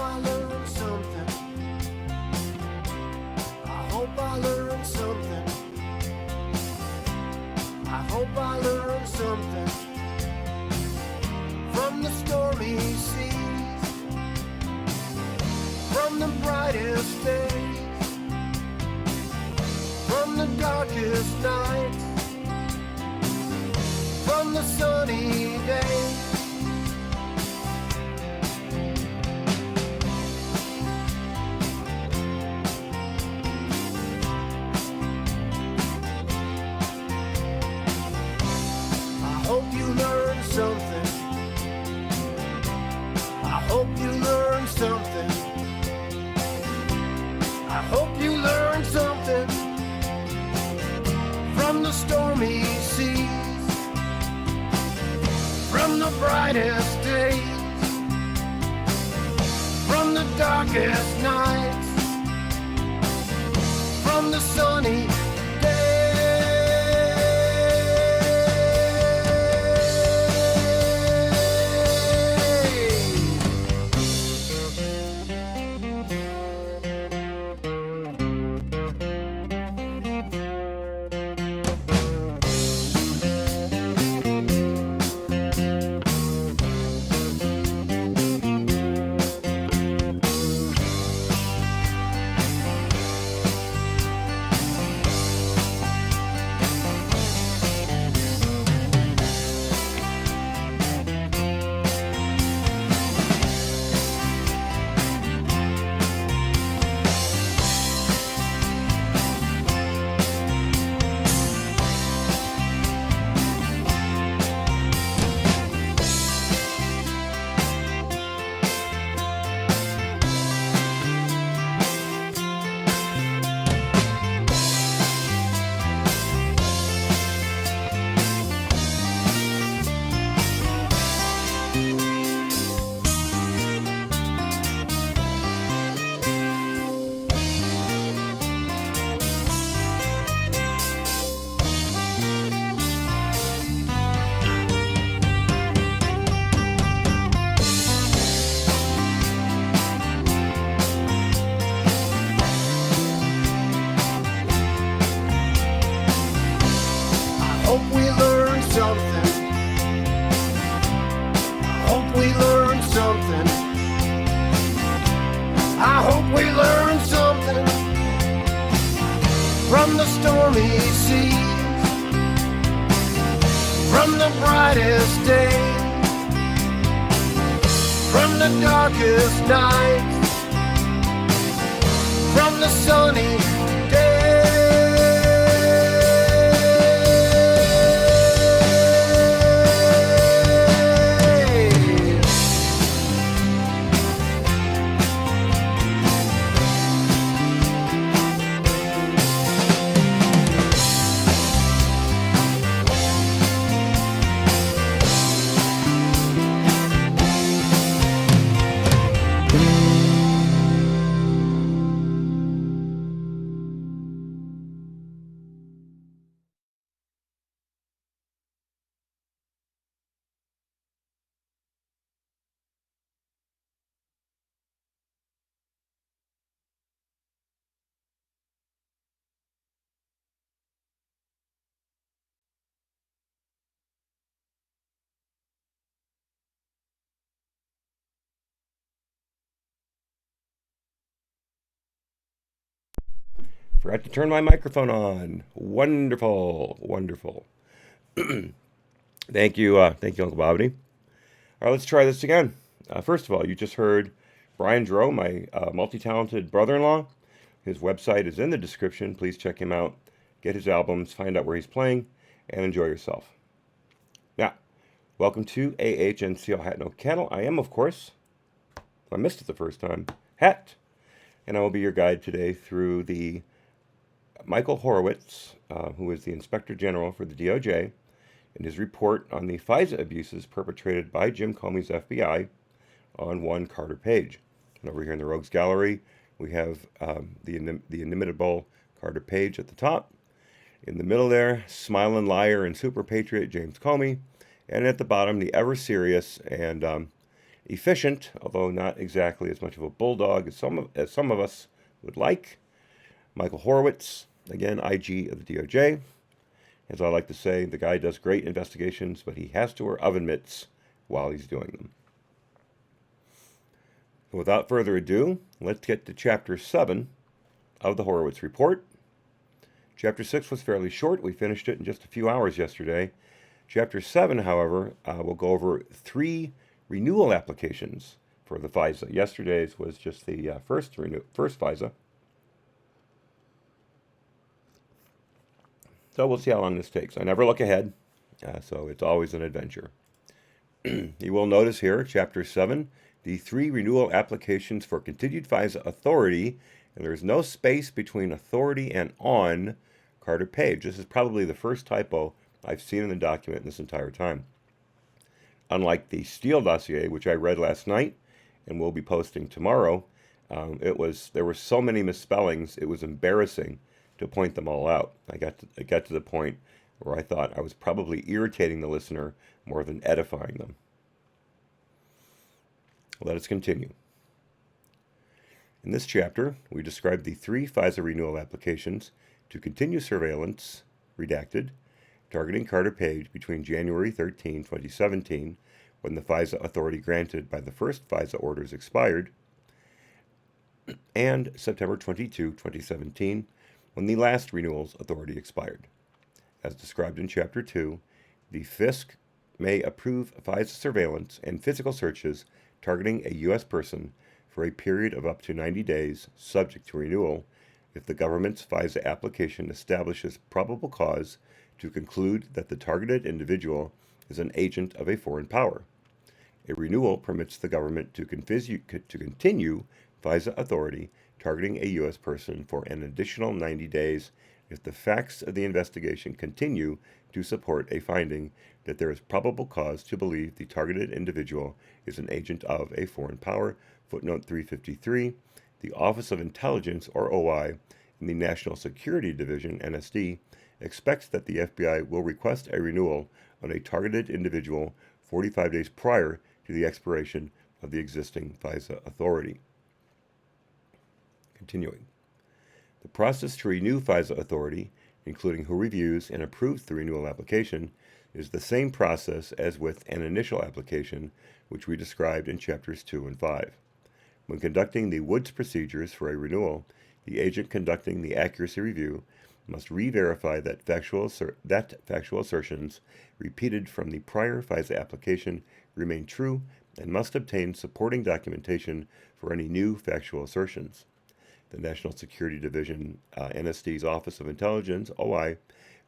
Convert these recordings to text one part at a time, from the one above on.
I learned something. I hope I learned something. I hope I learned something from the stormy seas, from the brightest days, from the darkest nights, from the sunny days. I hope you learned something. I hope you learned something. I hope you learned something from the stormy seas, from the brightest days, from the darkest nights, from the sunny from the stormy seas, from the brightest days, from the darkest nights, from the sunny Forgot to turn my microphone on. Wonderful, wonderful. Thank you, Uncle Bobby. All right, let's try this again. First of all, you just heard Brian Dro, my multi-talented brother-in-law. His website is in the description. Please check him out. Get his albums, find out where he's playing, and enjoy yourself. Now, welcome to AHNCL Hat No Cattle. I am, of course, I missed it the first time, Hat. And I will be your guide today through the Michael Horowitz, who is the Inspector General for the DOJ, and his report on the FISA abuses perpetrated by Jim Comey's FBI on one Carter Page. And over here in the Rogues Gallery, we have the inimitable Carter Page at the top. In the middle there, smiling liar and super patriot James Comey. And at the bottom, the ever serious and efficient, although not exactly as much of a bulldog as some of us would like. Michael Horowitz, again, IG of the DOJ. As I like to say, the guy does great investigations, but he has to wear oven mitts while he's doing them. Without further ado, let's get to Chapter 7 of the Horowitz Report. Chapter 6 was fairly short. We finished it in just a few hours yesterday. Chapter 7, however, will go over 3 renewal applications for the FISA. Yesterday's was just the first FISA. So we'll see how long this takes. I never look ahead, so it's always an adventure. You will notice here, Chapter 7, the 3 renewal applications for continued FISA authority, and there's no space between authority and on Carter Page. This is probably the first typo I've seen in the document this entire time. Unlike the Steele dossier, which I read last night and will be posting tomorrow, there were so many misspellings, it was embarrassing to point them all out. I got to the point where I thought I was probably irritating the listener more than edifying them. Let us continue. In this chapter, we describe the 3 FISA renewal applications to continue surveillance, redacted, targeting Carter Page between January 13, 2017, when the FISA authority granted by the first FISA orders expired, and September 22, 2017, when the last renewal's authority expired. As described in Chapter 2, the FISC may approve FISA surveillance and physical searches targeting a U.S. person for a period of up to 90 days, subject to renewal, if the government's FISA application establishes probable cause to conclude that the targeted individual is an agent of a foreign power. A renewal permits the government to continue FISA authority targeting a U.S. person for an additional 90 days if the facts of the investigation continue to support a finding that there is probable cause to believe the targeted individual is an agent of a foreign power. Footnote 353, the Office of Intelligence, or OI, in the National Security Division, NSD, expects that the FBI will request a renewal on a targeted individual 45 days prior to the expiration of the existing FISA authority. Continuing. The process to renew FISA authority, including who reviews and approves the renewal application, is the same process as with an initial application, which we described in Chapters 2 and 5. When conducting the Woods procedures for a renewal, the agent conducting the accuracy review must re-verify that factual assertions repeated from the prior FISA application remain true and must obtain supporting documentation for any new factual assertions. The National Security Division, NSD's Office of Intelligence, OI,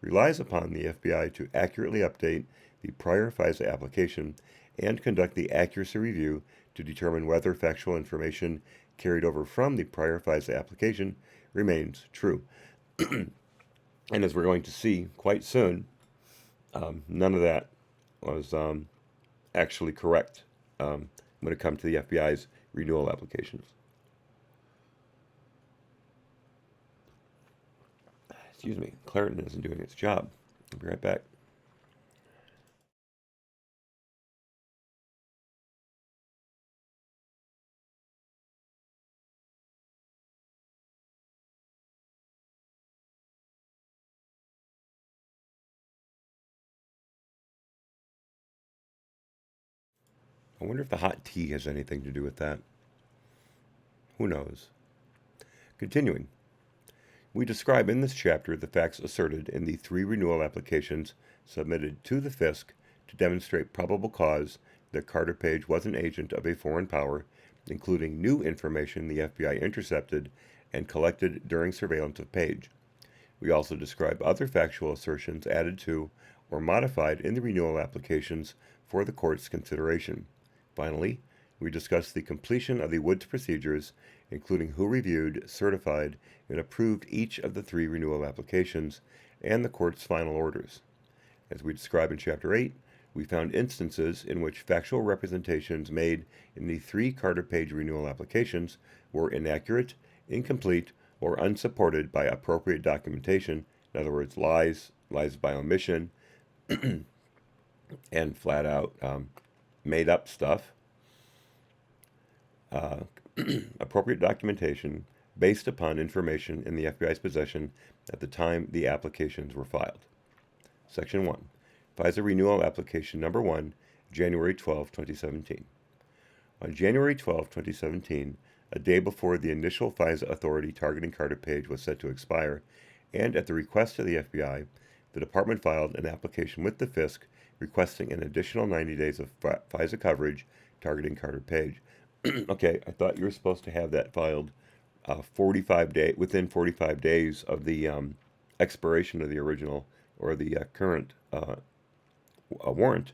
relies upon the FBI to accurately update the prior FISA application and conduct the accuracy review to determine whether factual information carried over from the prior FISA application remains true. And as we're going to see quite soon, none of that was actually correct when it comes to the FBI's renewal applications. Excuse me, Claritin isn't doing its job. I'll be right back. I wonder if the hot tea has anything to do with that. Who knows? Continuing. We describe in this chapter the facts asserted in the 3 renewal applications submitted to the FISC to demonstrate probable cause that Carter Page was an agent of a foreign power, including new information the FBI intercepted and collected during surveillance of Page. We also describe other factual assertions added to or modified in the renewal applications for the court's consideration. Finally, we discuss the completion of the Woods procedures, including who reviewed, certified, and approved each of the 3 renewal applications, and the court's final orders. As we describe in Chapter 8, we found instances in which factual representations made in the 3 Carter Page renewal applications were inaccurate, incomplete, or unsupported by appropriate documentation, in other words, lies by omission, and flat out made up stuff. uh, appropriate documentation based upon information in the FBI's possession at the time the applications were filed. Section 1. FISA Renewal Application Number 1, January 12, 2017. On January 12, 2017, a day before the initial FISA Authority targeting Carter Page was set to expire, and at the request of the FBI, the Department filed an application with the FISC requesting an additional 90 days of FISA coverage targeting Carter Page. Okay, I thought you were supposed to have that filed within 45 days of the expiration of the original or the current warrant.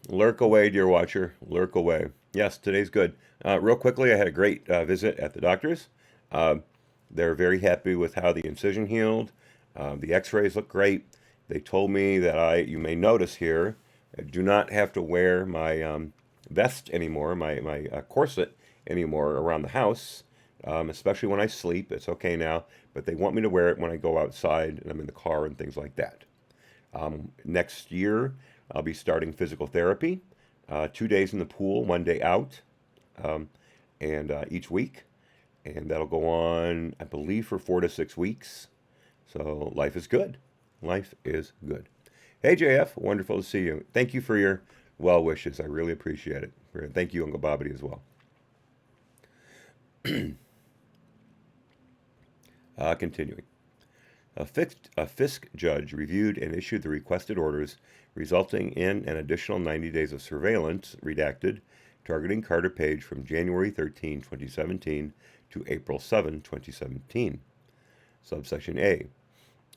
Lurk away, dear watcher. Lurk away. Yes, today's good. Real quickly, I had a great visit at the doctor's. They're very happy with how the incision healed. The x-rays look great. They told me that you may notice here, I do not have to wear my vest anymore, my corset anymore around the house, especially when I sleep. It's okay now, but they want me to wear it when I go outside and I'm in the car and things like that. Next year, I'll be starting physical therapy, 2 days in the pool, 1 day out, and each week. And that'll go on, I believe, for 4 to 6 weeks. So life is good. Life is good. Hey, JF, wonderful to see you. Thank you for your well wishes. I really appreciate it. Thank you, Uncle Bobbity, as well. Continuing. A FISC judge reviewed and issued the requested orders, resulting in an additional 90 days of surveillance, redacted, targeting Carter Page from January 13, 2017 to April 7, 2017. Subsection A.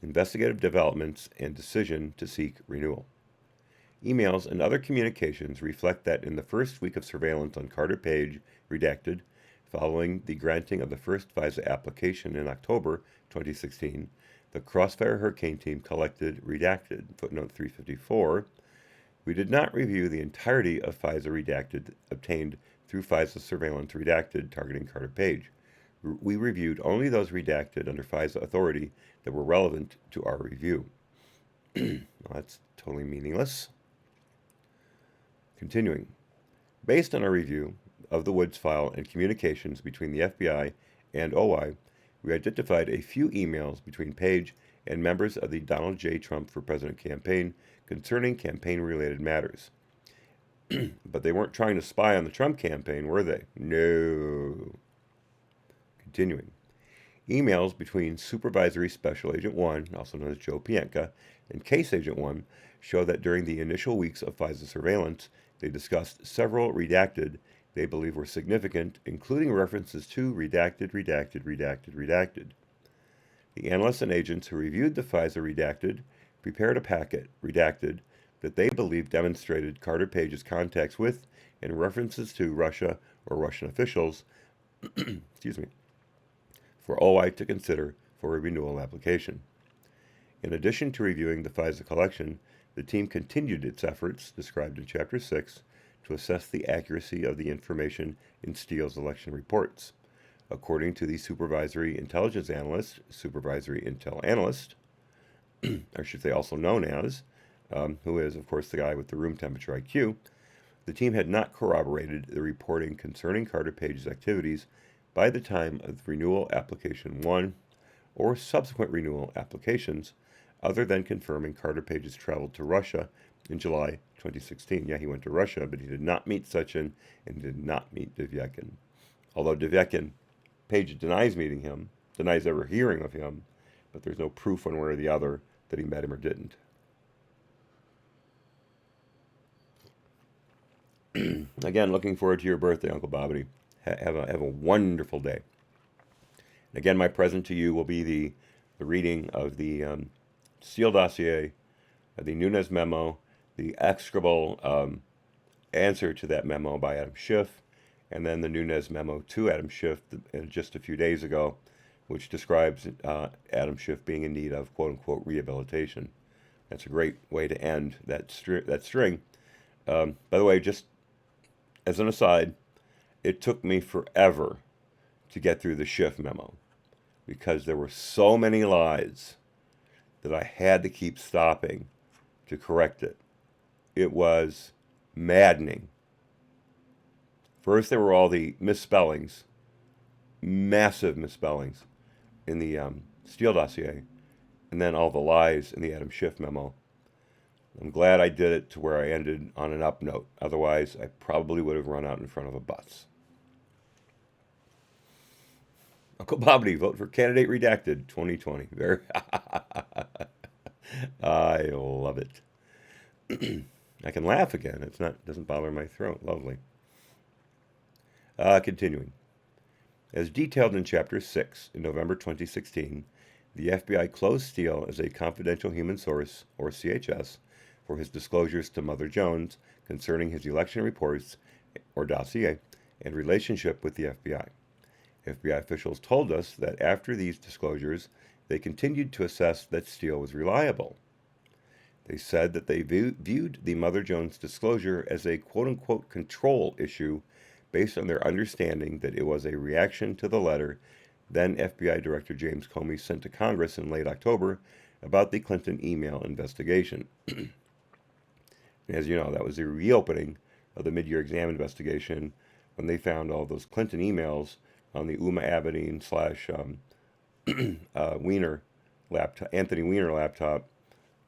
Investigative developments and decision to seek renewal. Emails and other communications reflect that in the first week of surveillance on Carter Page, redacted, following the granting of the first FISA application in October 2016, the Crossfire Hurricane Team collected redacted, footnote 354. We did not review the entirety of FISA redacted obtained through FISA surveillance redacted targeting Carter Page. We reviewed only those redacted under FISA authority that were relevant to our review. Well, that's totally meaningless. Continuing. Based on our review of the Woods file and communications between the FBI and OI, we identified a few emails between Page and members of the Donald J. Trump for President campaign concerning campaign-related matters. But they weren't trying to spy on the Trump campaign, were they? No. Continuing. Emails between Supervisory Special Agent 1, also known as Joe Pienka, and Case Agent 1 show that during the initial weeks of FISA surveillance, they discussed several redacted they believe were significant, including references to redacted. The analysts and agents who reviewed the FISA redacted prepared a packet, redacted, that they believe demonstrated Carter Page's contacts with and references to Russia or Russian officials, excuse me, for OI to consider for a renewal application. In addition to reviewing the FISA collection, the team continued its efforts, described in Chapter 6, to assess the accuracy of the information in Steele's election reports. According to the Supervisory Intelligence Analyst, Supervisory Intel Analyst, or should say also known as, who is, of course, the guy with the room temperature IQ, the team had not corroborated the reporting concerning Carter Page's activities by the time of renewal application 1 or subsequent renewal applications, other than confirming Carter Page's travel to Russia in July 2016. Yeah, he went to Russia, but he did not meet Sechin and did not meet Divyakin. Although Divyakin, Page denies meeting him, denies ever hearing of him, but there's no proof one way or the other that he met him or didn't. Again, looking forward to your birthday, Uncle Bobbity. Have a wonderful day. And again, my present to you will be the reading of the Steele dossier, the Nunes memo, the execrable answer to that memo by Adam Schiff, and then the Nunes memo to Adam Schiff just a few days ago, which describes Adam Schiff being in need of quote-unquote rehabilitation. That's a great way to end that string. By the way, just as an aside, it took me forever to get through the Schiff memo because there were so many lies that I had to keep stopping to correct it. It was Maddening. First, there were all the misspellings, massive misspellings in the Steele dossier, and then all the lies in the Adam Schiff memo. I'm glad I did it to where I ended on an up note. Otherwise, I probably would have run out in front of a bus. Uncle Bobbity, vote for candidate redacted 2020. Very, I love it. I can laugh again. Doesn't bother my throat. Lovely. Continuing. As detailed in Chapter 6 in November 2016, the FBI closed Steele as a confidential human source, or CHS, for his disclosures to Mother Jones concerning his election reports, or dossier, and relationship with the FBI. FBI officials told us that after these disclosures, they continued to assess that Steele was reliable. They said that they viewed the Mother Jones disclosure as a quote-unquote control issue based on their understanding that it was a reaction to the letter then FBI Director James Comey sent to Congress in late October about the Clinton email investigation. As you know, that was the reopening of the mid-year exam investigation when they found all those Clinton emails on the Uma Abedin / Weiner laptop, Anthony Weiner laptop,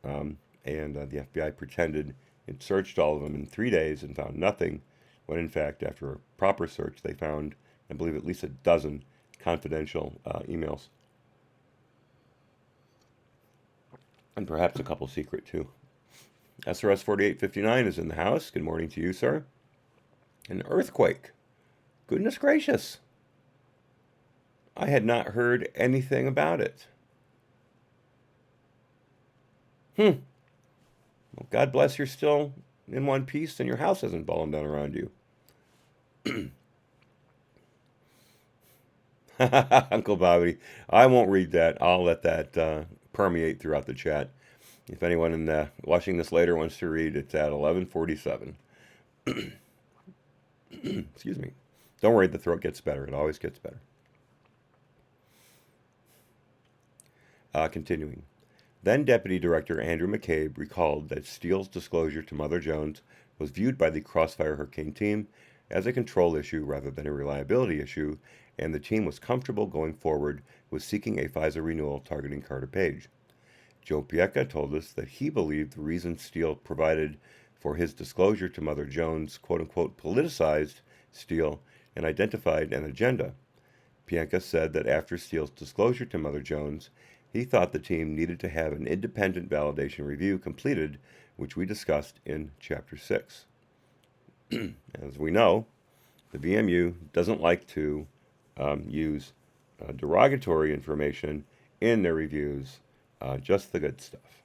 and the FBI pretended it searched all of them in 3 days and found nothing, when in fact, after a proper search, they found, I believe, at least a dozen confidential emails. And perhaps a couple secret, too. SRS 4859 is in the house. Good morning to you, sir. An earthquake. Goodness gracious. I had not heard anything about it. Well, God bless you're still in one piece and your house hasn't fallen down around you. Uncle Bobby, I won't read that. I'll let that permeate throughout the chat. If anyone watching this later wants to read, it's at 11:47. Excuse me. Don't worry, the throat gets better. It always gets better. Continuing. Then Deputy Director Andrew McCabe recalled that Steele's disclosure to Mother Jones was viewed by the Crossfire Hurricane team as a control issue rather than a reliability issue, and the team was comfortable going forward with seeking a FISA renewal targeting Carter Page. Joe Piecka told us that he believed the reason Steele provided for his disclosure to Mother Jones, quote-unquote, politicized Steele and identified an agenda. Piecka said that after Steele's disclosure to Mother Jones, he thought the team needed to have an independent validation review completed, which we discussed in Chapter 6. As we know, the VMU doesn't like to use derogatory information in their reviews, just the good stuff.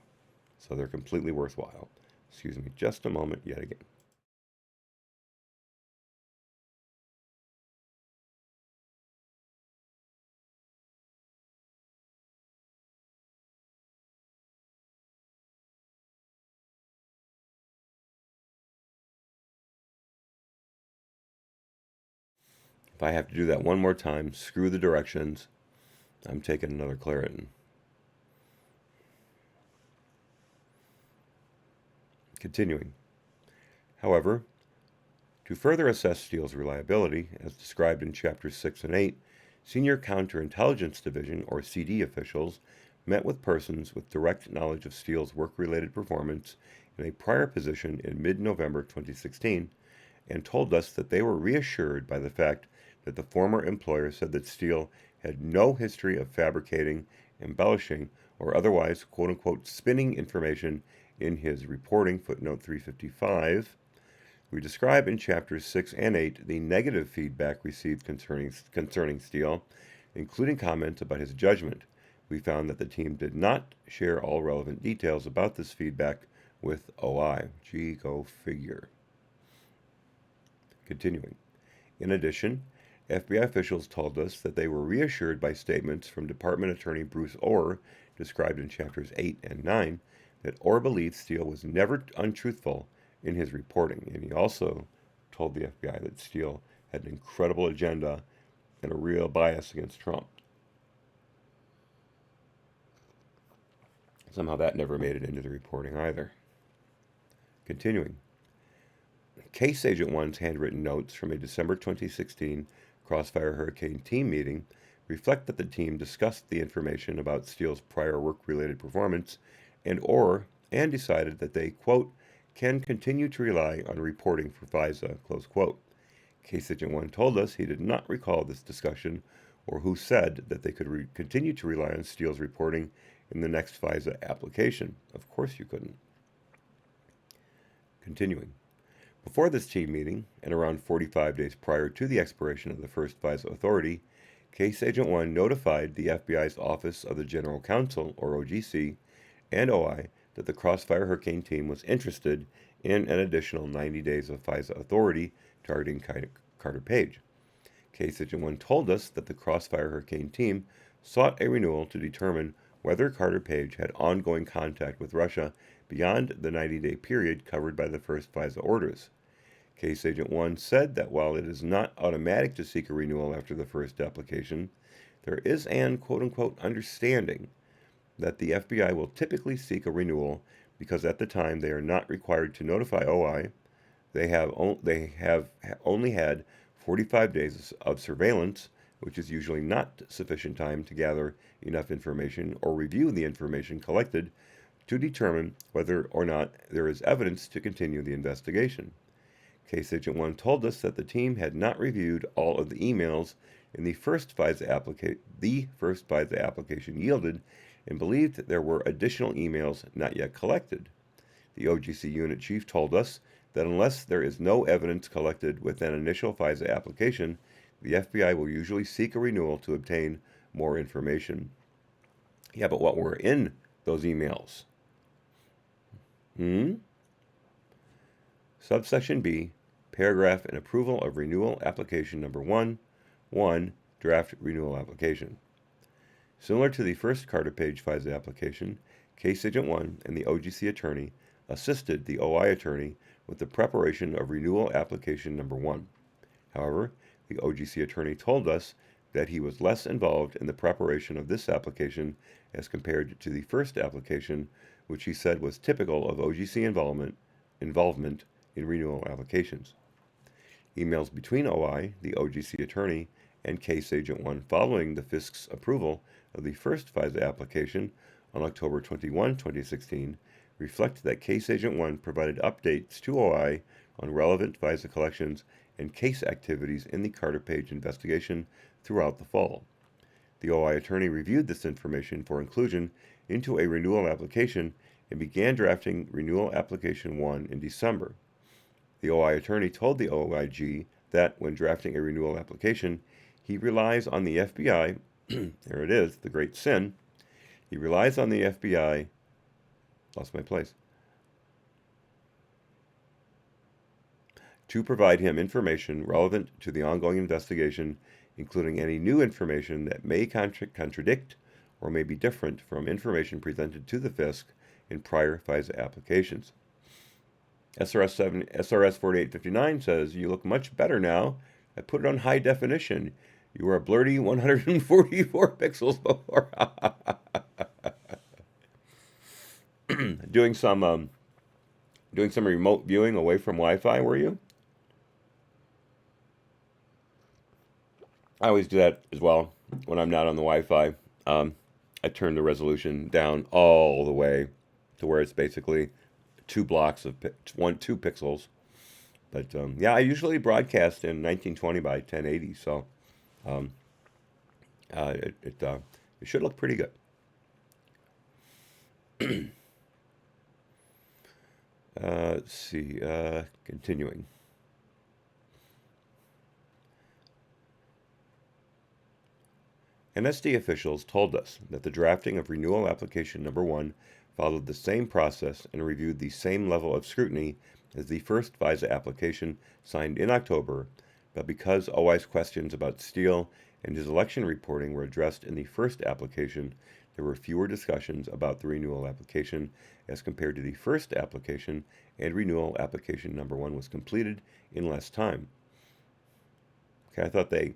So they're completely worthwhile. Excuse me just a moment yet again. If I have to do that one more time, screw the directions. I'm taking another Claritin. Continuing. However, to further assess Steele's reliability, as described in Chapters 6 and 8, Senior Counterintelligence Division, or CD officials, met with persons with direct knowledge of Steele's work-related performance in a prior position in mid-November 2016, and told us that they were reassured by the fact that the former employer said that Steele had no history of fabricating, embellishing, or otherwise, quote-unquote, spinning information in his reporting, footnote 355. We describe in Chapters 6 and 8 the negative feedback received concerning Steele, including comments about his judgment. We found that the team did not share all relevant details about this feedback with OI. Gee, go figure. Continuing. In addition, FBI officials told us that they were reassured by statements from Department Attorney Bruce Orr, described in Chapters 8 and 9, that Orr believed Steele was never untruthful in his reporting, and he also told the FBI that Steele had an incredible agenda and a real bias against Trump. Somehow that never made it into the reporting either. Continuing. Case Agent One's handwritten notes from a December 2016 Crossfire Hurricane team meeting reflect that the team discussed the information about Steele's prior work-related performance and decided that they, quote, can continue to rely on reporting for FISA, close quote. Case Agent 1 told us he did not recall this discussion or who said that they could continue to rely on Steele's reporting in the next FISA application. Of course you couldn't. Continuing. Before this team meeting, and around 45 days prior to the expiration of the first FISA authority, Case Agent 1 notified the FBI's Office of the General Counsel, or OGC, and OI that the Crossfire Hurricane team was interested in an additional 90 days of FISA authority targeting Carter Page. Case Agent 1 told us that the Crossfire Hurricane team sought a renewal to determine whether Carter Page had ongoing contact with Russia beyond the 90-day period covered by the first FISA orders. Case Agent 1 said that while it is not automatic to seek a renewal after the first application, there is an quote-unquote understanding that the FBI will typically seek a renewal because at the time they are not required to notify OI. They have only had 45 days of surveillance, which is usually not sufficient time to gather enough information or review the information collected to determine whether or not there is evidence to continue the investigation. Case Agent 1 told us that the team had not reviewed all of the emails in the first FISA application yielded and believed that there were additional emails not yet collected. The OGC unit chief told us that unless there is no evidence collected with an initial FISA application, the FBI will usually seek a renewal to obtain more information. Yeah, but what were in those emails? Subsection B, paragraph and approval of renewal application number 1, draft renewal application. Similar to the first Carter Page FISA application, Case Agent 1 and the OGC attorney assisted the OI attorney with the preparation of renewal application number 1. However, the OGC attorney told us that he was less involved in the preparation of this application as compared to the first application, which he said was typical of OGC involvement in renewal applications. Emails between OI, the OGC attorney, and Case Agent 1 following the FISC's approval of the first FISA application on October 21, 2016, reflect that Case Agent 1 provided updates to OI on relevant FISA collections and case activities in the Carter Page investigation throughout the fall. The OI attorney reviewed this information for inclusion into a renewal application and began drafting renewal application 1 in December. The OI attorney told the OIG that when drafting a renewal application, he relies on the FBI, there it is, the great sin, he relies on the FBI, lost my place, to provide him information relevant to the ongoing investigation, including any new information that may contradict or may be different from information presented to the FISC in prior FISA applications. SRS 4859 says, "You look much better now. I put it on high definition. You were a blurry 144 pixels before." Doing some remote viewing away from Wi-Fi, were you? I always do that as well when I'm not on the Wi-Fi. I turn the resolution down all the way to where it's basically 2 blocks of 2 pixels. But yeah, I usually broadcast in 1920 by 1080, so it should look pretty good. Let's see. Continuing. MSD officials told us that the drafting of renewal application number 1 followed the same process and reviewed the same level of scrutiny as the first FISA application signed in October, but because OI's questions about Steele and his election reporting were addressed in the first application, there were fewer discussions about the renewal application as compared to the first application, and renewal application number 1 was completed in less time. Okay, I thought they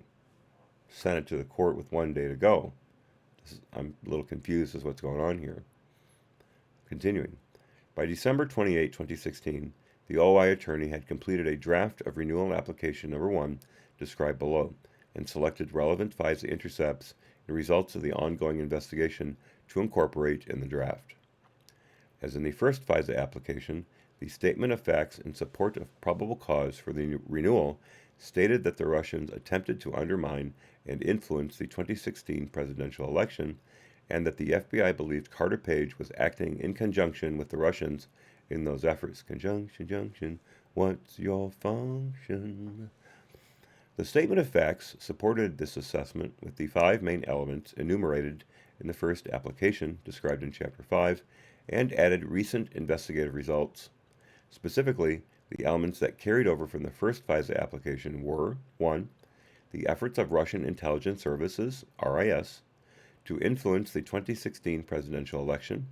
sent it to the court with 1 day to go. I'm a little confused as to what's going on here. Continuing. By December 28, 2016, the OI attorney had completed a draft of renewal application number 1 described below and selected relevant FISA intercepts and results of the ongoing investigation to incorporate in the draft. As in the first FISA application, the statement of facts in support of probable cause for the renewal stated that the Russians attempted to undermine and influence the 2016 presidential election, and that the FBI believed Carter Page was acting in conjunction with the Russians in those efforts. Conjunction, what's your function? The statement of facts supported this assessment with the 5 main elements enumerated in the first application described in Chapter 5 and added recent investigative results. Specifically, the elements that carried over from the first FISA application were 1. The efforts of Russian intelligence services, RIS, to influence the 2016 presidential election.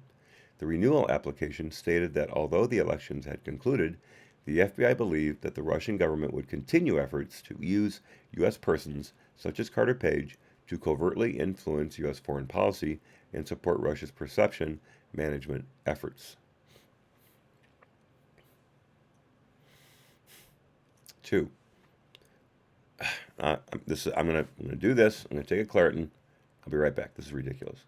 The renewal application stated that although the elections had concluded, the FBI believed that the Russian government would continue efforts to use U.S. persons, such as Carter Page, to covertly influence U.S. foreign policy and support Russia's perception management efforts. 2. I'm gonna do this. I'm gonna take a Claritin. I'll be right back. This is ridiculous.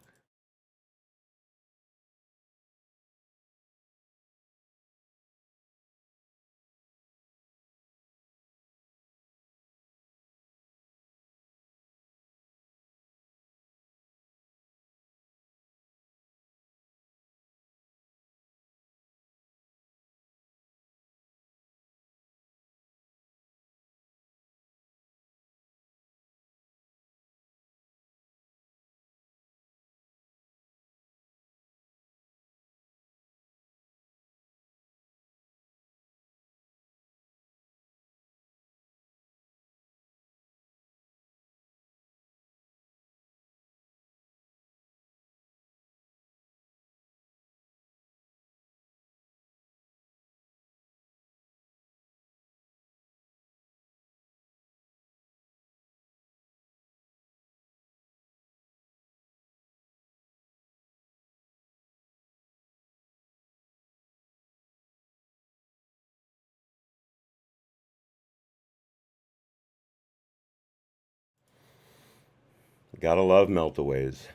Gotta love meltaways.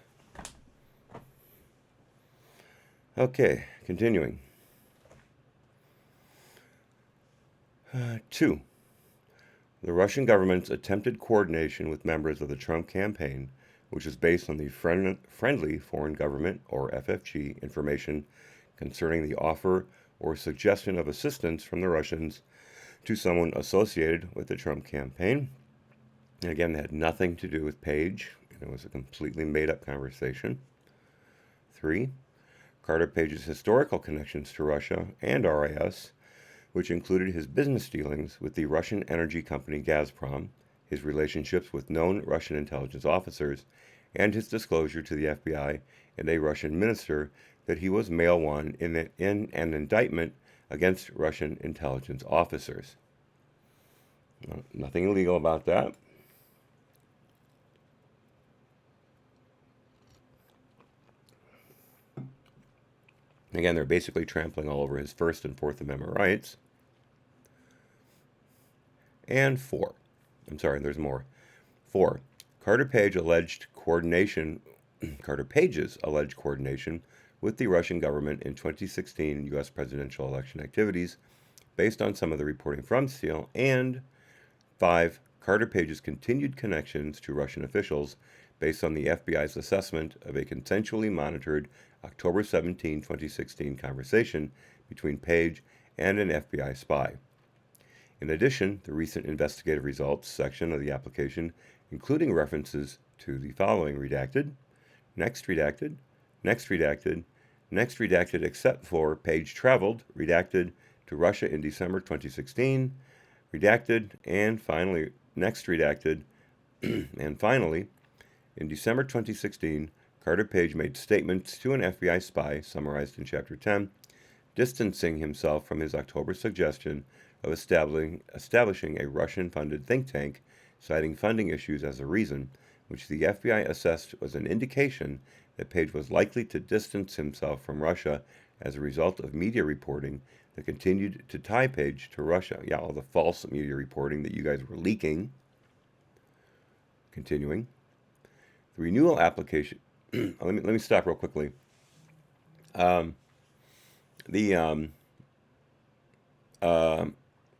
Okay, continuing. 2. The Russian government's attempted coordination with members of the Trump campaign, which is based on the Friendly Foreign Government, or FFG, information concerning the offer or suggestion of assistance from the Russians to someone associated with the Trump campaign. And again, it had nothing to do with Page. It was a completely made-up conversation. 3. Carter Page's historical connections to Russia and RIS, which included his business dealings with the Russian energy company Gazprom, his relationships with known Russian intelligence officers, and his disclosure to the FBI and a Russian minister that he was male one in an indictment against Russian intelligence officers. Nothing illegal about that. Again, they're basically trampling all over his First and Fourth Amendment rights. And 4. I'm sorry, there's more. 4. Carter Page's alleged coordination with the Russian government in 2016 U.S. presidential election activities based on some of the reporting from Steele. And 5. Carter Page's continued connections to Russian officials based on the FBI's assessment of a consensually monitored October 17, 2016 conversation between Page and an FBI spy. In addition, the recent investigative results section of the application, including references to the following: redacted, next redacted, next redacted, next redacted except for Page traveled, redacted, to Russia in December 2016, redacted, and finally, next redacted, and finally, in December 2016, Carter Page made statements to an FBI spy, summarized in Chapter 10, distancing himself from his October suggestion of establishing a Russian-funded think tank, citing funding issues as a reason, which the FBI assessed was an indication that Page was likely to distance himself from Russia as a result of media reporting that continued to tie Page to Russia. Yeah, all the false media reporting that you guys were leaking. Continuing. The renewal application. let me stop real quickly. Um, the um, uh,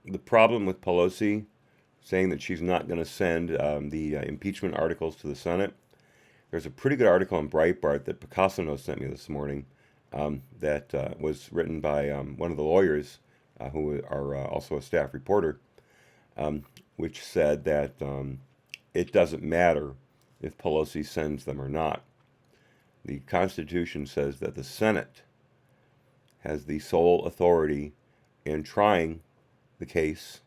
the problem with Pelosi saying that she's not going to send the impeachment articles to the Senate. There's a pretty good article on Breitbart that Picasso sent me this morning that was written by one of the lawyers who are also a staff reporter, which said that it doesn't matter if Pelosi sends them or not. The Constitution says that the Senate has the sole authority in trying the case,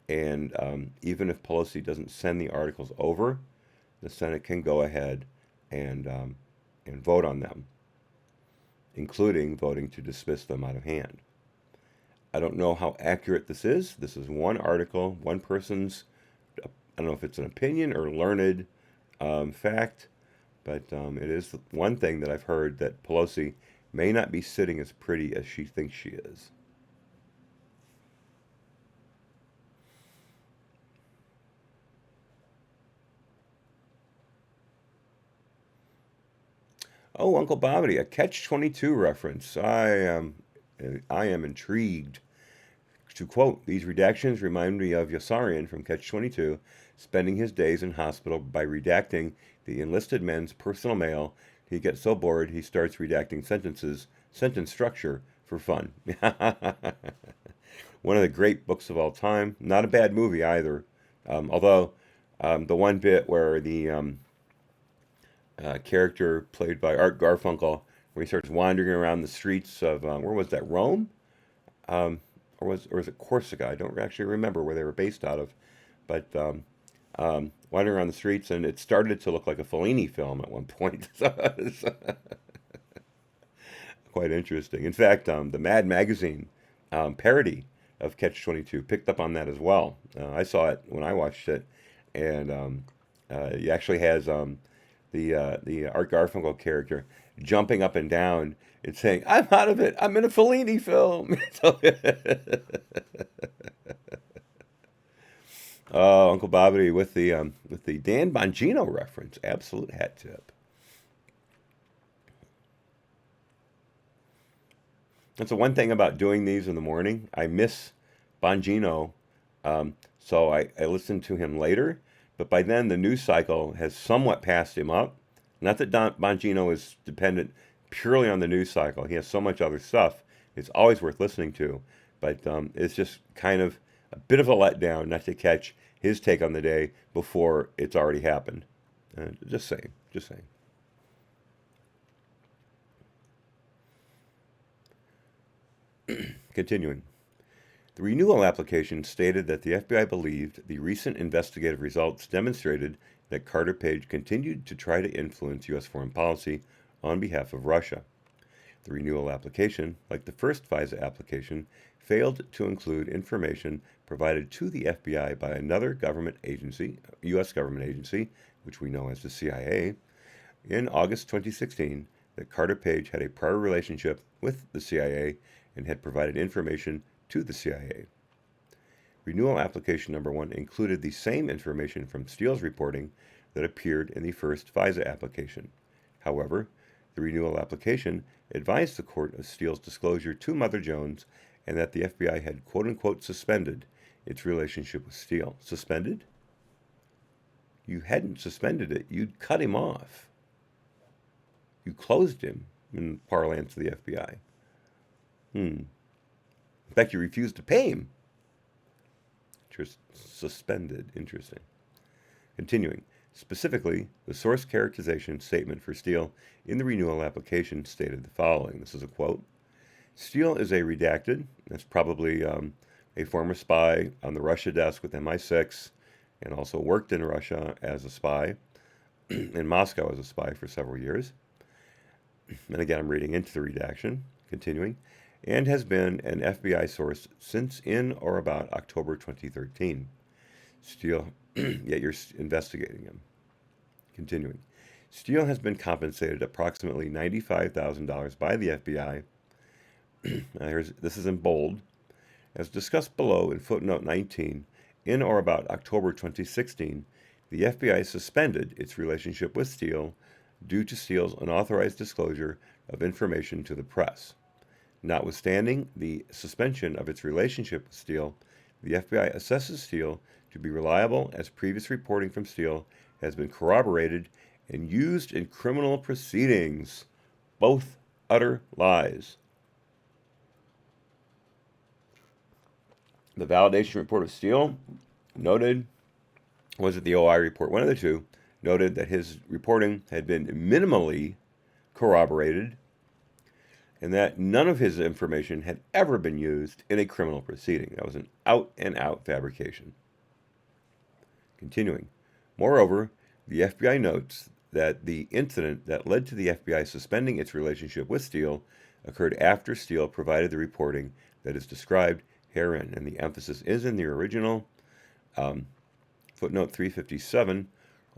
and even if Pelosi doesn't send the articles over, the Senate can go ahead and vote on them, including voting to dismiss them out of hand. I don't know how accurate this is. This is one article, one person's, I don't know if it's an opinion or learned fact, but it is one thing that I've heard, that Pelosi may not be sitting as pretty as she thinks she is. Oh, Uncle Bobbity, a Catch-22 reference. I am intrigued. To quote, these redactions remind me of Yossarian from Catch-22, spending his days in hospital by redacting the enlisted men's personal mail. He gets so bored he starts redacting sentence structure for fun. One of the great books of all time. Not a bad movie either. Although the one bit where the character played by Art Garfunkel, where he starts wandering around the streets of where was that, Rome, or was it Corsica? I don't actually remember where they were based out of, but wandering around the streets, and it started to look like a Fellini film at one point. So it was quite interesting. In fact, the Mad Magazine parody of Catch-22 picked up on that as well. I saw it when I watched it, and it actually has the Art Garfunkel character jumping up and down and saying, "I'm out of it. I'm in a Fellini film." Oh, Uncle Bobbity with the Dan Bongino reference, absolute hat tip. That's the one thing about doing these in the morning. I miss Bongino, so I listen to him later. But by then, the news cycle has somewhat passed him up. Not that Bongino is dependent purely on the news cycle. He has so much other stuff. It's always worth listening to. But it's just kind of a bit of a letdown not to catch his take on the day before it's already happened. Just saying. Just saying. Continuing. The renewal application stated that the FBI believed the recent investigative results demonstrated that Carter Page continued to try to influence U.S. foreign policy on behalf of Russia. The renewal application, like the first FISA application, failed to include information provided to the FBI by another government agency, U.S. government agency, which we know as the CIA, in August 2016, that Carter Page had a prior relationship with the CIA and had provided information to the CIA. Renewal application number 1 included the same information from Steele's reporting that appeared in the first FISA application. However, the renewal application advised the court of Steele's disclosure to Mother Jones and that the FBI had quote-unquote suspended its relationship with Steele. Suspended? You hadn't suspended it. You'd cut him off. You closed him, in parlance of the FBI. In fact, you refused to pay him. Just suspended. Interesting. Continuing. Specifically, the source characterization statement for Steele in the renewal application stated the following. This is a quote. Steele is a redacted, that's probably a former spy on the Russia desk with MI6, and also worked in Russia as a spy, in Moscow as a spy for several years. And again, I'm reading into the redaction, continuing, and has been an FBI source since in or about October 2013. Steele, yet you're investigating him. Continuing. Steele has been compensated approximately $95,000 by the FBI This is in bold. As discussed below in footnote 19, in or about October 2016, the FBI suspended its relationship with Steele due to Steele's unauthorized disclosure of information to the press. Notwithstanding the suspension of its relationship with Steele, the FBI assesses Steele to be reliable as previous reporting from Steele has been corroborated and used in criminal proceedings. Both utter lies. The validation report of Steele noted, was it the OI report? One of the two noted that his reporting had been minimally corroborated and that none of his information had ever been used in a criminal proceeding. That was an out-and-out fabrication. Continuing. Moreover, the FBI notes that the incident that led to the FBI suspending its relationship with Steele occurred after Steele provided the reporting that is described herein, and the emphasis is in the original. Footnote 357,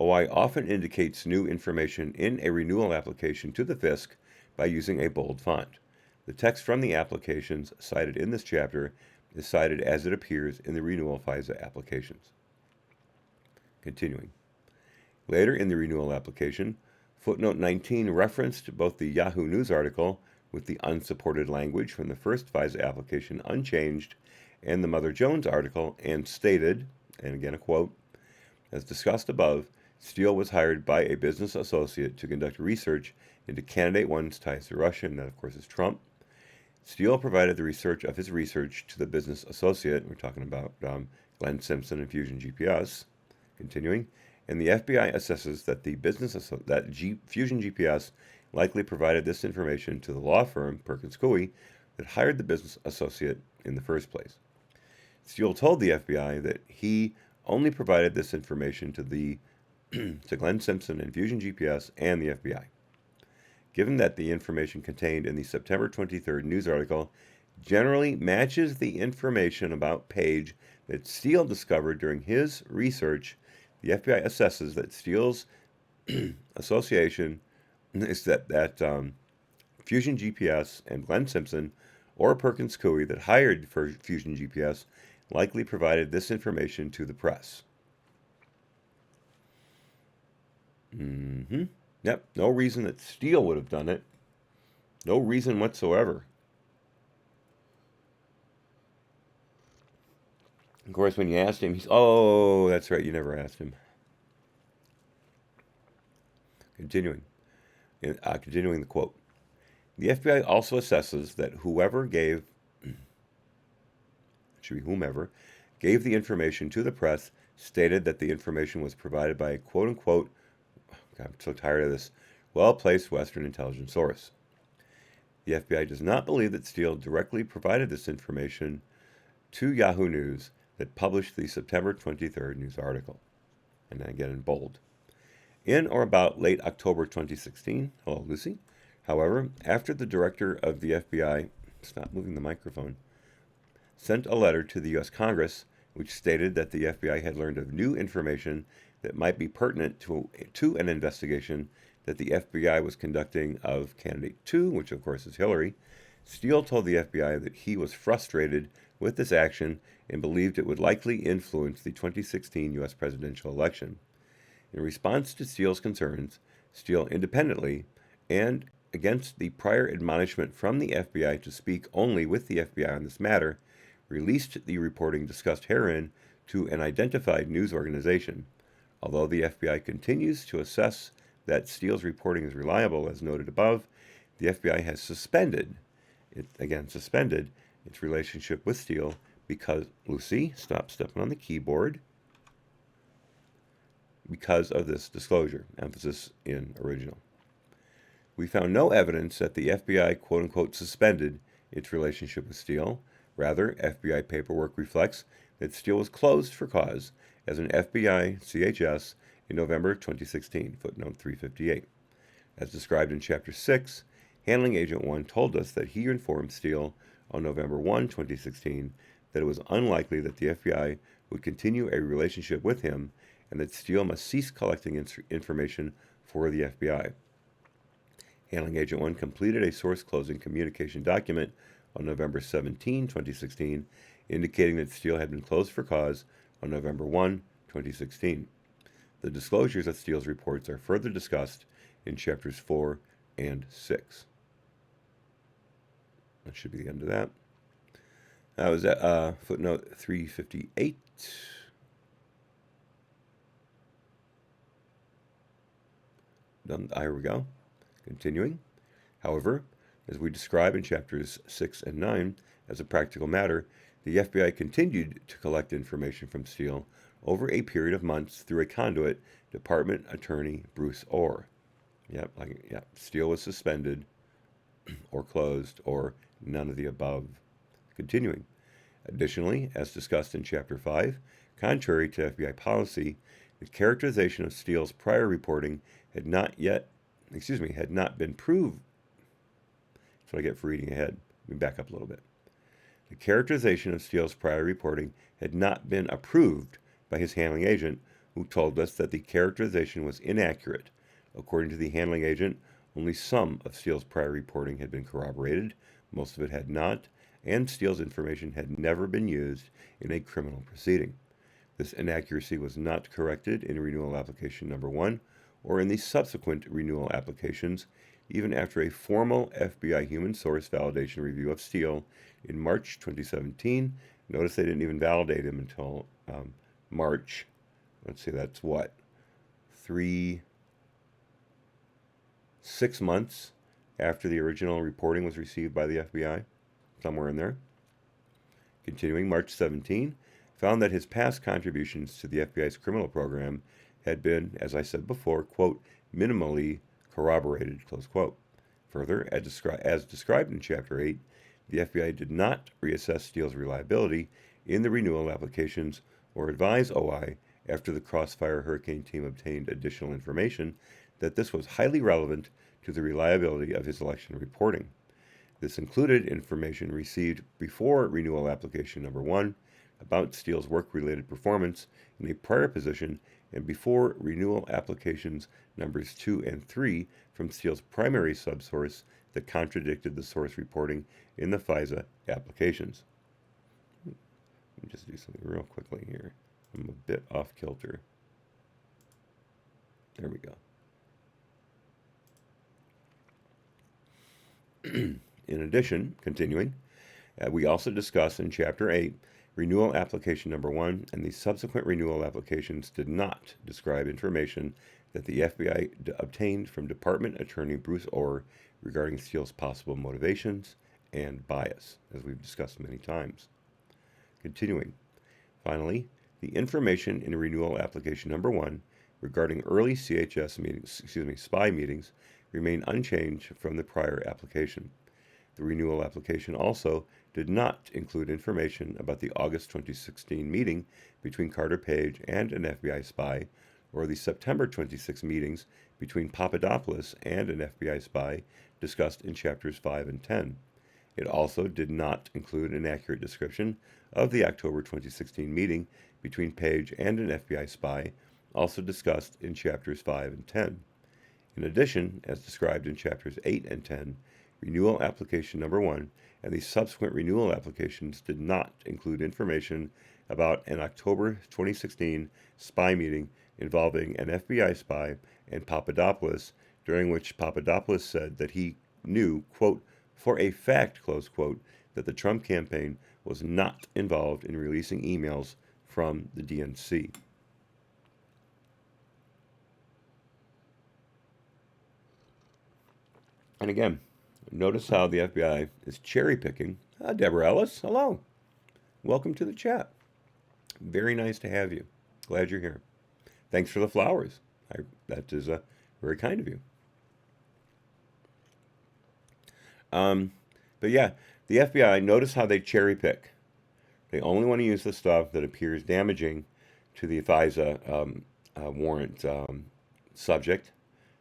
OI often indicates new information in a renewal application to the FISC by using a bold font. The text from the applications cited in this chapter is cited as it appears in the renewal FISA applications. Continuing. Later in the renewal application, footnote 19 referenced both the Yahoo News article with the unsupported language from the first FISA application unchanged and the Mother Jones article and stated, and again a quote, as discussed above, Steele was hired by a business associate to conduct research into candidate one's ties to Russia, and that of course is Trump. Steele provided the research of his research to the business associate, we're talking about Glenn Simpson and Fusion GPS, continuing, and the FBI assesses that Fusion GPS likely provided this information to the law firm, Perkins Coie, that hired the business associate in the first place. Steele told the FBI that he only provided this information to Glenn Simpson and Fusion GPS and the FBI. Given that the information contained in the September 23rd news article generally matches the information about Page that Steele discovered during his research, the FBI assesses that Steele's association is that Fusion GPS and Glenn Simpson or Perkins Coie that hired for Fusion GPS likely provided this information to the press. Yep, no reason that Steele would have done it. No reason whatsoever. Of course, when you asked him, oh, that's right, you never asked him. Continuing the quote. The FBI also assesses that whomever gave the information to the press stated that the information was provided by a quote-unquote, I'm so tired of this, well-placed Western intelligence source. The FBI does not believe that Steele directly provided this information to Yahoo News that published the September 23rd news article. And then again in bold. In or about late October 2016, hello Lucy, however, after the director of the FBI, stop moving the microphone, sent a letter to the U.S. Congress which stated that the FBI had learned of new information that might be pertinent to an investigation that the FBI was conducting of candidate 2, which of course is Hillary, Steele told the FBI that he was frustrated with this action and believed it would likely influence the 2016 U.S. presidential election. In response to Steele's concerns, Steele independently, and against the prior admonishment from the FBI to speak only with the FBI on this matter, released the reporting discussed herein to an identified news organization. Although the FBI continues to assess that Steele's reporting is reliable, as noted above, the FBI has suspended its relationship with Steele because, Lucy, stop stepping on the keyboard, because of this disclosure, emphasis in original. We found no evidence that the FBI, quote-unquote, suspended its relationship with Steele. Rather, FBI paperwork reflects that Steele was closed for cause as an FBI CHS in November 2016, footnote 358. As described in Chapter 6, Handling Agent 1 told us that he informed Steele on November 1, 2016, that it was unlikely that the FBI would continue a relationship with him and that Steele must cease collecting information for the FBI. Handling Agent 1 completed a source closing communication document on November 17, 2016, indicating that Steele had been closed for cause on November 1, 2016. The disclosures of Steele's reports are further discussed in chapters 4 and 6. That should be the end of that. That was at footnote 358. Here we go. Continuing. However, as we describe in chapters 6 and 9, as a practical matter, the FBI continued to collect information from Steele over a period of months through a conduit, Department Attorney Bruce Orr. Steele was suspended or closed or none of the above. Continuing. Additionally, as discussed in Chapter 5, contrary to FBI policy, the characterization of Steele's prior reporting had not been proved. That's what I get for reading ahead. Let me back up a little bit. The characterization of Steele's prior reporting had not been approved by his handling agent, who told us that the characterization was inaccurate. According to the handling agent, only some of Steele's prior reporting had been corroborated, most of it had not, and Steele's information had never been used in a criminal proceeding. This inaccuracy was not corrected in renewal application number 1 or in the subsequent renewal applications, even after a formal FBI human source validation review of Steele in March 2017. Notice they didn't even validate him until March. Let's see, that's what? 6 months after the original reporting was received by the FBI, somewhere in there. Continuing, March 17, found that his past contributions to the FBI's criminal program had been, as I said before, quote, minimally corroborated, close quote. Further, as described in Chapter 8, the FBI did not reassess Steele's reliability in the renewal applications or advise OI after the Crossfire Hurricane team obtained additional information that this was highly relevant to the reliability of his election reporting. This included information received before renewal application number 1 about Steele's work-related performance in a prior position and before renewal applications numbers 2 and 3 from Steele's primary subsource that contradicted the source reporting in the FISA applications. Let me just do something real quickly here. I'm a bit off kilter. There we go. In addition, continuing, we also discuss in Chapter 8 renewal application number 1 and the subsequent renewal applications did not describe information that the FBI obtained from Department Attorney Bruce Orr regarding Steele's possible motivations and bias, as we've discussed many times. Continuing, finally, the information in renewal application number 1 regarding early CHS meetings, spy meetings, remain unchanged from the prior application. The renewal application also did not include information about the August 2016 meeting between Carter Page and an FBI spy, or the September 26 meetings between Papadopoulos and an FBI spy discussed in chapters 5 and 10. It also did not include an accurate description of the October 2016 meeting between Page and an FBI spy, also discussed in chapters 5 and 10. In addition, as described in chapters 8 and 10, renewal application number 1 and the subsequent renewal applications did not include information about an October 2016 spy meeting involving an FBI spy and Papadopoulos, during which Papadopoulos said that he knew, quote, for a fact, close quote, that the Trump campaign was not involved in releasing emails from the DNC. And again, notice how the FBI is cherry-picking. Deborah Ellis, hello. Welcome to the chat. Very nice to have you. Glad you're here. Thanks for the flowers. That is very kind of you. But yeah, the FBI, notice how they cherry-pick. They only want to use the stuff that appears damaging to the FISA warrant subject.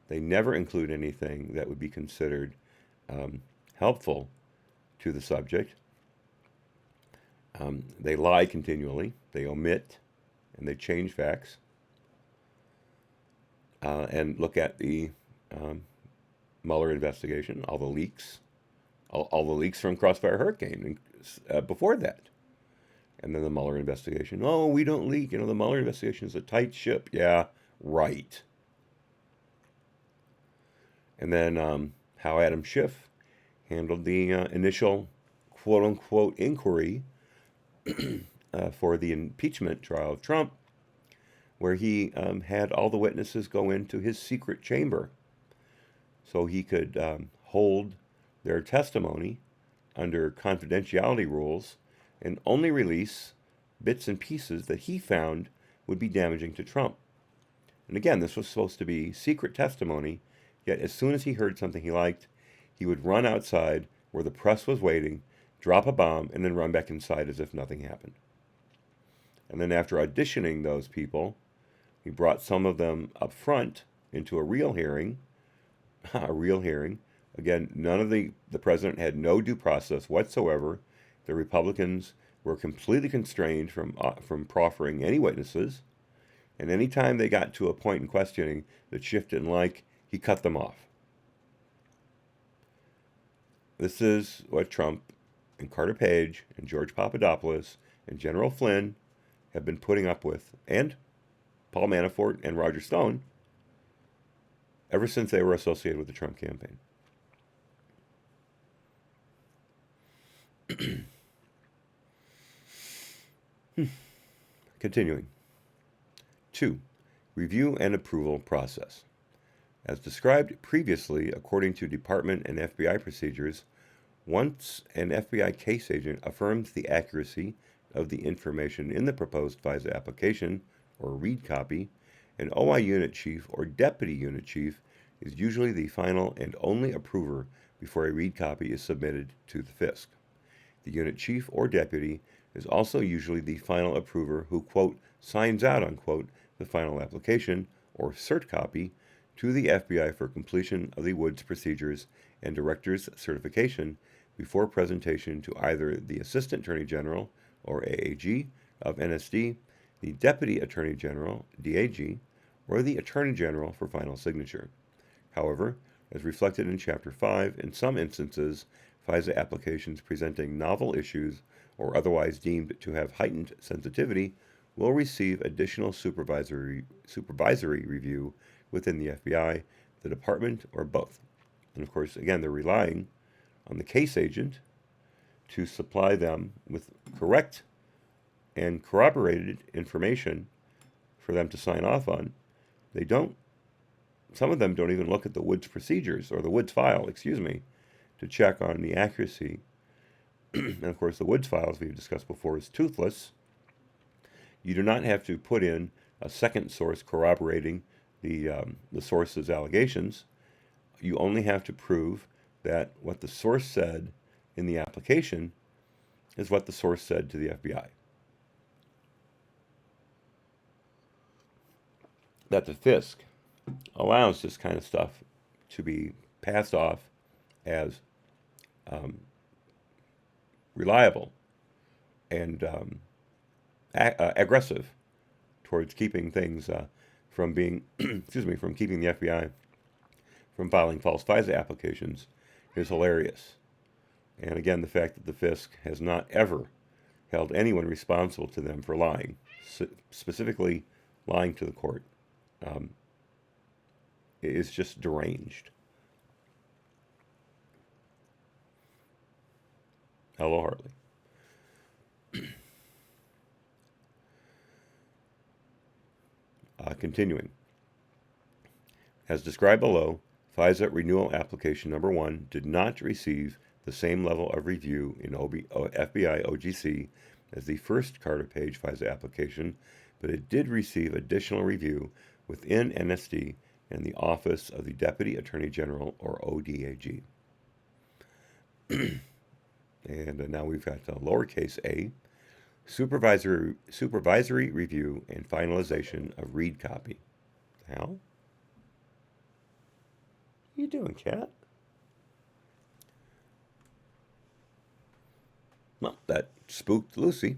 They never include anything that would be considered helpful to the subject. They lie continually. They omit and they change facts. And look at the Mueller investigation, all the leaks all the leaks from Crossfire Hurricane before that. And then the Mueller investigation. Oh, we don't leak. The Mueller investigation is a tight ship. Yeah, right. And then how Adam Schiff handled the initial quote-unquote inquiry for the impeachment trial of Trump, where he had all the witnesses go into his secret chamber so he could hold their testimony under confidentiality rules and only release bits and pieces that he found would be damaging to Trump. And again, this was supposed to be secret testimony, yet as soon as he heard something he liked, he would run outside where the press was waiting, drop a bomb, and then run back inside as if nothing happened. And then after auditioning those people, he brought some of them up front into a real hearing. A real hearing. Again, the president had no due process whatsoever. The Republicans were completely constrained from proffering any witnesses. And any time they got to a point in questioning that Schiff didn't like, he cut them off. This is what Trump and Carter Page and George Papadopoulos and General Flynn have been putting up with, and Paul Manafort and Roger Stone, ever since they were associated with the Trump campaign. Continuing. 2. Review and approval process. As described previously, according to Department and FBI procedures, once an FBI case agent affirms the accuracy of the information in the proposed FISA application, or read copy, an OI unit chief or deputy unit chief is usually the final and only approver before a read copy is submitted to the FISC. The unit chief or deputy is also usually the final approver who, quote, signs out, unquote, the final application, or cert copy, to the FBI for completion of the Woods procedures and director's certification before presentation to either the Assistant Attorney General, or AAG, of NSD, the Deputy Attorney General, DAG, or the Attorney General for final signature. However, as reflected in Chapter 5, in some instances, FISA applications presenting novel issues or otherwise deemed to have heightened sensitivity will receive additional supervisory review within the FBI, the department, or both. And of course, again, they're relying on the case agent to supply them with correct and corroborated information for them to sign off on. Some of them don't even look at the Woods procedures, or the Woods file, to check on the accuracy. And of course, the Woods file, as we've discussed before, is toothless. You do not have to put in a second source corroborating the source's allegations. You only have to prove that what the source said in the application is what the source said to the FBI. That the FISC allows this kind of stuff to be passed off as reliable and aggressive towards keeping things from being, from keeping the FBI from filing false FISA applications is hilarious. And again, the fact that the FISC has not ever held anyone responsible to them for lying, specifically lying to the court, is just deranged. Hello, Hartley. Continuing. As described below, FISA renewal application number 1 did not receive the same level of review in FBI OGC as the first Carter Page FISA application, but it did receive additional review within NSD and the Office of the Deputy Attorney General, or ODAG. And now we've got lowercase a, supervisory review and finalization of read copy. How? What are you doing, cat? Well, that spooked Lucy.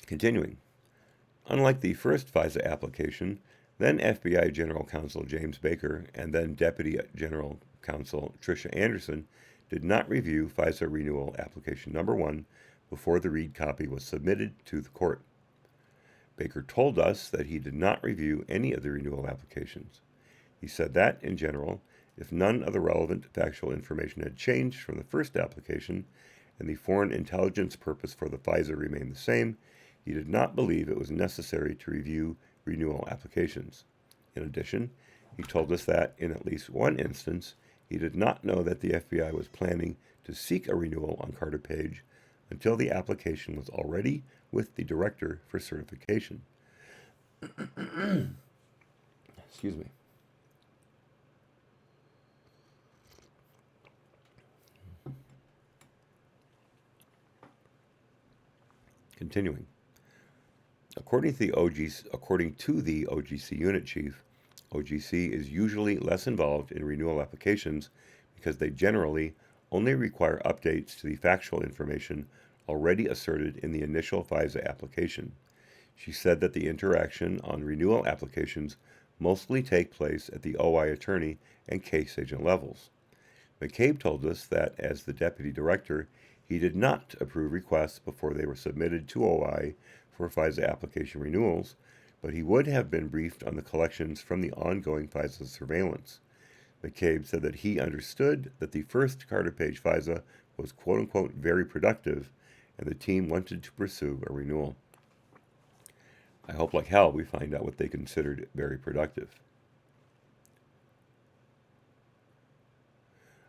Continuing. Unlike the first FISA application, Then FBI General Counsel James Baker and then Deputy General Counsel Tricia Anderson did not review FISA renewal application number 1 before the read copy was submitted to the court. Baker told us that he did not review any of the renewal applications. He said that, in general, if none of the relevant factual information had changed from the first application and the foreign intelligence purpose for the FISA remained the same, he did not believe it was necessary to review renewal applications. In addition, he told us that, in at least one instance, he did not know that the FBI was planning to seek a renewal on Carter Page until the application was already with the director for certification. Excuse me. Continuing. According to the OGC unit chief, OGC is usually less involved in renewal applications because they generally only require updates to the factual information already asserted in the initial FISA application. She said that the interaction on renewal applications mostly take place at the OI attorney and case agent levels. McCabe told us that, as the deputy director, he did not approve requests before they were submitted to OI for FISA application renewals, but he would have been briefed on the collections from the ongoing FISA surveillance. McCabe said that he understood that the first Carter Page FISA was quote-unquote very productive, and the team wanted to pursue a renewal. I hope like hell we find out what they considered very productive.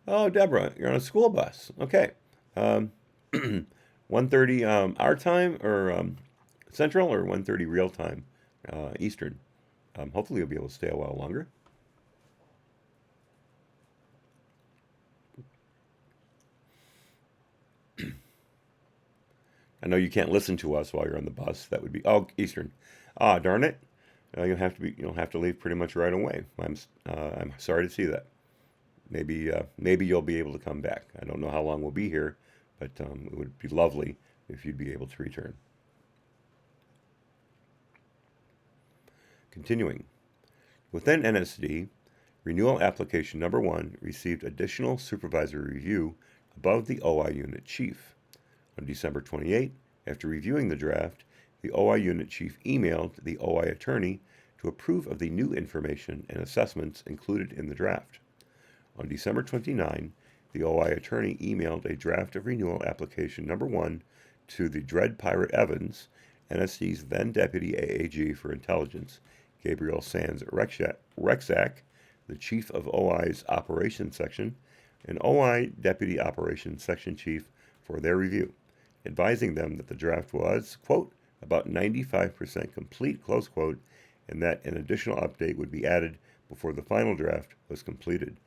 Oh, Deborah, you're on a school bus. Okay. 1:30 our time, or Central, or 1:30 real time, Eastern. Hopefully you'll be able to stay a while longer. I know you can't listen to us while you're on the bus. That would be Eastern. Darn it! You'll have to leave pretty much right away. I'm sorry to see that. Maybe you'll be able to come back. I don't know how long we'll be here, but it would be lovely if you'd be able to return. Continuing. Within NSD, renewal application number 1 received additional supervisory review above the OI unit chief. On December 28, after reviewing the draft, the OI unit chief emailed the OI attorney to approve of the new information and assessments included in the draft. On December 29, the OI attorney emailed a draft of renewal application number 1 to the Dread Pirate Evans, NSD's then Deputy AAG for Intelligence, Gabriel Sands Rexak, the Chief of OI's Operations Section, and OI Deputy Operations Section Chief for their review, advising them that the draft was, quote, about 95% complete, close quote, and that an additional update would be added before the final draft was completed.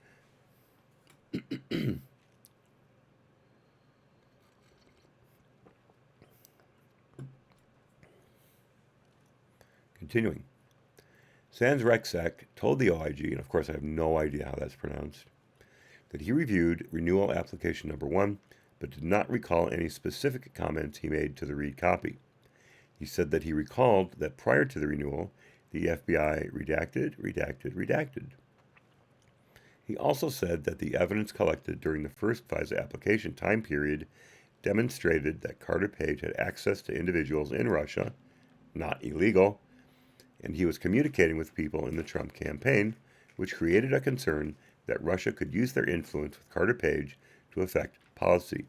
Continuing. Sands Rexak told the OIG, and of course I have no idea how that's pronounced, that he reviewed renewal application number 1, but did not recall any specific comments he made to the read copy. He said that he recalled that prior to the renewal, the FBI redacted. He also said that the evidence collected during the first FISA application time period demonstrated that Carter Page had access to individuals in Russia, not illegal, and he was communicating with people in the Trump campaign, which created a concern that Russia could use their influence with Carter Page to affect policy.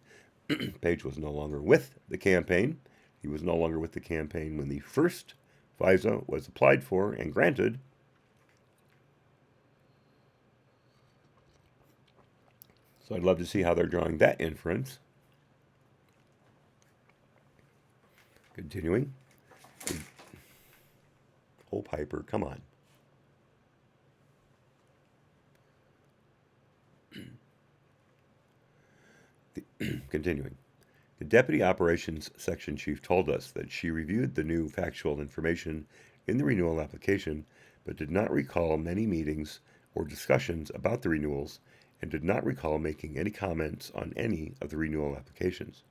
Page was no longer with the campaign. He was no longer with the campaign when the first FISA was applied for and granted. So I'd love to see how they're drawing that inference. Continuing. Oh, Piper, come on. Continuing. The Deputy Operations Section Chief told us that she reviewed the new factual information in the renewal application, but did not recall many meetings or discussions about the renewals and did not recall making any comments on any of the renewal applications.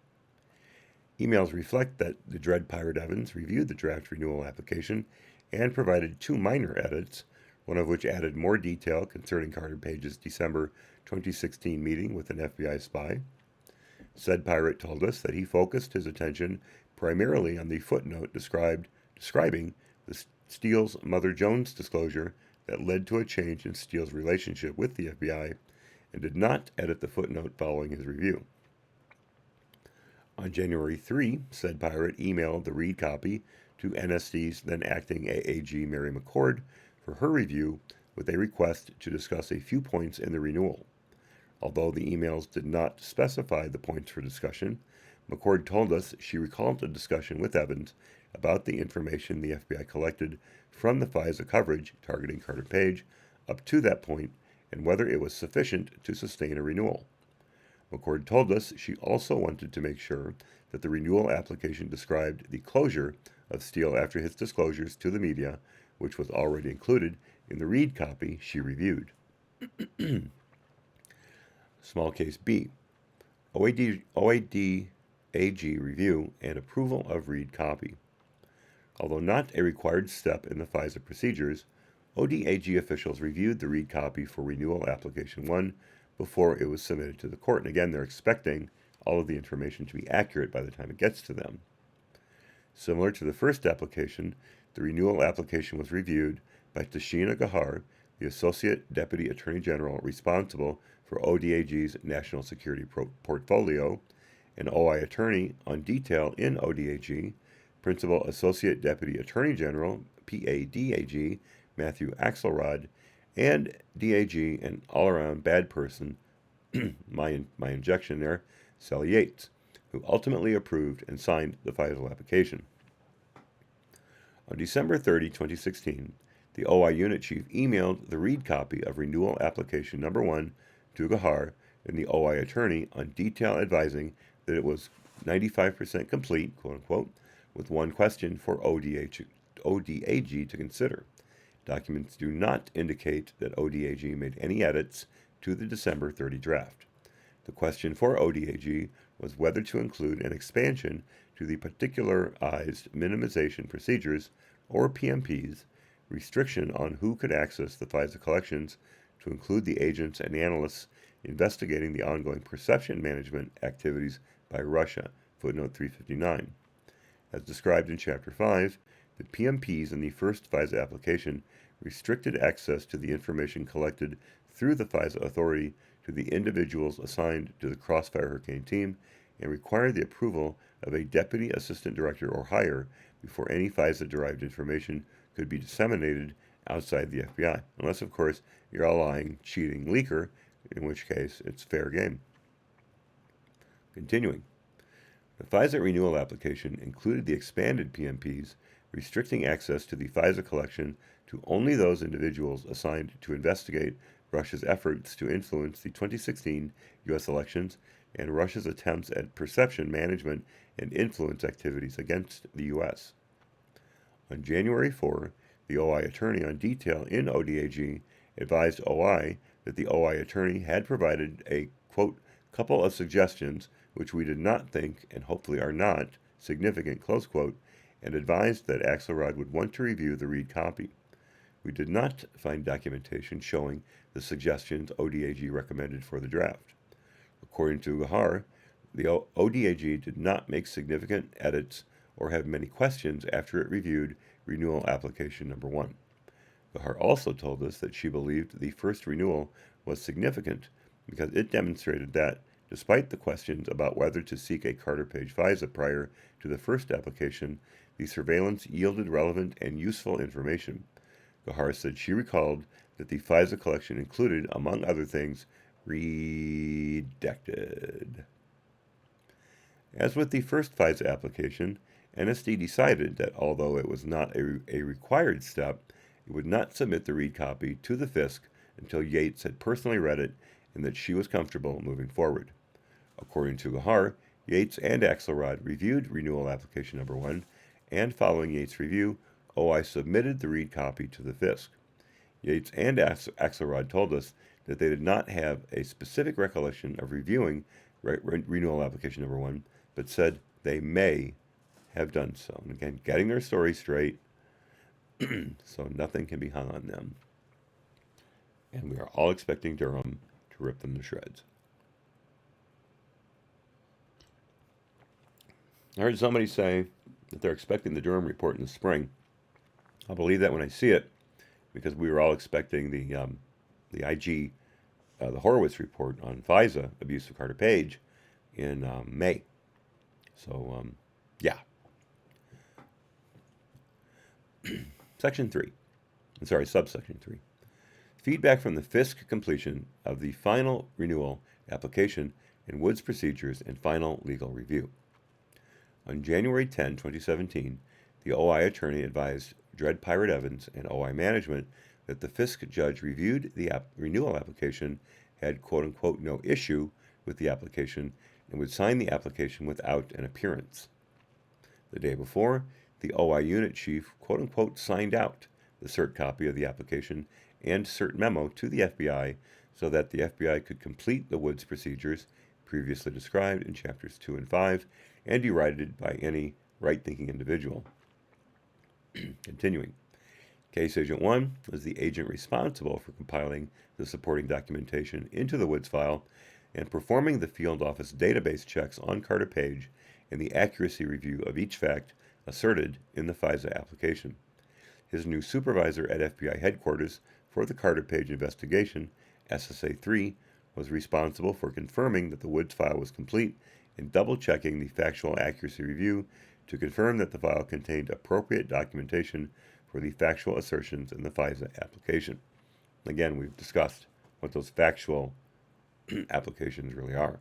Emails reflect that the Dread Pirate Evans reviewed the draft renewal application and provided two minor edits, one of which added more detail concerning Carter Page's December 2016 meeting with an FBI spy. Said pirate told us that he focused his attention primarily on the footnote describing the Steele's Mother Jones disclosure that led to a change in Steele's relationship with the FBI, and did not edit the footnote following his review. On January 3, said pirate emailed the read copy to NSD's then acting AAG Mary McCord for her review with a request to discuss a few points in the renewal. Although the emails did not specify the points for discussion, McCord told us she recalled a discussion with Evans about the information the FBI collected from the FISA coverage targeting Carter Page up to that point and whether it was sufficient to sustain a renewal. McCord told us she also wanted to make sure that the renewal application described the closure of Steele after his disclosures to the media, which was already included in the read copy she reviewed. Small case B. OAD AG review and approval of read copy. Although not a required step in the FISA procedures, ODAG officials reviewed the read copy for renewal application 1 before it was submitted to the court. And again, they're expecting all of the information to be accurate by the time it gets to them. Similar to the first application, the renewal application was reviewed by Tashina Gahar, the Associate Deputy Attorney General responsible for ODAG's national security portfolio, an OI attorney on detail in ODAG, Principal Associate Deputy Attorney General, PADAG, Matthew Axelrod, and DAG, an all-around bad person, my injection there, Sally Yates, who ultimately approved and signed the FISA application. On December 30, 2016, the OI unit chief emailed the read copy of renewal application number 1 to Gahar and the OI attorney on detail advising that it was 95% complete, quote-unquote, with one question for ODAG to consider. Documents do not indicate that ODAG made any edits to the December 30 draft. The question for ODAG was whether to include an expansion to the particularized minimization procedures, or PMPs, restriction on who could access the FISA collections to include the agents and analysts investigating the ongoing perception management activities by Russia, footnote 359. As described in Chapter 5, the PMPs in the first FISA application restricted access to the information collected through the FISA authority to the individuals assigned to the Crossfire Hurricane team and required the approval of a Deputy Assistant Director or higher before any FISA-derived information could be disseminated outside the FBI, unless, of course, you're a lying, cheating leaker, in which case it's fair game. Continuing. The FISA renewal application included the expanded PMPs, restricting access to the FISA collection to only those individuals assigned to investigate Russia's efforts to influence the 2016 U.S. elections and Russia's attempts at perception management and influence activities against the U.S. On January 4, the OI attorney on detail in ODAG advised OI that the OI attorney had provided a, quote, couple of suggestions which we did not think, and hopefully are not, significant, close quote, and advised that Axelrod would want to review the read copy. We did not find documentation showing the suggestions ODAG recommended for the draft. According to Gahar, the ODAG did not make significant edits or have many questions after it reviewed renewal application number 1. Gahar also told us that she believed the first renewal was significant because it demonstrated that, despite the questions about whether to seek a Carter Page FISA prior to the first application, the surveillance yielded relevant and useful information. Gahar said she recalled that the FISA collection included, among other things, redacted. As with the first FISA application, NSD decided that although it was not a required step, it would not submit the read copy to the FISC until Yates had personally read it and that she was comfortable moving forward. According to Gahar, Yates and Axelrod reviewed renewal application number 1, and following Yates' review, OI submitted the read copy to the FISC. Yates and Axelrod told us that they did not have a specific recollection of reviewing renewal application number 1, but said they may have done so. And again, getting their story straight. so nothing can be hung on them. And we are all expecting Durham to rip them to shreds. I heard somebody say that they're expecting the Durham report in the spring. I'll believe that when I see it, because we were all expecting the IG, the Horowitz report on FISA abuse of Carter Page in May. So, yeah. Section 3. I'm sorry, subsection 3. Feedback from the FISC completion of the final renewal application and Woods procedures and final legal review. On January 10, 2017, the OI attorney advised Dread Pirate Evans and OI management that the FISC judge reviewed the renewal application, had quote-unquote no issue with the application, and would sign the application without an appearance. The day before, the OI unit chief quote-unquote signed out the cert copy of the application and cert memo to the FBI so that the FBI could complete the Woods procedures previously described in chapters 2 and 5 and derided by any right-thinking individual. Continuing. Case Agent 1 was the agent responsible for compiling the supporting documentation into the Woods file and performing the field office database checks on Carter Page and the accuracy review of each fact asserted in the FISA application. His new supervisor at FBI headquarters for the Carter Page investigation, SSA 3, was responsible for confirming that the Woods file was complete and double-checking the factual accuracy review to confirm that the file contained appropriate documentation for the factual assertions in the FISA application. Again, we've discussed what those factual applications really are.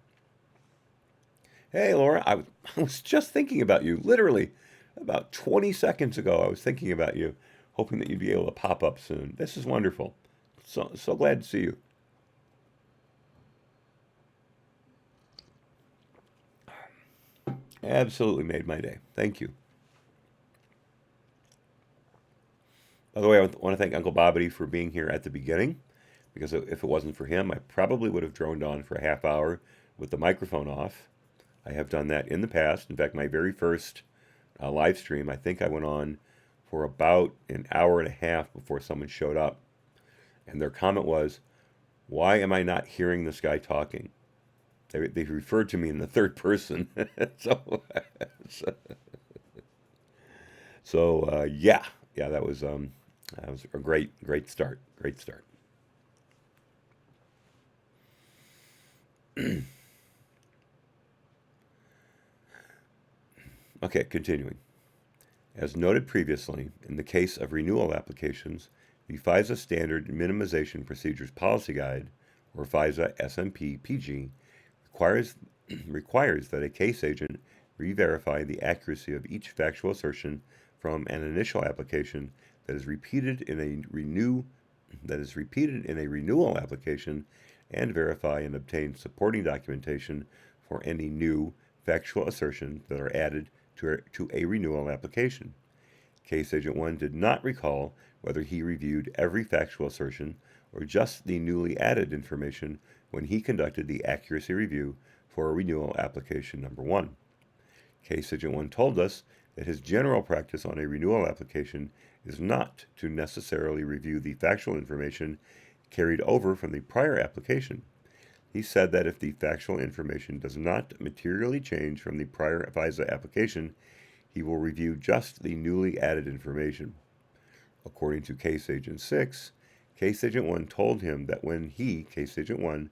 Hey, Laura, I was just thinking about you. Literally, about 20 seconds ago, I was thinking about you, hoping that you'd be able to pop up soon. This is wonderful. So glad to see you. Absolutely made my day. Thank you. By the way, I want to thank Uncle Bobbity for being here at the beginning, because if it wasn't for him, I probably would have droned on for a half hour with the microphone off. I have done that in the past. In fact, my very first live stream, I think I went on for about an hour and a half before someone showed up. And their comment was, "Why am I not hearing this guy talking?" They referred to me in the third person. Yeah, that was a great start. Great start. Okay, continuing. As noted previously, in the case of renewal applications, the FISA Standard Minimization Procedures Policy Guide, or FISA SMP-PG, requires that a case agent re-verify the accuracy of each factual assertion from an initial application that is repeated in a renewal application, and verify and obtain supporting documentation for any new factual assertions that are added to a renewal application. Case Agent 1 did not recall whether he reviewed every factual assertion or just the newly added information when he conducted the accuracy review for a renewal application number 1. Case Agent 1 told us that his general practice on a renewal application is not to necessarily review the factual information carried over from the prior application. He said that if the factual information does not materially change from the prior FISA application, he will review just the newly added information. According to Case Agent 6, Case Agent 1 told him that when he, Case Agent 1,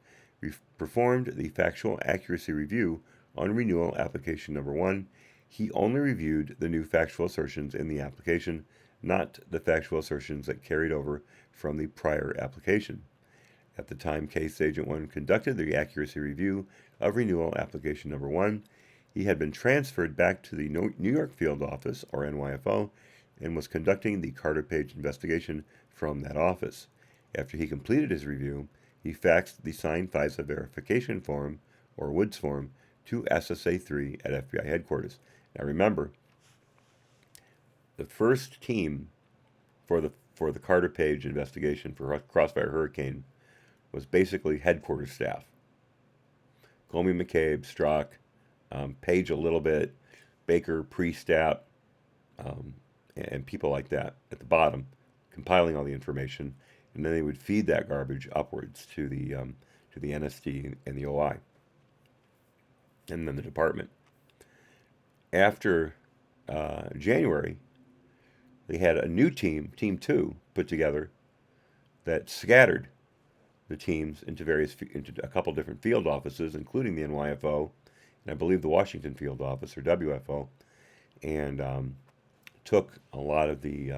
performed the factual accuracy review on renewal application number 1, he only reviewed the new factual assertions in the application, not the factual assertions that carried over from the prior application. At the time Case Agent 1 conducted the accuracy review of renewal application number 1, he had been transferred back to the New York Field Office, or NYFO, and was conducting the Carter Page investigation from that office. After he completed his review, he faxed the signed FISA verification form, or Woods form, to SSA 3 at FBI headquarters. Now remember, the first team for the Carter Page investigation for Crossfire Hurricane was basically headquarters staff. Comey, McCabe, Strzok, Page a little bit, Baker, Priestap, and people like that at the bottom, compiling all the information, and then they would feed that garbage upwards to the NSD and the OI, and then the department. After January, they had a new team, Team 2, put together that scattered the teams into a couple different field offices, including the NYFO, and I believe the Washington field office, or WFO, and took a lot of the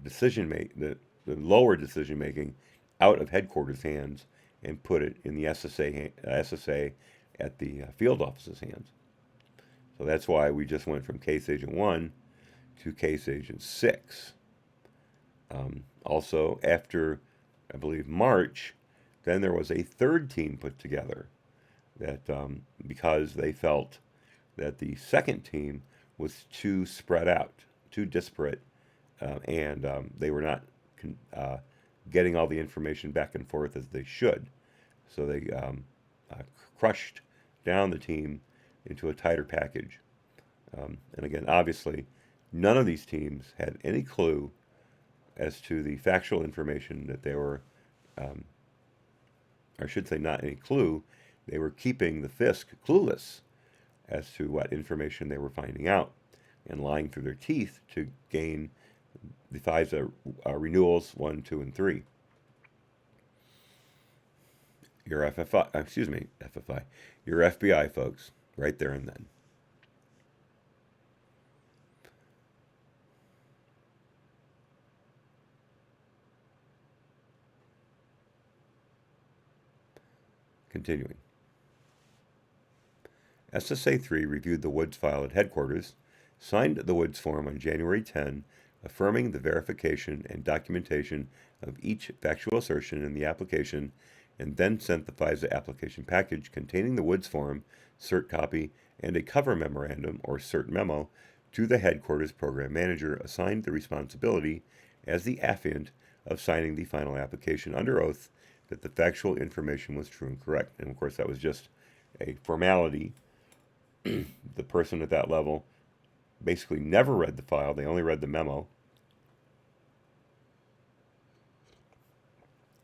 the lower decision making out of headquarters hands and put it in the SSA at the field office's hands. So that's why we just went from Case Agent 1 to Case Agent 6. Also, after, I believe, March, then there was a third team put together that because they felt that the second team was too spread out, too disparate, and they were not getting all the information back and forth as they should. So they crushed down the team into a tighter package. And again, obviously, none of these teams had any clue as to the factual information that they were, or I should say not any clue, they were keeping the FISC clueless as to what information they were finding out and lying through their teeth to gain the FISA renewals 1, 2, and 3. Your your FBI folks, right there and then. Continuing. SSA 3 reviewed the Woods file at headquarters, signed the Woods form on January 10, affirming the verification and documentation of each factual assertion in the application, and then sent the FISA application package containing the Woods form, cert copy, and a cover memorandum or cert memo to the headquarters program manager assigned the responsibility as the affiant of signing the final application under oath that the factual information was true and correct. And of course, that was just a formality. The person at that level basically never read the file, they only read the memo.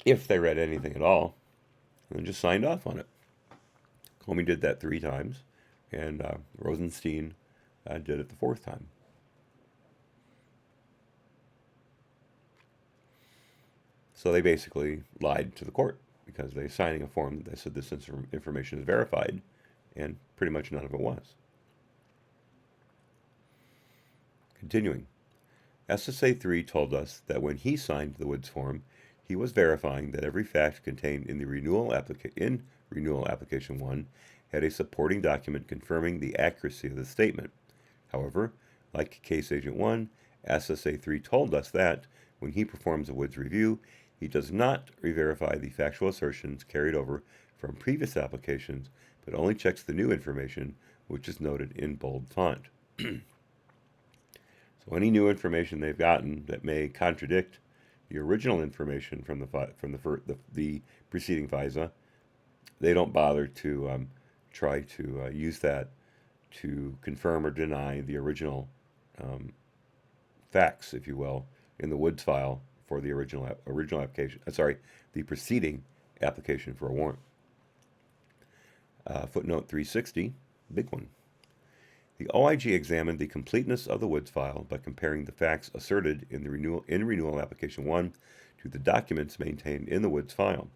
If they read anything at all, and then just signed off on it. Comey did that 3 times, and Rosenstein did it the 4th time. So they basically lied to the court because they're signing a form that they said this information is verified, and pretty much none of it was. Continuing, SSA 3 told us that when he signed the Woods form, he was verifying that every fact contained in the renewal application 1 had a supporting document confirming the accuracy of the statement. However, like Case Agent 1, SSA 3 told us that when he performs a Woods review, he does not re-verify the factual assertions carried over from previous applications, but only checks the new information, which is noted in bold font. So any new information they've gotten that may contradict the original information from the preceding FISA, they don't bother to try to use that to confirm or deny the original facts, if you will, in the Woods file for the original application. The preceding application for a warrant. Footnote 360, big one. The OIG examined the completeness of the Woods file by comparing the facts asserted in the renewal application 1 to the documents maintained in the Woods file.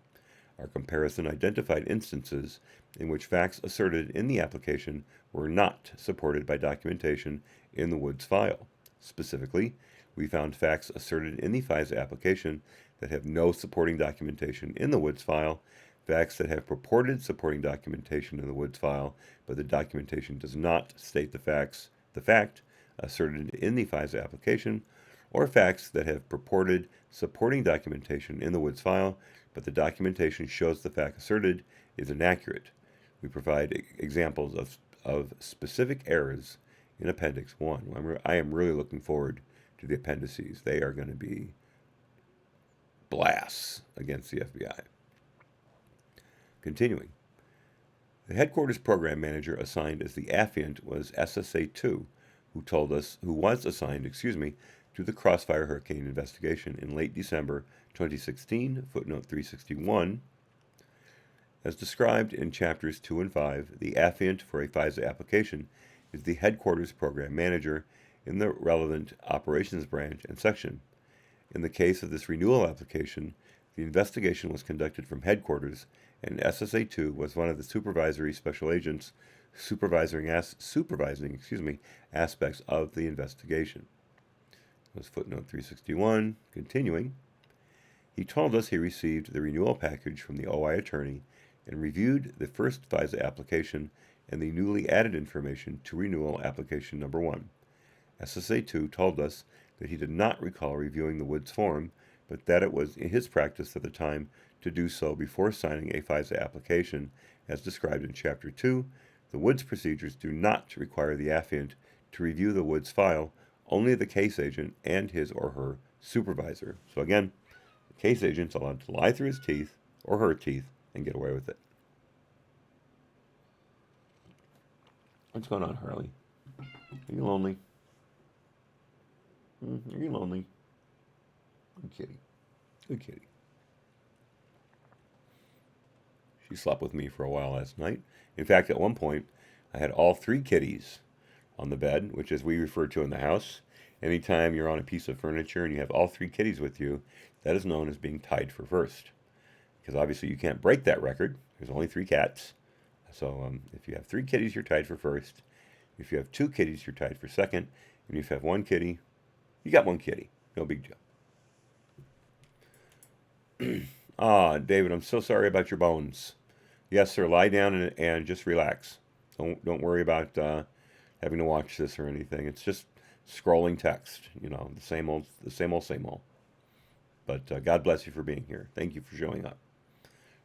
Our comparison identified instances in which facts asserted in the application were not supported by documentation in the Woods file. Specifically, we found facts asserted in the FISA application that have no supporting documentation in the Woods file, facts that have purported supporting documentation in the Woods file, but the documentation does not state the fact asserted in the FISA application, or facts that have purported supporting documentation in the Woods file, but the documentation shows the fact asserted is inaccurate. We provide examples of specific errors in Appendix 1. I am really looking forward to the appendices. They are going to be blasts against the FBI. Continuing, the headquarters program manager assigned as the affiant was SSA 2, who was assigned, to the Crossfire Hurricane investigation in late December 2016, footnote 361. As described in chapters 2 and 5, the affiant for a FISA application is the headquarters program manager in the relevant operations branch and section. In the case of this renewal application, the investigation was conducted from headquarters, and SSA-2 was one of the supervisory special agents supervising aspects of the investigation. That was footnote 361. Continuing, he told us he received the renewal package from the OI attorney and reviewed the first FISA application and the newly added information to renewal application number 1. SSA-2 told us that he did not recall reviewing the Woods form, but that it was in his practice at the time to do so before signing a FISA application, as described in Chapter 2. The Woods procedures do not require the affiant to review the Woods file, only the case agent and his or her supervisor. So again, the case agent's allowed to lie through his teeth or her teeth and get away with it. What's going on, Harley? Are you lonely? Are you lonely? Good kitty. Good kitty. She slept with me for a while last night. In fact, at one point, I had all 3 kitties on the bed, which as we refer to in the house, anytime you're on a piece of furniture and you have all 3 kitties with you, that is known as being tied for first. Because obviously you can't break that record. There's only 3 cats. So if you have 3 kitties, you're tied for first. If you have 2 kitties, you're tied for second. And if you have 1 kitty, you got 1 kitty. No big deal. David, I'm so sorry about your bones. Yes, sir. Lie down and just relax. Don't worry about having to watch this or anything. It's just scrolling text. The same old. But God bless you for being here. Thank you for showing up.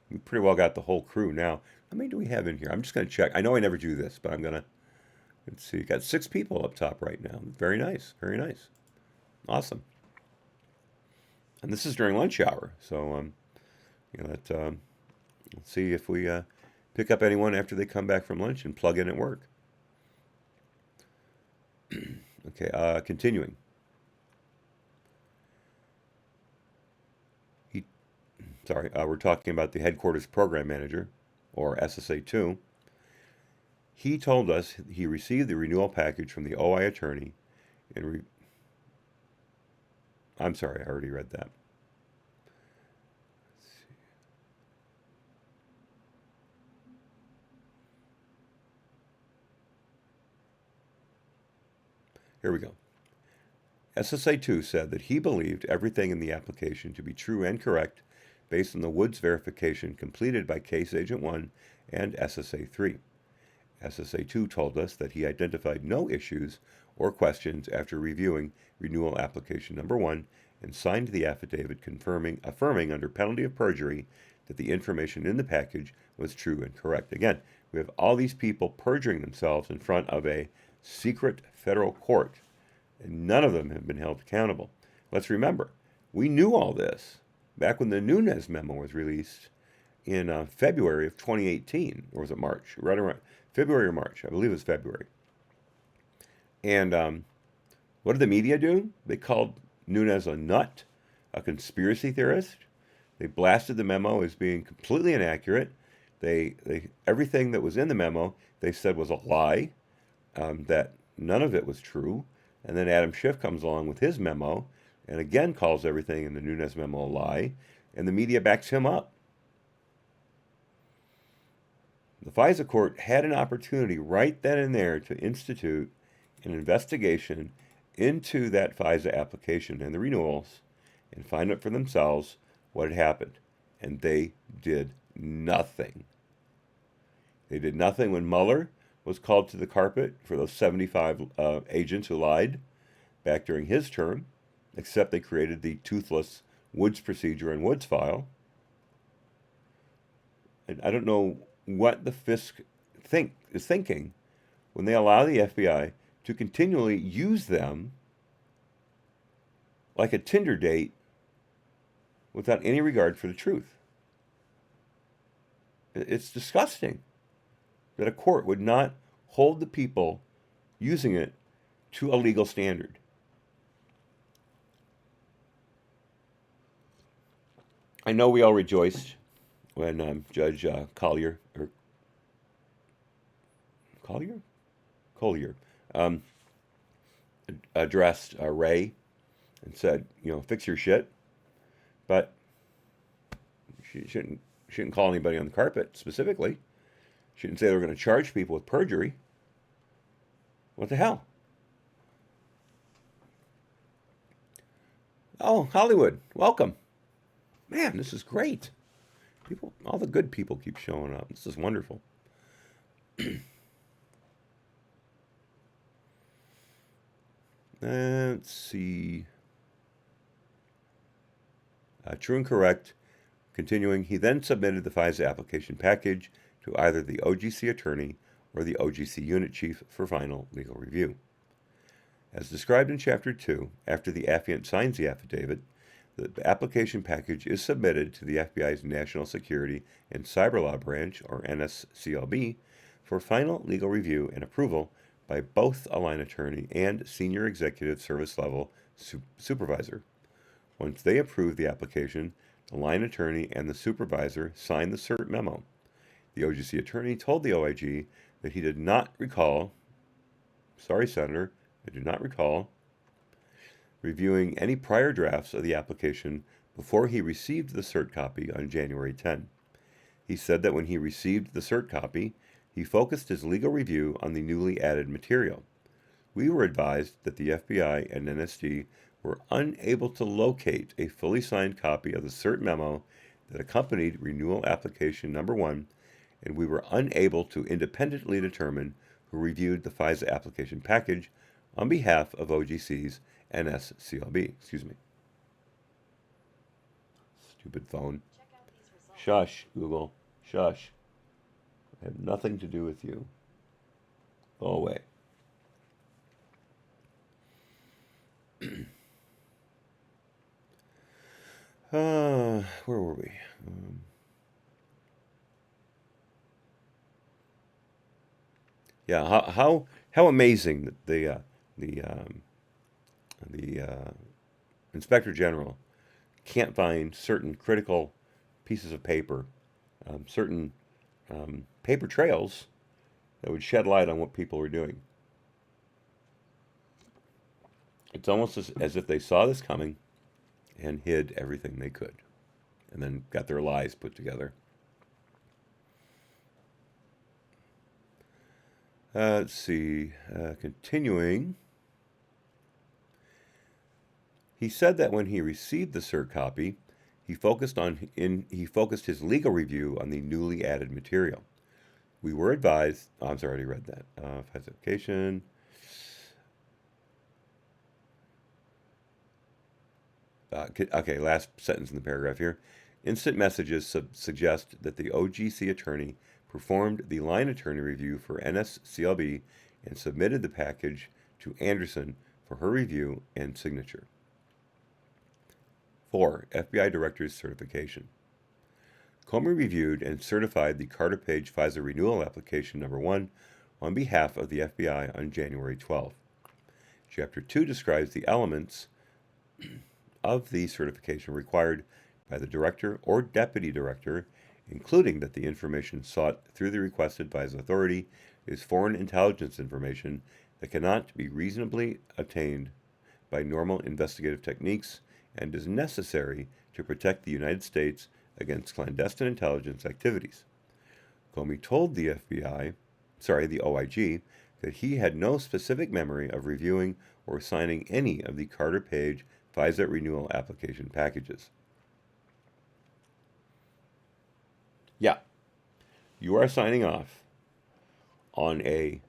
We pretty well got the whole crew now. How many do we have in here? I'm just going to check. I know I never do this, but I'm going to. Let's see. Got 6 people up top right now. Very nice. Very nice. Awesome. And this is during lunch hour, so let's see if we pick up anyone after they come back from lunch and plug in at work. Okay, continuing. We're talking about the headquarters program manager, or SSA-2. He told us he received the renewal package from the OI attorney and I'm sorry, I already read that. Here we go. SSA-2 said that he believed everything in the application to be true and correct based on the Woods verification completed by Case Agent 1 and SSA-3. SSA-2 told us that he identified no issues or questions after reviewing renewal application number 1 and signed the affidavit affirming under penalty of perjury that the information in the package was true and correct. Again, we have all these people perjuring themselves in front of a secret federal court, and none of them have been held accountable. Let's remember, we knew all this back when the Nunes memo was released in February of 2018, or was it March? Right around February or March, I believe it was February. And what did the media do? They called Nunes a nut, a conspiracy theorist. They blasted the memo as being completely inaccurate. They everything that was in the memo they said was a lie, that none of it was true. And then Adam Schiff comes along with his memo and again calls everything in the Nunes memo a lie, and the media backs him up. The FISA court had an opportunity right then and there to institute an investigation into that FISA application and the renewals and find out for themselves what had happened. And they did nothing. They did nothing when Mueller was called to the carpet for those 75 agents who lied back during his term, except they created the toothless Woods procedure and Woods file. And I don't know what the FISC is thinking when they allow the FBI to continually use them like a Tinder date without any regard for the truth. It's disgusting that a court would not hold the people using it to a legal standard. I know we all rejoiced when Judge Collier? Collier addressed Ray and said, fix your shit. But she shouldn't call anybody on the carpet specifically. She didn't say they were going to charge people with perjury. What the hell? Oh, Hollywood, welcome. Man, this is great. All the good people keep showing up. This is wonderful. Let's see. True and correct. Continuing, he then submitted the FISA application package to either the OGC attorney or the OGC unit chief for final legal review. As described in Chapter 2, after the affiant signs the affidavit, the application package is submitted to the FBI's National Security and Cyber Law Branch, or NSCLB, for final legal review and approval by both a line attorney and senior executive service level supervisor. Once they approve the application, the line attorney and the supervisor sign the cert memo. The OGC attorney told the OIG that he did not recall, sorry, Senator, I do not recall, reviewing any prior drafts of the application before he received the cert copy on January 10. He said that when he received the cert copy, he focused his legal review on the newly added material. We were advised that the FBI and NSD were unable to locate a fully signed copy of the cert memo that accompanied renewal application number 1, and we were unable to independently determine who reviewed the FISA application package on behalf of OGC's NSCLB. Stupid phone. Shush, Google. Shush. I have nothing to do with you. Go away. Where were we? Yeah, how amazing that the Inspector General can't find certain critical pieces of paper, certain paper trails that would shed light on what people were doing. It's almost as if they saw this coming and hid everything they could, and then got their lies put together. Let's see. Continuing. He said that when he received the cert copy, he focused his legal review on the newly added material. We were advised. Oh, I'm sorry, I already read that. FISA application. Okay, last sentence in the paragraph here. Instant messages suggest that the OGC attorney performed the line attorney review for NSCLB and submitted the package to Anderson for her review and signature. 4. FBI Director's certification. Comey reviewed and certified the Carter Page FISA renewal application number 1 on behalf of the FBI on January 12. Chapter 2 describes the elements of the certification required by the director or deputy director, including that the information sought through the requested FISA authority is foreign intelligence information that cannot be reasonably obtained by normal investigative techniques and is necessary to protect the United States against clandestine intelligence activities. Comey told the OIG, that he had no specific memory of reviewing or signing any of the Carter Page FISA renewal application packages. Yeah, you are signing off on a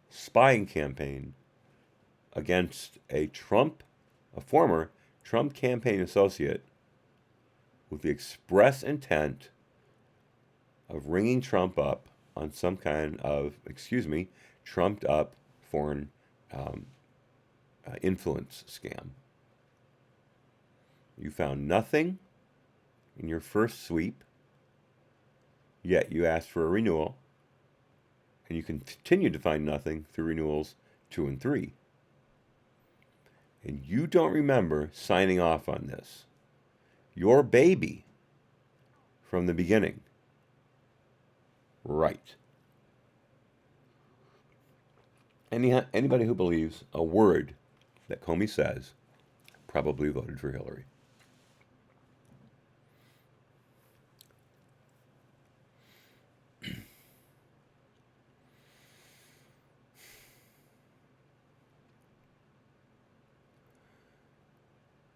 spying campaign against a former Trump campaign associate with the express intent of ringing Trump up on some kind of, trumped up foreign influence scam. You found nothing in your first sweep, yet you asked for a renewal, and you continue to find nothing through renewals 2 and 3. And you don't remember signing off on this. Your baby from the beginning. Right. Anybody who believes a word that Comey says probably voted for Hillary.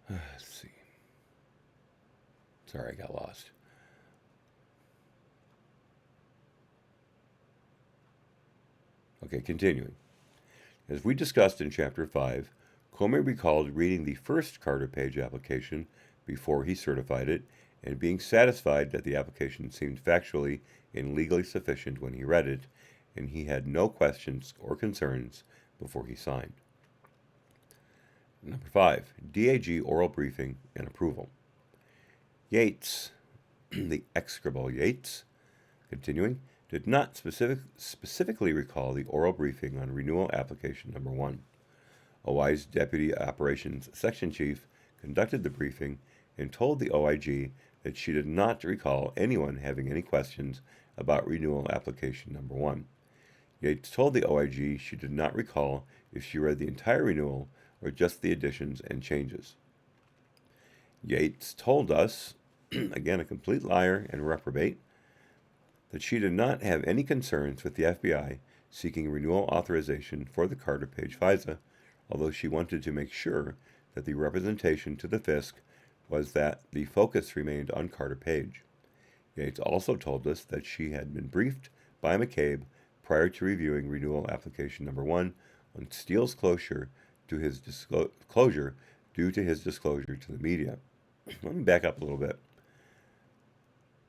Let's see. Sorry, I got lost. Okay, continuing. As we discussed in Chapter 5, Comey recalled reading the first Carter Page application before he certified it and being satisfied that the application seemed factually and legally sufficient when he read it, and he had no questions or concerns before he signed. Number 5, DAG oral briefing and approval. Yates, the execrable Yates, continuing, did not specifically recall the oral briefing on renewal application number 1. OI's Deputy Operations Section Chief conducted the briefing and told the OIG that she did not recall anyone having any questions about renewal application number 1. Yates told the OIG she did not recall if she read the entire renewal or just the additions and changes. Yates told us, again a complete liar and reprobate, that she did not have any concerns with the FBI seeking renewal authorization for the Carter Page FISA, although she wanted to make sure that the representation to the FISC was that the focus remained on Carter Page. Yates also told us that she had been briefed by McCabe prior to reviewing renewal application number 1 on Steele's closure to his disclosure due to his disclosure to the media. Let me back up a little bit.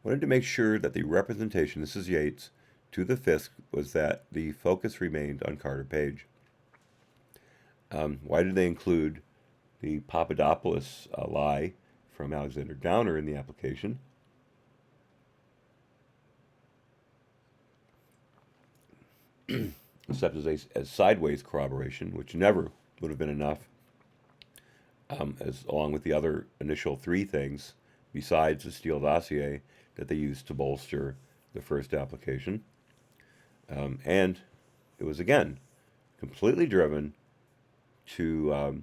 Wanted to make sure that the representation, this is Yates, to the FISC was that the focus remained on Carter Page. Why did they include the Papadopoulos lie from Alexander Downer in the application? Except as sideways corroboration, which never would have been enough, as along with the other initial 3 things besides the Steele dossier that they used to bolster the first application. And it was, again, completely driven to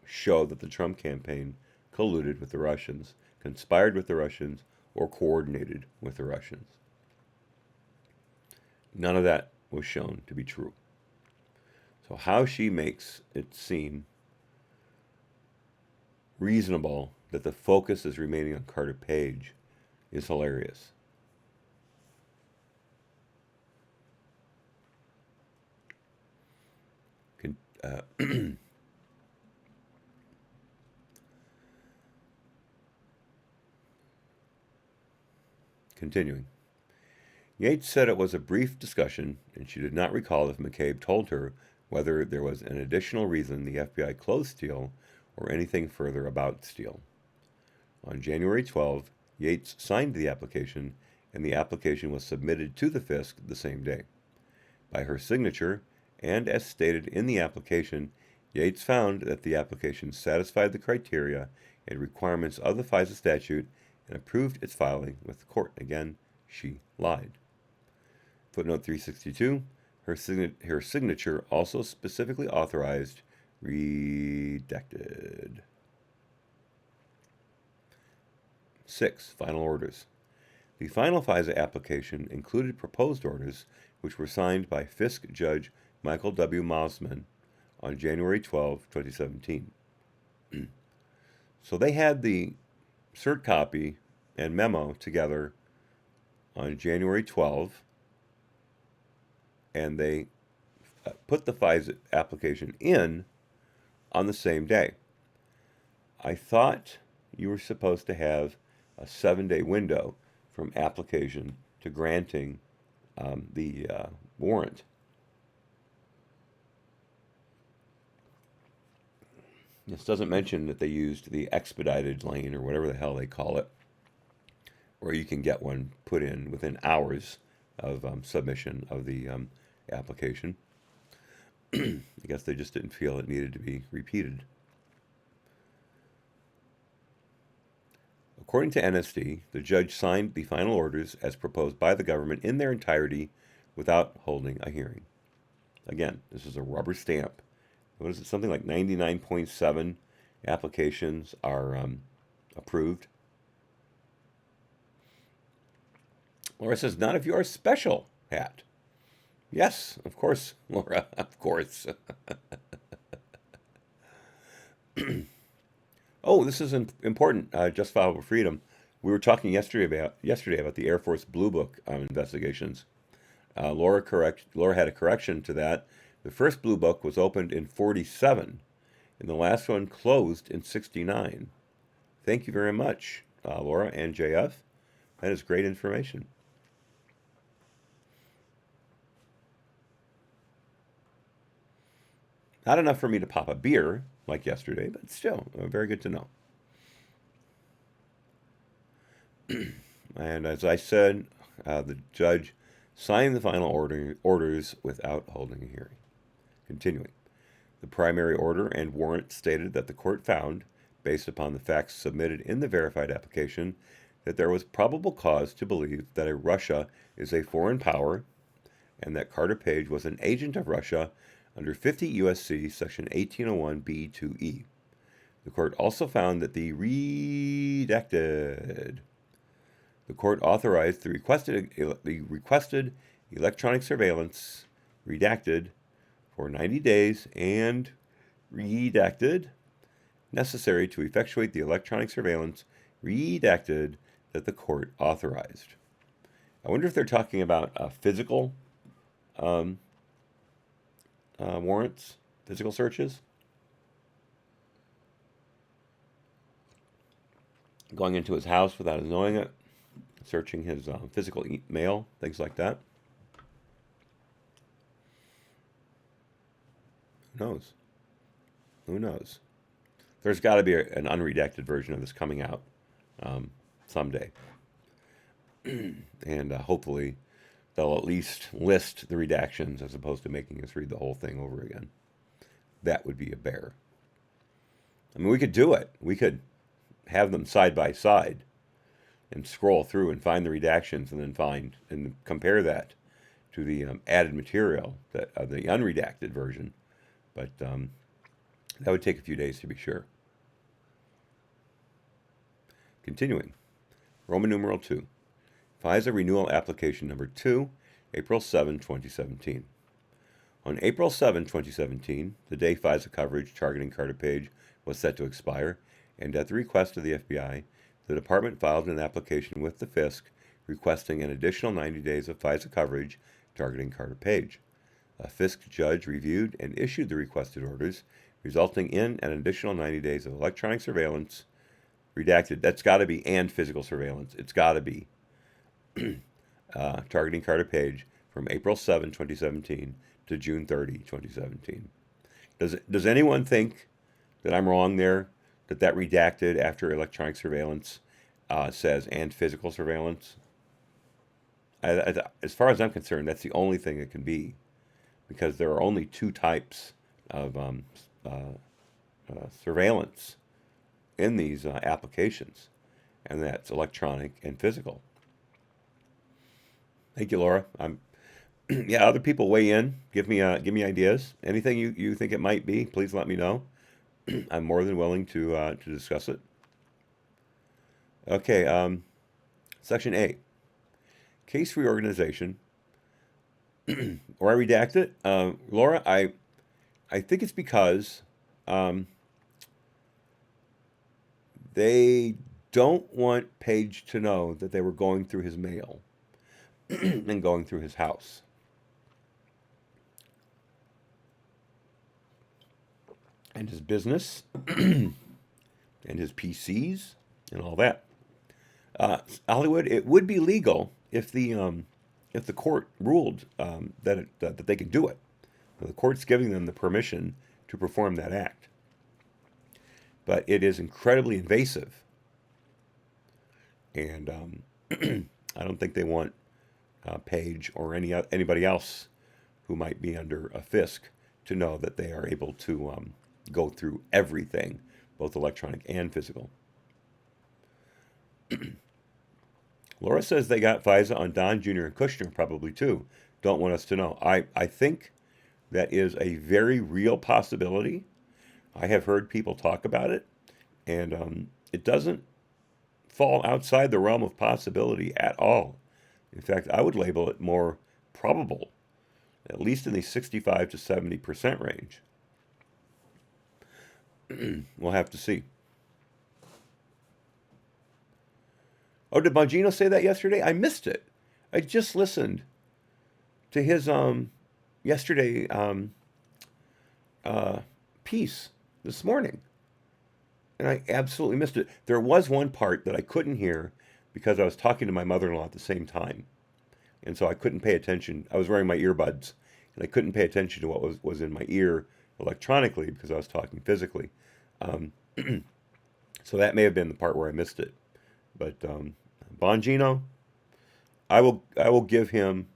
show that the Trump campaign colluded with the Russians, conspired with the Russians, or coordinated with the Russians. None of that was shown to be true. So how she makes it seem reasonable that the focus is remaining on Carter Page is hilarious. Continuing. Yates said it was a brief discussion, and she did not recall if McCabe told her whether there was an additional reason the FBI closed Steele or anything further about Steele. On January 12, Yates signed the application, and the application was submitted to the FISC the same day. By her signature, and as stated in the application, Yates found that the application satisfied the criteria and requirements of the FISA statute and approved its filing with the court. Again, she lied. Footnote 362, her signature also specifically authorized redacted. 6. Final orders. The final FISA application included proposed orders which were signed by FISC Judge Michael W. Mosman on January 12, 2017. So they had the cert copy and memo together on January 12, and they put the FISA application in on the same day. I thought you were supposed to have a 7-day window from application to granting the warrant. This doesn't mention that they used the expedited lane or whatever the hell they call it, where you can get one put in within hours of submission of the application. I guess they just didn't feel it needed to be repeated. According to NSD, the judge signed the final orders as proposed by the government in their entirety without holding a hearing. Again, this is a rubber stamp. What is it? Something like 99.7 applications are approved. Laura says, not if you are special, Hat. Yes, of course, Laura, of course. Oh, this is important. Justifiable freedom. We were talking yesterday about the Air Force Blue Book investigations. Laura had a correction to that. The first Blue Book was opened in 47, and the last one closed in 69. Thank you very much, Laura and JF. That is great information. Not enough for me to pop a beer like yesterday, but still very good to know. And as I said, the judge signed the final orders without holding a hearing. Continuing, the primary order and warrant stated that the court found, based upon the facts submitted in the verified application, that there was probable cause to believe that Russia is a foreign power and that Carter Page was an agent of Russia under 50 U.S.C. Section 1801b2e. The court also found that the court authorized the requested electronic surveillance, redacted, for 90 days and redacted, necessary to effectuate the electronic surveillance, redacted, that the court authorized. I wonder if they're talking about physical warrants, physical searches. Going into his house without his knowing it, searching his physical mail, things like that. Who knows? Who knows? There's got to be an unredacted version of this coming out someday. And hopefully they'll at least list the redactions as opposed to making us read the whole thing over again. That would be a bear. I mean, we could do it. We could have them side by side and scroll through and find the redactions and then find and compare that to the added material, that the unredacted version. But that would take a few days to be sure. Continuing. Roman numeral 2. FISA renewal application number 2, April 7, 2017. On April 7, 2017, the day FISA coverage targeting Carter Page was set to expire, and at the request of the FBI, the department filed an application with the FISC requesting an additional 90 days of FISA coverage targeting Carter Page. A FISC judge reviewed and issued the requested orders, resulting in an additional 90 days of electronic surveillance, redacted, that's got to be, and physical surveillance. It's got to be targeting Carter Page from April 7, 2017 to June 30, 2017. Does anyone think that I'm wrong there, that redacted after electronic surveillance says and physical surveillance? As far as I'm concerned, that's the only thing it can be, because there are only two types of surveillance in these applications, and that's electronic and physical. Thank you, Laura. Yeah, other people weigh in. Give me ideas. Anything you think it might be, please let me know. I'm more than willing to discuss it. Okay, Section A. Case reorganization. Or I redact it. Laura, I think it's because they don't want Page to know that they were going through his mail and going through his house. And his business and his PCs and all that. Hollywood, it would be legal if the court ruled that they could do it. The court's giving them the permission to perform that act. But it is incredibly invasive, and I don't think they want Page or anybody else who might be under a FISC to know that they are able to go through everything, both electronic and physical. Laura says they got FISA on Don Jr. and Kushner, probably too. Don't want us to know. I think that is a very real possibility. I have heard people talk about it, and it doesn't fall outside the realm of possibility at all. In fact, I would label it more probable, at least in the 65 to 70% range. We'll have to see. Oh, did Bongino say that yesterday? I missed it. I just listened to his yesterday piece this morning, and I absolutely missed it. There was one part that I couldn't hear because I was talking to my mother-in-law at the same time, and so I couldn't pay attention. I was wearing my earbuds, and I couldn't pay attention to what was in my ear electronically because I was talking physically. So that may have been the part where I missed it. But Bongino, I will give him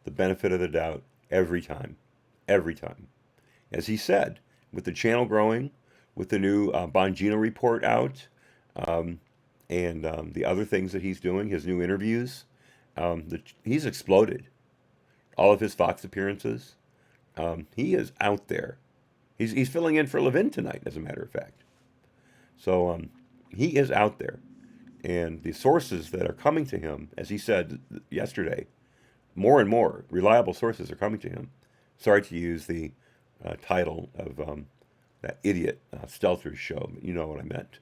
the benefit of the doubt every time. As he said, with the channel growing, with the new Bongino report out, and the other things that he's doing, his new interviews, he's exploded. All of his Fox appearances, he is out there. He's filling in for Levin tonight, as a matter of fact. So he is out there. And the sources that are coming to him, as he said yesterday, more and more reliable sources are coming to him. Sorry to use the title of that idiot Stelter's show, but you know what I meant.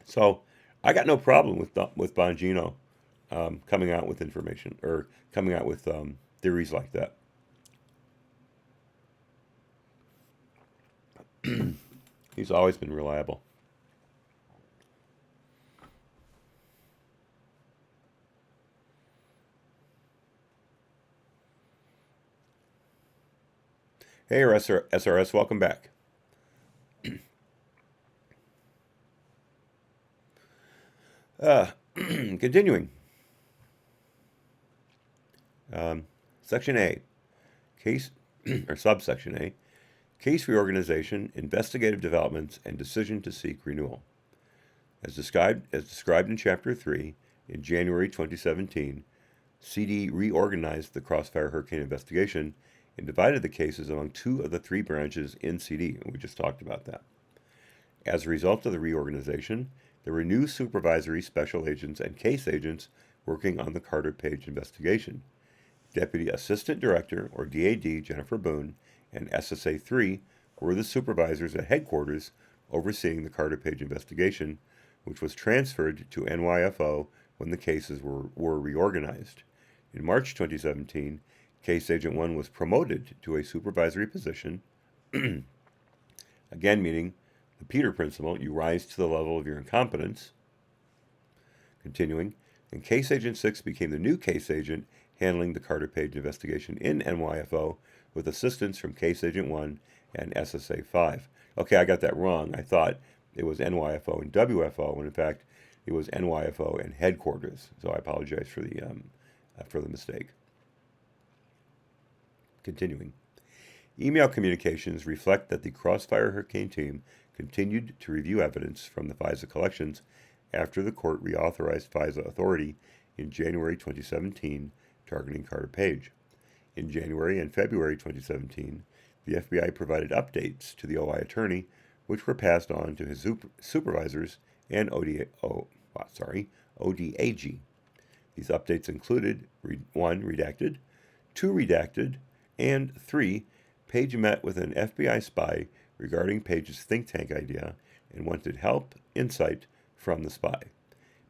So I got no problem with Bongino coming out with information or coming out with theories like that. He's always been reliable. Hey, SRS, welcome back. Continuing. Section A, case, or subsection A, case reorganization, investigative developments, and decision to seek renewal. As described in Chapter 3, in January 2017, CD reorganized the Crossfire Hurricane investigation and divided the cases among two of the three branches in CD, and we just talked about that. As a result of the reorganization, there were new supervisory special agents and case agents working on the Carter Page investigation. Deputy Assistant Director, or DAD, Jennifer Boone, and SSA 3 were the supervisors at headquarters overseeing the Carter Page investigation, which was transferred to NYFO when the cases were reorganized. In March 2017, Case Agent 1 was promoted to a supervisory position, again meaning the Peter principle, you rise to the level of your incompetence. Continuing, and Case Agent 6 became the new case agent handling the Carter Page investigation in NYFO with assistance from Case Agent 1 and SSA 5. Okay, I got that wrong. I thought it was NYFO and WFO, when in fact it was NYFO and headquarters. So I apologize for the mistake. Continuing. Email communications reflect that the Crossfire Hurricane team continued to review evidence from the FISA collections after the court reauthorized FISA authority in January 2017, targeting Carter Page. In January and February 2017, the FBI provided updates to the OI attorney, which were passed on to his supervisors and ODAG. These updates included 1. Redacted, 2. Redacted, and 3. Page met with an FBI spy regarding Page's think tank idea and wanted help, insight from the spy.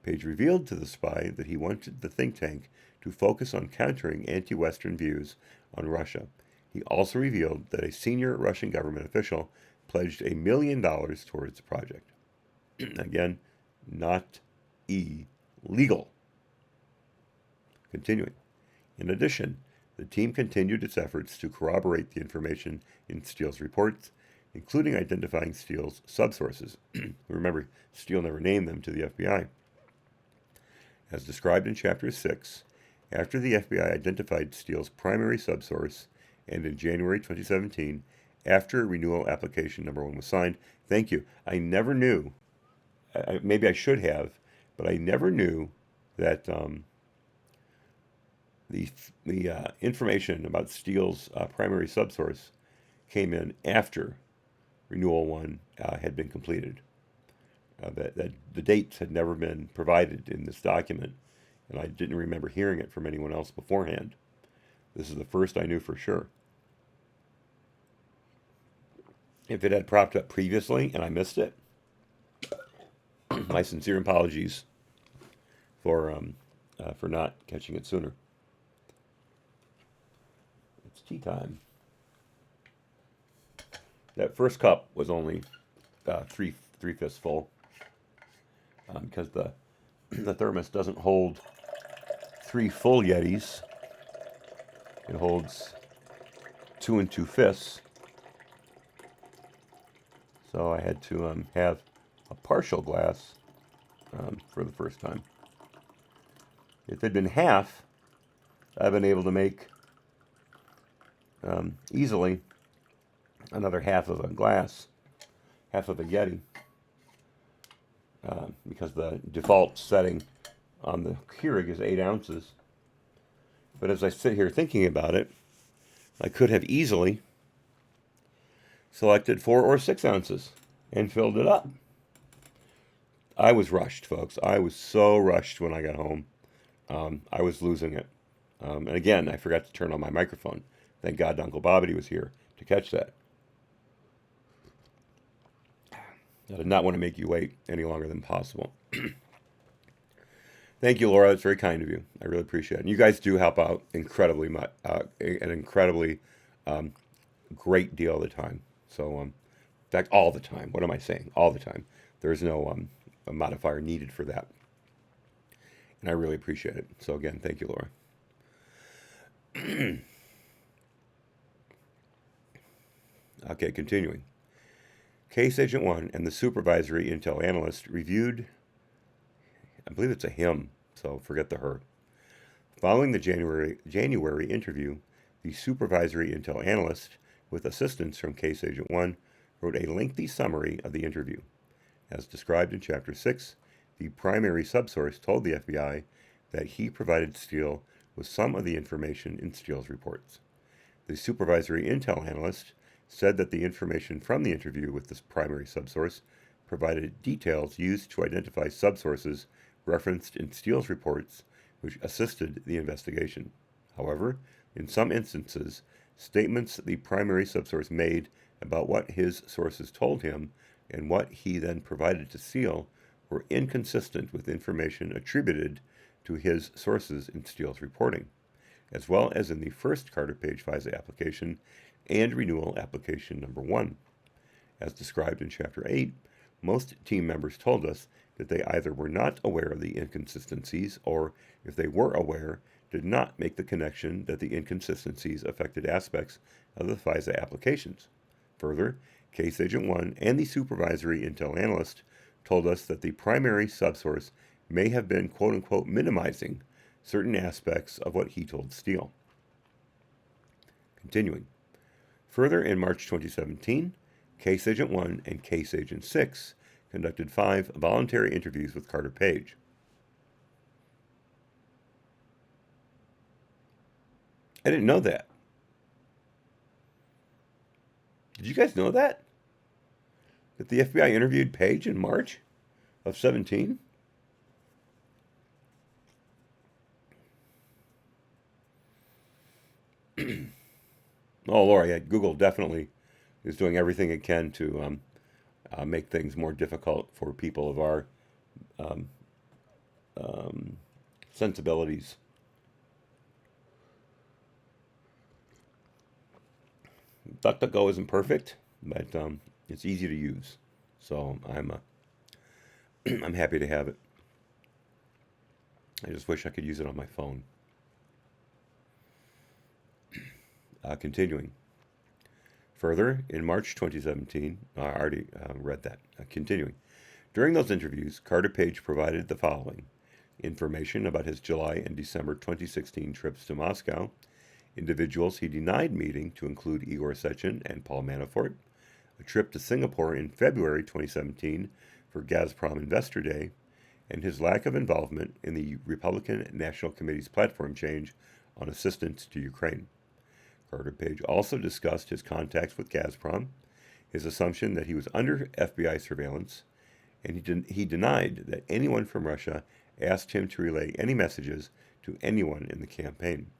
Page revealed to the spy that he wanted the think tank to focus on countering anti-Western views on Russia. He also revealed that a senior Russian government official pledged $1 million towards the project. Again, not illegal. Continuing. In addition, the team continued its efforts to corroborate the information in Steele's reports, including identifying Steele's subsources. Remember, Steele never named them to the FBI. As described in Chapter 6, after the FBI identified Steele's primary subsource and in January 2017, after renewal application number 1 was signed. Thank you. I never knew, maybe I should have, but I never knew that the information about Steele's primary subsource came in after renewal 1 had been completed. That the dates had never been provided in this document, and I didn't remember hearing it from anyone else beforehand. This is the first I knew for sure. If it had propped up previously and I missed it, my sincere apologies for not catching it sooner. It's tea time. That first cup was only three-fifths full because the thermos doesn't hold 3 full Yetis. It holds 2 2/5. So I had to have a partial glass for the first time. If it had been half, I've been able to make easily another half of a glass, half of a Yeti, because the default setting on the Keurig is 8 ounces. But as I sit here thinking about it, I could have easily selected 4 or 6 ounces and filled it up. I was rushed, folks. I was so rushed when I got home. I was losing it. And again, I forgot to turn on my microphone. Thank God Uncle Bobbity was here to catch that. I did not want to make you wait any longer than possible. Thank you, Laura. That's very kind of you. I really appreciate it. And you guys do help out incredibly much, an incredibly great deal of the time. So, in fact, all the time. What am I saying? All the time. There's no a modifier needed for that. And I really appreciate it. So, again, thank you, Laura. Okay, continuing. Case Agent 1 and the supervisory intel analyst reviewed, I believe it's a him, so forget the her. Following the January interview, the supervisory intel analyst, with assistance from Case Agent 1, wrote a lengthy summary of the interview. As described in Chapter 6, the primary subsource told the FBI that he provided Steele with some of the information in Steele's reports. The supervisory intel analyst said that the information from the interview with this primary subsource provided details used to identify subsources referenced in Steele's reports, which assisted the investigation. However, in some instances, statements the primary subsource made about what his sources told him and what he then provided to Steele were inconsistent with information attributed to his sources in Steele's reporting, as well as in the first Carter Page FISA application and renewal application number 1. As described in Chapter 8, most team members told us that they either were not aware of the inconsistencies or, if they were aware, did not make the connection that the inconsistencies affected aspects of the FISA applications. Further, Case Agent 1 and the supervisory intel analyst told us that the primary subsource may have been quote-unquote minimizing certain aspects of what he told Steele. Continuing. Further, in March 2017, Case Agent 1 and Case Agent 6 conducted 5 voluntary interviews with Carter Page. I didn't know that. Did you guys know that? That the FBI interviewed Page in March of 17? Oh, Laura, yeah, Google definitely is doing everything it can to make things more difficult for people of our sensibilities. DuckDuckGo isn't perfect, but it's easy to use. So I'm happy to have it. I just wish I could use it on my phone. Continuing. Further, in March 2017, I already read that. Continuing. During those interviews, Carter Page provided the following: information about his July and December 2016 trips to Moscow, Individuals he denied meeting to include Igor Sechin and Paul Manafort, a trip to Singapore in February 2017 for Gazprom Investor Day, and his lack of involvement in the Republican National Committee's platform change on assistance to Ukraine. Carter Page also discussed his contacts with Gazprom, his assumption that he was under FBI surveillance, and he denied that anyone from Russia asked him to relay any messages to anyone in the campaign.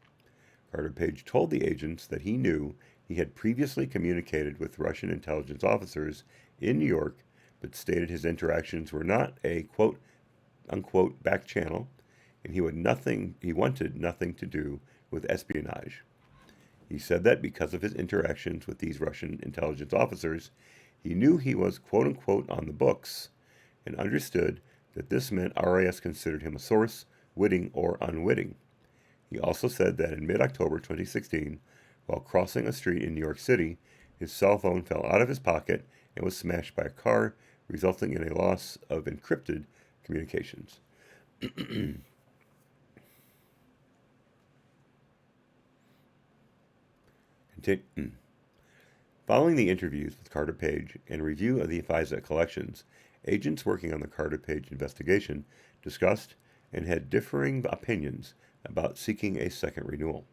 Carter Page told the agents that he knew he had previously communicated with Russian intelligence officers in New York, but stated his interactions were not a quote-unquote back channel, and he wanted nothing to do with espionage. He said that because of his interactions with these Russian intelligence officers, he knew he was quote-unquote on the books, and understood that this meant RIS considered him a source, witting or unwitting. He also said that in mid-October 2016, while crossing a street in New York City, his cell phone fell out of his pocket and was smashed by a car, resulting in a loss of encrypted communications. Following the interviews with Carter Page and review of the FISA collections, agents working on the Carter Page investigation discussed and had differing opinions about seeking a second renewal.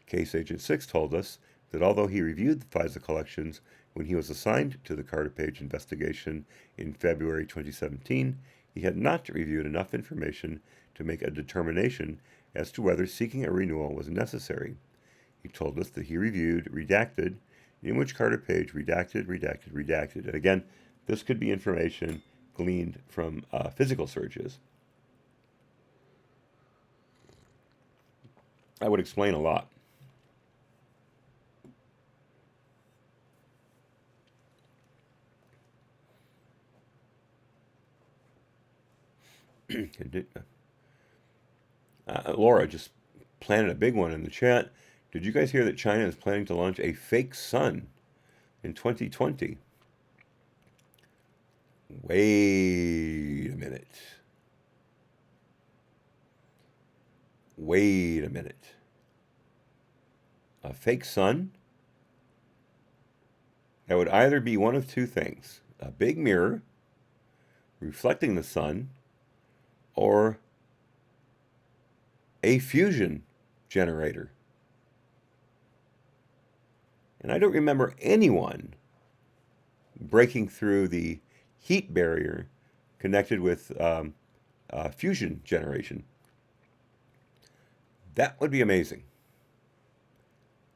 Case Agent 6 told us that although he reviewed the FISA collections when he was assigned to the Carter Page investigation in February 2017, he had not reviewed enough information to make a determination as to whether seeking a renewal was necessary. He told us that he reviewed redacted, in which Carter Page redacted. And again, this could be information gleaned from physical searches. That would explain a lot. Laura just planted a big one in the chat. Did you guys hear that China is planning to launch a fake sun in 2020? Wait a minute. Wait a minute. A fake sun? That would either be one of two things. A big mirror reflecting the sun, or a fusion generator. And I don't remember anyone breaking through the heat barrier connected with fusion generation. That would be amazing.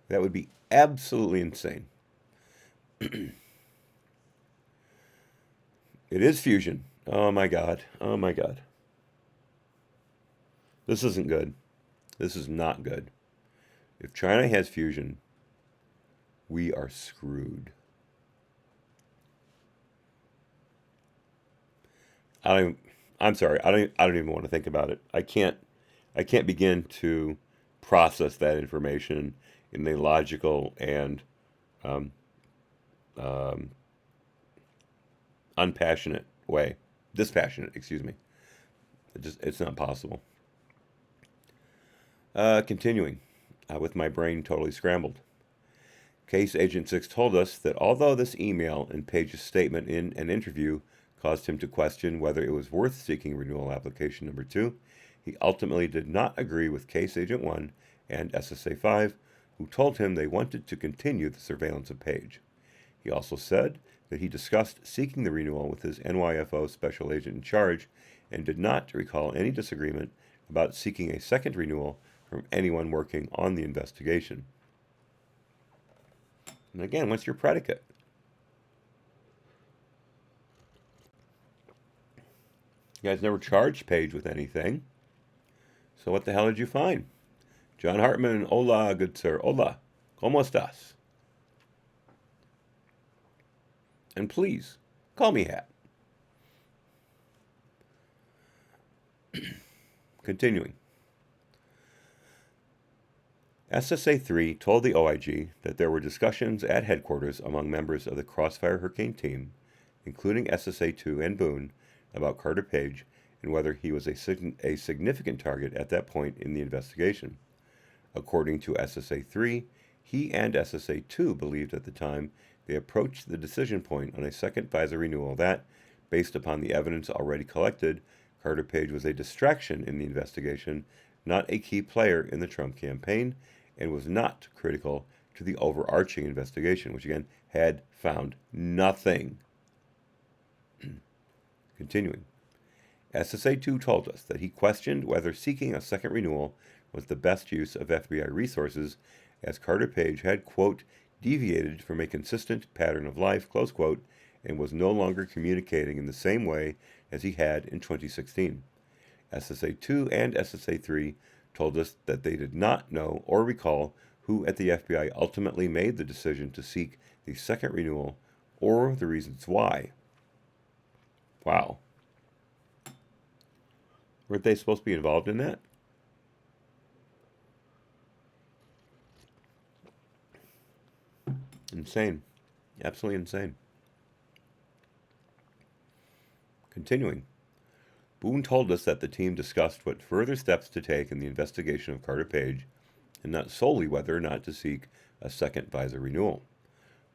That would be absolutely insane. It is fusion. Oh my God. Oh my God. This isn't good. This is not good. If China has fusion, we are screwed. I'm sorry. I don't even want to think about it. I can't begin to process that information in a logical and unpassionate way. Dispassionate, excuse me. It's not possible. Continuing, with my brain totally scrambled. Case Agent 6 told us that although this email and Page's statement in an interview caused him to question whether it was worth seeking renewal application number 2, he ultimately did not agree with Case Agent 1 and SSA 5, who told him they wanted to continue the surveillance of Page. He also said that he discussed seeking the renewal with his NYFO special agent in charge and did not recall any disagreement about seeking a second renewal from anyone working on the investigation. And again, what's your predicate? You guys never charged Page with anything. So what the hell did you find? John Hartman, hola, good sir. Hola. ¿Cómo estás? And please, call me Hat. Continuing. SSA 3 told the OIG that there were discussions at headquarters among members of the Crossfire Hurricane team, including SSA 2 and Boone, about Carter Page and whether he was a significant target at that point in the investigation. According to SSA 3, he and SSA 2 believed at the time they approached the decision point on a second FISA renewal that, based upon the evidence already collected, Carter Page was a distraction in the investigation, not a key player in the Trump campaign, and was not critical to the overarching investigation, which again had found nothing. Continuing. SSA 2 told us that he questioned whether seeking a second renewal was the best use of FBI resources, as Carter Page had, quote, deviated from a consistent pattern of life, close quote, and was no longer communicating in the same way as he had in 2016. SSA 2 and SSA 3 told us that they did not know or recall who at the FBI ultimately made the decision to seek the second renewal or the reasons why. Wow. Weren't they supposed to be involved in that? Insane. Absolutely insane. Continuing. Boone told us that the team discussed what further steps to take in the investigation of Carter Page, and not solely whether or not to seek a second FISA renewal.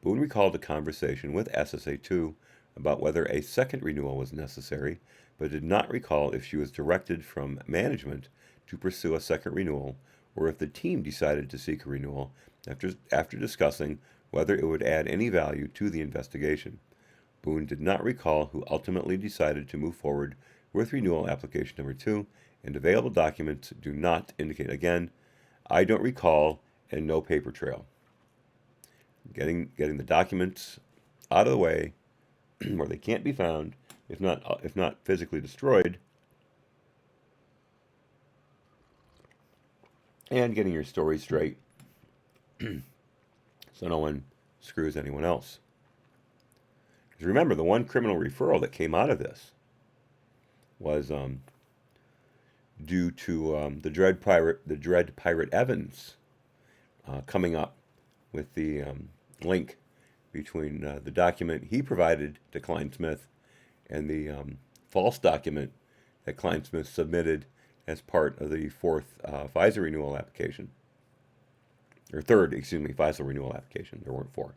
Boone recalled a conversation with SSA 2 about whether a second renewal was necessary, but did not recall if she was directed from management to pursue a second renewal, or if the team decided to seek a renewal after discussing whether it would add any value to the investigation. Boone did not recall who ultimately decided to move forward with renewal application number 2, and available documents do not indicate. Again, I don't recall, and no paper trail. Getting the documents out of the way where they can't be found, if not physically destroyed, and getting your story straight so no one screws anyone else. Because remember, the one criminal referral that came out of this was due to the Dread Pirate Evans coming up with the link between the document he provided to Klein-Smith and the false document that Klein-Smith submitted as part of the fourth FISA renewal application. Or third, FISA renewal application. There weren't four.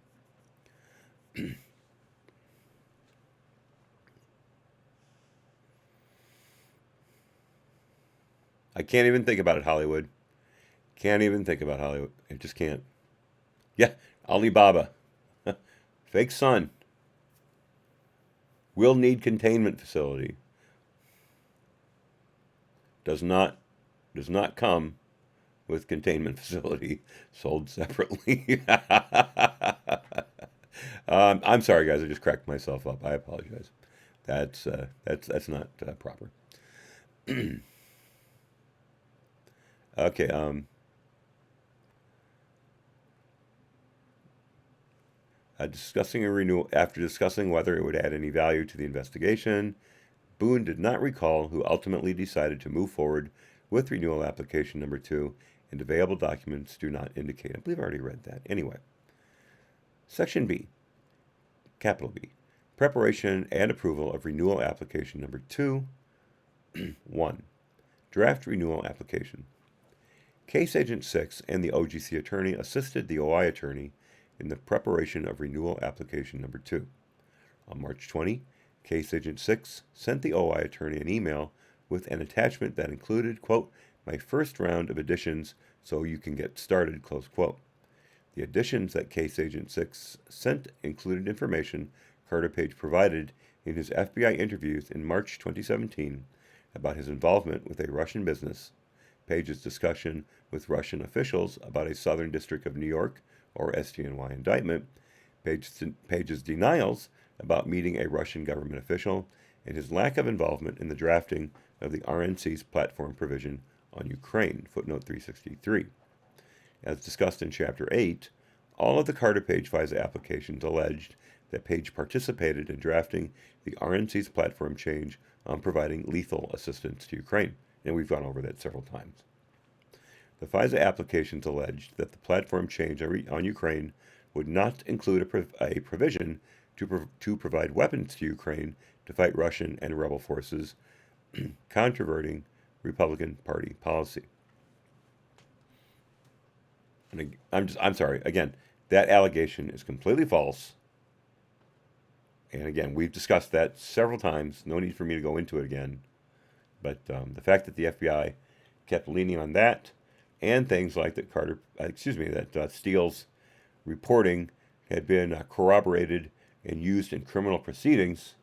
I can't even think about it, Hollywood. Can't even think about Hollywood. I just can't. Yeah, Alibaba. Fake sun. Will need containment facility. Does not come with containment facility, sold separately. I'm sorry, guys. I just cracked myself up. I apologize. That's not proper. Okay. Discussing a renewal after discussing whether it would add any value to the investigation, Boone did not recall who ultimately decided to move forward with renewal application number 2, and available documents do not indicate. I believe I already read that. Anyway, Section B, capital B, preparation and approval of renewal application number 2. 1. Draft renewal application. Case Agent 6 and the OGC attorney assisted the OI attorney in the preparation of renewal application number 2. On March 20, Case Agent 6 sent the OI attorney an email with an attachment that included, quote, my first round of additions so you can get started, close quote. The additions that Case Agent 6 sent included information Carter Page provided in his FBI interviews in March 2017 about his involvement with a Russian business, Page's discussion with Russian officials about a Southern District of New York or SDNY indictment, Page's denials about meeting a Russian government official, and his lack of involvement in the drafting of the RNC's platform provision on Ukraine, footnote 363. As discussed in Chapter 8, all of the Carter Page FISA applications alleged that Page participated in drafting the RNC's platform change on providing lethal assistance to Ukraine, and we've gone over that several times. The FISA applications alleged that the platform change on Ukraine would not include a provision to provide weapons to Ukraine to fight Russian and rebel forces, controverting Republican Party policy. And I'm sorry. Again, that allegation is completely false. And again, we've discussed that several times. No need for me to go into it again. But the fact that the FBI kept leaning on that, and things like that Steele's reporting had been corroborated and used in criminal proceedings.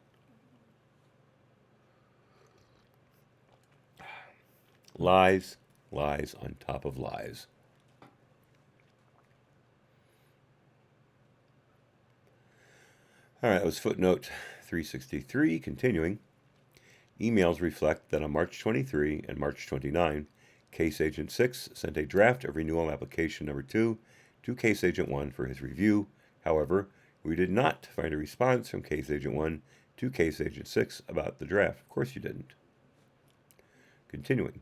Lies, lies on top of lies. All right, that was footnote 363. Continuing, emails reflect that on March 23 and March 29, Case Agent 6 sent a draft of renewal application number 2 to Case Agent 1 for his review. However, we did not find a response from Case Agent 1 to Case Agent 6 about the draft. Of course you didn't. Continuing,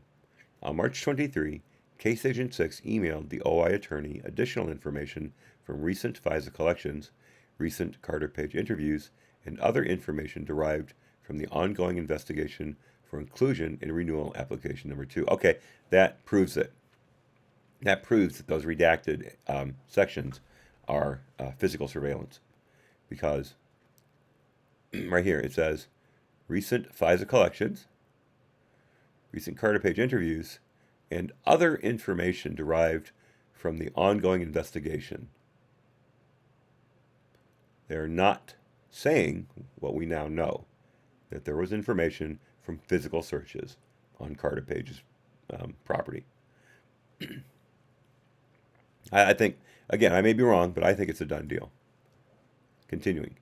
on March 23, Case Agent 6 emailed the OI attorney additional information from recent FISA collections, recent Carter Page interviews, and other information derived from the ongoing investigation for inclusion in renewal application number 2. Okay, that proves it. That proves that those redacted sections are physical surveillance. Because right here it says recent FISA collections, recent Carter Page interviews, and other information derived from the ongoing investigation. They're not saying what we now know, that there was information from physical searches on Carter Page's property. I think, again, I may be wrong, but I think it's a done deal. Continuing,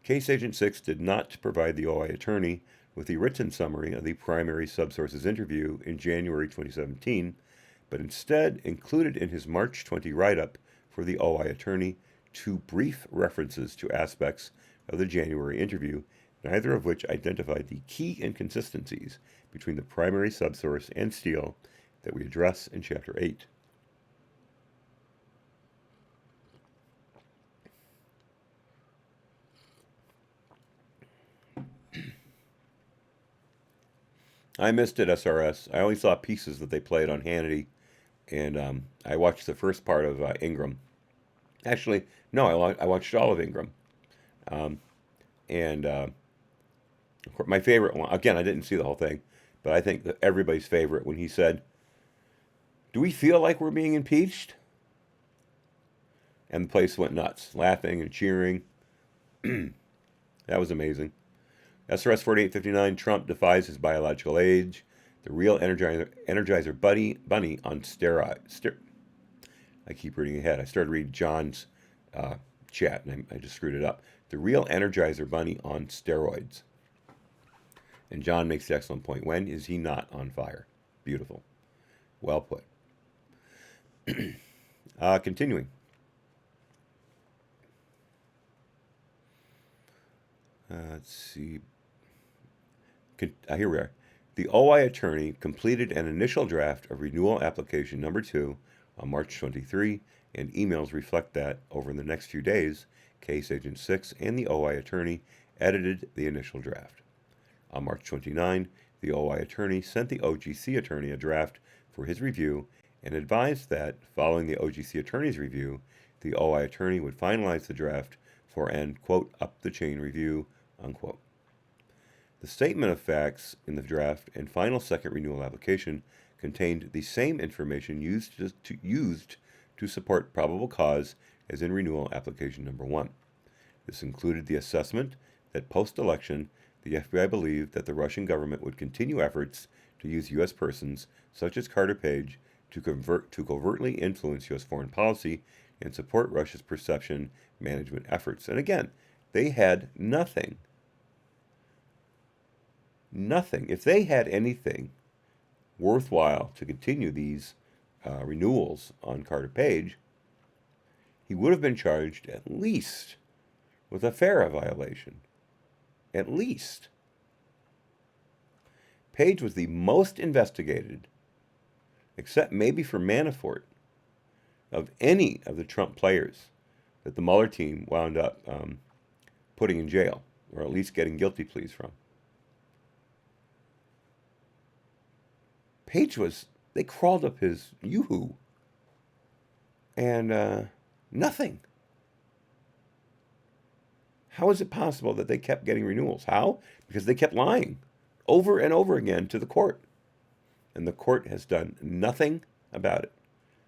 Case Agent 6 did not provide the OI attorney with the written summary of the primary subsources interview in January 2017, but instead included in his March 20 write-up for the OI attorney 2 brief references to aspects of the January interview, neither of which identified the key inconsistencies between the primary subsource and Steele that we address in Chapter 8. I missed it, SRS. I only saw pieces that they played on Hannity, and I watched the first part of Ingram. Actually, no, I watched all of Ingram. And of course, my favorite one, again, I didn't see the whole thing, but I think that everybody's favorite when he said, "Do we feel like we're being impeached?" And the place went nuts, laughing and cheering. That was amazing. SRS 4859, Trump defies his biological age. The real Energizer Bunny on steroids. I keep reading ahead. I started reading John's chat, and I just screwed it up. The real Energizer Bunny on steroids. And John makes the excellent point. When is he not on fire? Beautiful. Well put. Continuing. Let's see. Here we are. The OI attorney completed an initial draft of renewal application number 2 on March 23, and emails reflect that over the next few days, Case Agent 6 and the OI attorney edited the initial draft. On March 29, the OI attorney sent the OGC attorney a draft for his review and advised that, following the OGC attorney's review, the OI attorney would finalize the draft for an, quote, up-the-chain review, unquote. The statement of facts in the draft and final second renewal application contained the same information used to support probable cause as in renewal application number 1. This included the assessment that post-election, the FBI believed that the Russian government would continue efforts to use U.S. persons, such as Carter Page, to covertly influence U.S. foreign policy and support Russia's perception management efforts. And again, they had nothing. Nothing. If they had anything worthwhile to continue these renewals on Carter Page, he would have been charged at least with a FARA violation. At least. Page was the most investigated, except maybe for Manafort, of any of the Trump players that the Mueller team wound up putting in jail, or at least getting guilty pleas from. Page they crawled up his yoo-hoo. And nothing. How is it possible that they kept getting renewals? How? Because they kept lying over and over again to the court. And the court has done nothing about it,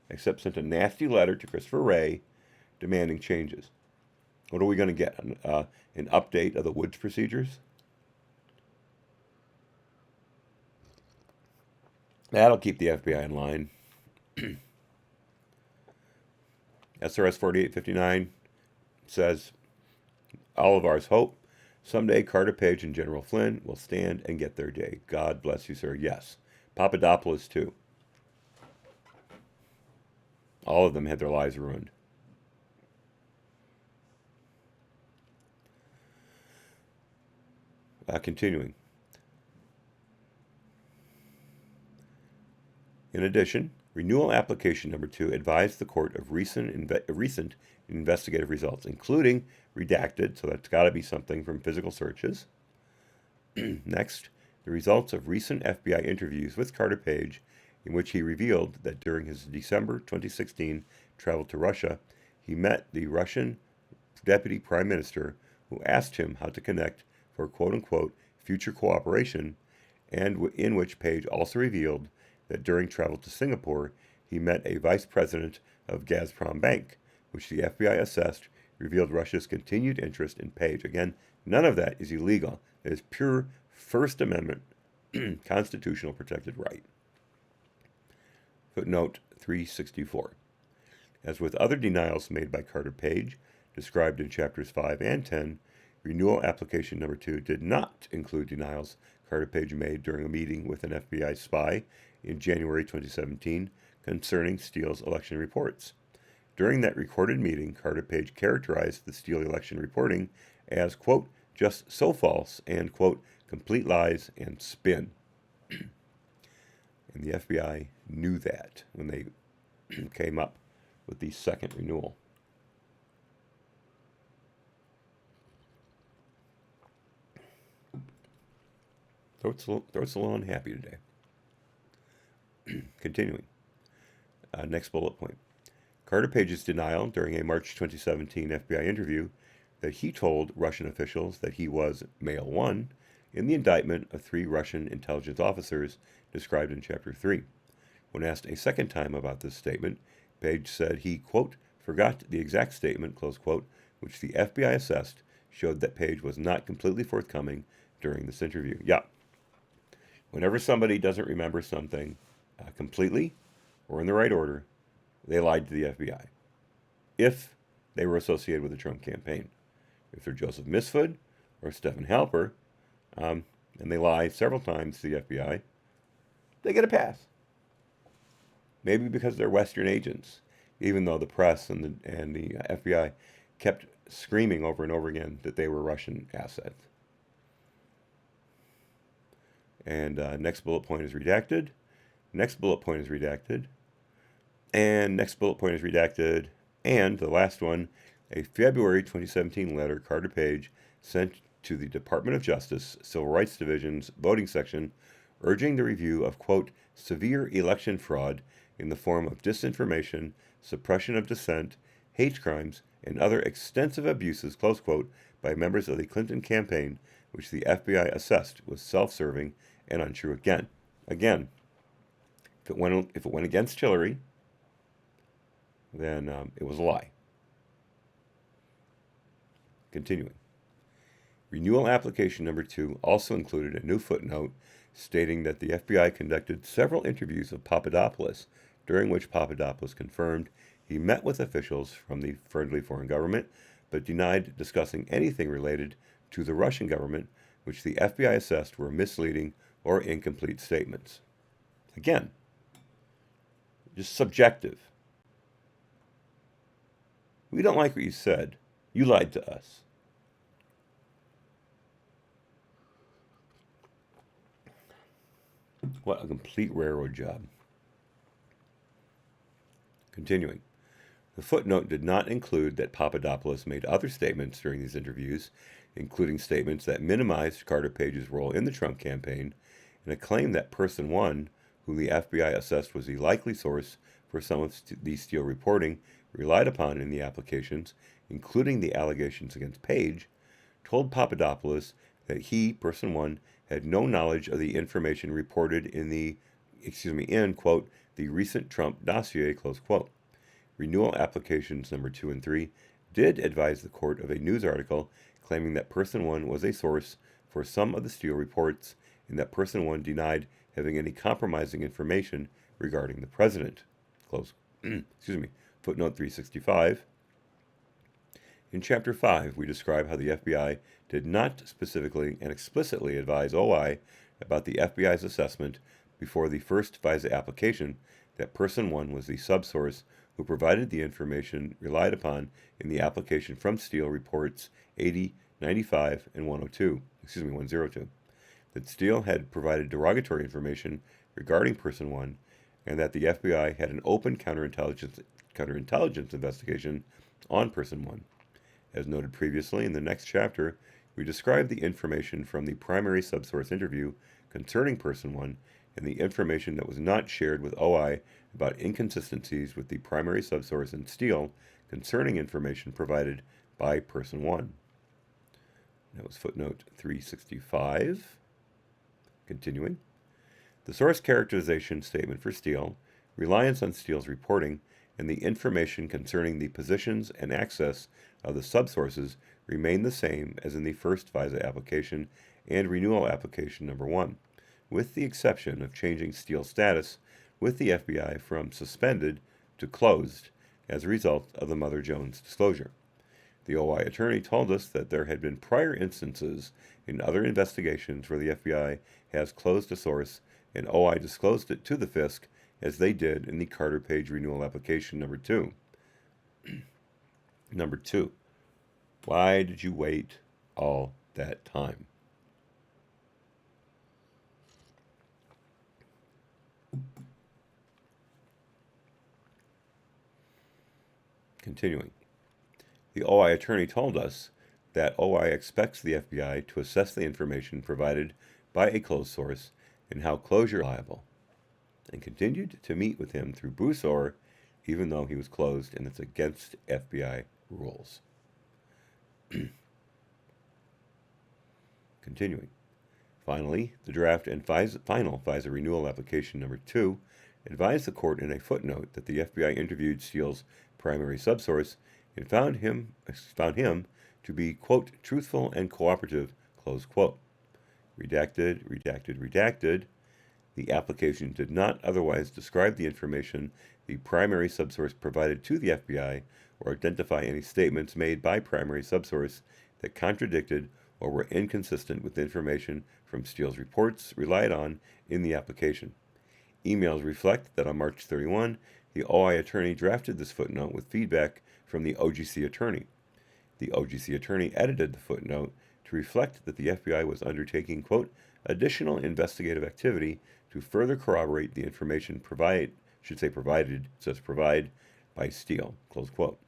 except sent a nasty letter to Christopher Wray demanding changes. What are we going to get? An update of the Woods procedures? That'll keep the FBI in line. SRS 4859 says, all of ours hope someday Carter Page and General Flynn will stand and get their day. God bless you, sir. Yes. Papadopoulos, too. All of them had their lives ruined. Continuing. In addition, renewal application number 2 advised the court of recent investigative results, including redacted, so that's got to be something from physical searches. Next, the results of recent FBI interviews with Carter Page, in which he revealed that during his December 2016 travel to Russia, he met the Russian deputy prime minister who asked him how to connect for quote-unquote future cooperation, and in which Page also revealed that during travel to Singapore, he met a vice president of Gazprom Bank, which the FBI assessed revealed Russia's continued interest in Page. Again, none of that is illegal. It is pure First Amendment constitutional protected right. Footnote 364. As with other denials made by Carter Page, described in chapters 5 and 10, renewal application number 2 did not include denials Carter Page made during a meeting with an FBI spy in January 2017 concerning Steele's election reports. During that recorded meeting, Carter Page characterized the Steele election reporting as, quote, just so false and, quote, complete lies and spin. And the FBI knew that when they came up with the second renewal. Throat's a little unhappy today. Continuing. Next bullet point. Carter Page's denial during a March 2017 FBI interview that he told Russian officials that he was male 1 in the indictment of 3 Russian intelligence officers described in Chapter 3. When asked a second time about this statement, Page said he, quote, forgot the exact statement, close quote, which the FBI assessed showed that Page was not completely forthcoming during this interview. Yeah. Whenever somebody doesn't remember something completely or in the right order, they lied to the FBI. If they were associated with the Trump campaign. If they're Joseph Misfud or Stephen Halper, and they lie several times to the FBI, they get a pass. Maybe because they're Western agents, even though the press and the FBI kept screaming over and over again that they were Russian assets. And next bullet point is redacted. Next bullet point is redacted. And next bullet point is redacted. And the last one, a February 2017 letter Carter Page sent to the Department of Justice Civil Rights Division's voting section urging the review of, quote, severe election fraud in the form of disinformation, suppression of dissent, hate crimes, and other extensive abuses, close quote, by members of the Clinton campaign, which the FBI assessed was self-serving and untrue. Again, if it went against Hillary, then it was a lie. Continuing. Renewal application number 2 also included a new footnote stating that the FBI conducted several interviews of Papadopoulos, during which Papadopoulos confirmed he met with officials from the friendly foreign government, but denied discussing anything related to the Russian government, which the FBI assessed were misleading or incomplete statements. Again, just subjective. We don't like what you said. You lied to us. What a complete railroad job. Continuing. The footnote did not include that Papadopoulos made other statements during these interviews, including statements that minimized Carter Page's role in the Trump campaign, and a claim that Person 1, whom the FBI assessed was the likely source for some of the Steele reporting relied upon in the applications, including the allegations against Page, told Papadopoulos that he, person one, had no knowledge of the information reported in, quote, the recent Trump dossier, close quote. Renewal applications number 2 and 3 did advise the court of a news article claiming that person one was a source for some of the Steele reports and that person one denied having any compromising information regarding the president. Close. Footnote 365. In Chapter 5, we describe how the FBI did not specifically and explicitly advise OI about the FBI's assessment before the first FISA application that person one was the subsource who provided the information relied upon in the application from Steele reports 80, 95, and 102. That Steele had provided derogatory information regarding person one, and that the FBI had an open counterintelligence investigation on person one. As noted previously, in the next chapter, we describe the information from the primary subsource interview concerning person one and the information that was not shared with OI about inconsistencies with the primary subsource and Steele concerning information provided by person one. That was footnote 365. Continuing. The source characterization statement for Steele, reliance on Steele's reporting, and the information concerning the positions and access of the subsources remain the same as in the first FISA application and renewal application number 1, with the exception of changing Steele's status with the FBI from suspended to closed as a result of the Mother Jones disclosure. The OI attorney told us that there had been prior instances in other investigations where the FBI has closed a source and OI disclosed it to the FISC as they did in the Carter Page renewal application number 2. Number 2. Why did you wait all that time? Continuing. The OI attorney told us that OI expects the FBI to assess the information provided by a closed source and how closure is liable, and continued to meet with him through Bruce Orr, even though he was closed and it's against FBI rules. Continuing. Finally, the draft and final FISA renewal application number 2 advised the court in a footnote that the FBI interviewed Steele's primary subsource and found him to be, quote, truthful and cooperative, close quote. Redacted. The application did not otherwise describe the information the primary subsource provided to the FBI or identify any statements made by primary subsource that contradicted or were inconsistent with information from Steele's reports relied on in the application. Emails reflect that on March 31, the OI attorney drafted this footnote with feedback from the OGC attorney. The OGC attorney edited the footnote to reflect that the FBI was undertaking, quote, additional investigative activity to further corroborate the information provided by Steele, close quote.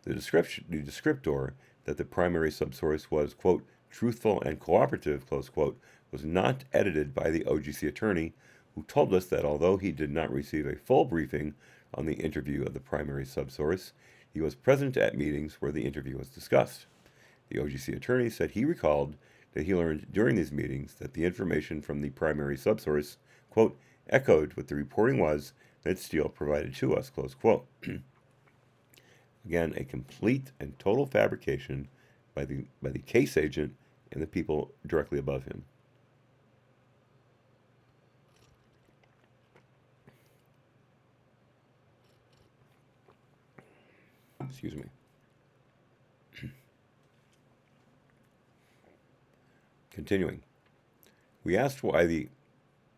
The descriptor that the primary subsource was, quote, truthful and cooperative, close quote, was not edited by the OGC attorney, who told us that although he did not receive a full briefing on the interview of the primary subsource, he was present at meetings where the interview was discussed. The OGC attorney said he recalled that he learned during these meetings that the information from the primary subsource, quote, echoed what the reporting was that Steele provided to us, close quote. Again, a complete and total fabrication by the case agent and the people directly above him. Excuse me. Continuing. We asked why the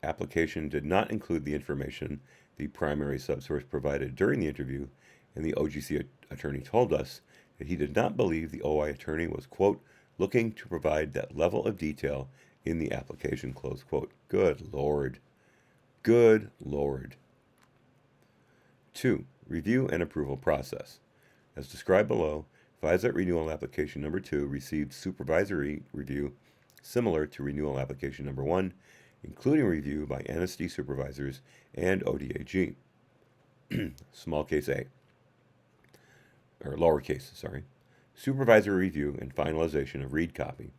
application did not include the information the primary subsource provided during the interview, and the OGC attorney told us that he did not believe the OI attorney was, quote, looking to provide that level of detail in the application, close quote. Good Lord. Good Lord. 2. Review and approval process. As described below, FISA renewal application number 2 received supervisory review similar to renewal application number 1, including review by NSD supervisors and ODAG. small case a, or lowercase, sorry, supervisory review and finalization of read copy.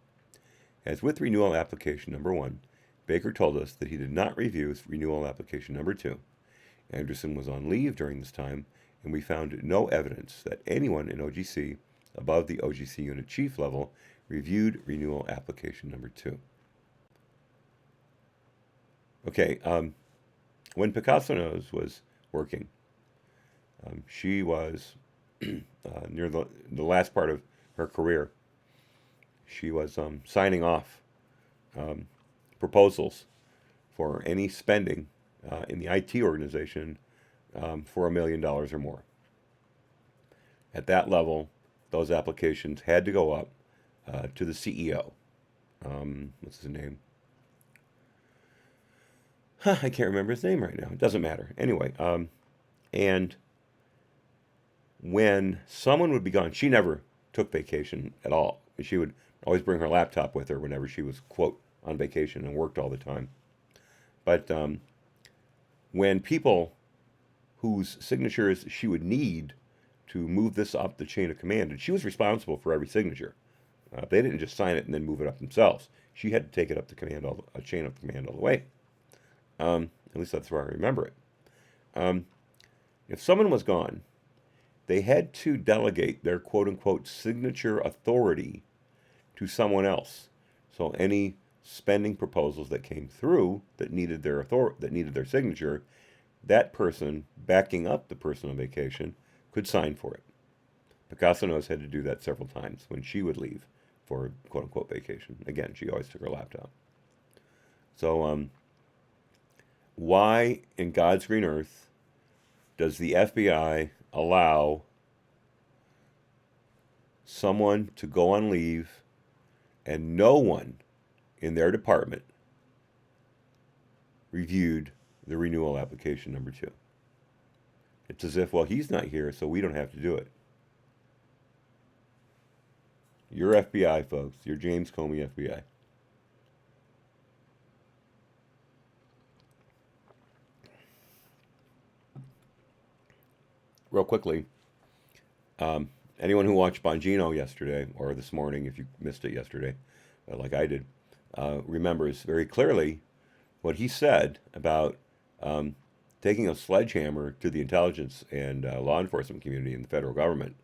As with renewal application number 1, Baker told us that he did not review renewal application number 2. Anderson was on leave during this time, and we found no evidence that anyone in OGC above the OGC unit chief level reviewed renewal application number 2. Okay, when Picasso Nose was working, she was near the last part of her career. She was signing off proposals for any spending in the IT organization for $1 million or more. At that level, those applications had to go up to the CEO. What's his name? I can't remember his name right now. It doesn't matter. Anyway, and when someone would be gone, she never took vacation at all. She would always bring her laptop with her whenever she was, quote, on vacation and worked all the time. But when people whose signatures she would need to move this up the chain of command, and she was responsible for every signature. They didn't just sign it and then move it up themselves. She had to take it up the chain of command all the way. At least that's where I remember it. If someone was gone, they had to delegate their quote-unquote signature authority to someone else. So any spending proposals that came through that needed their signature, that person backing up the person on vacation could sign for it. Picasso Nose had to do that several times when she would leave for quote-unquote vacation. Again, she always took her laptop. So why in God's green earth does the FBI allow someone to go on leave and no one in their department reviewed the renewal application number 2? It's as if, well, he's not here, so we don't have to do it. You're FBI, folks. You're James Comey FBI. Real quickly, anyone who watched Bongino yesterday, or this morning, if you missed it yesterday, like I did, remembers very clearly what he said about taking a sledgehammer to the intelligence and law enforcement community in the federal government.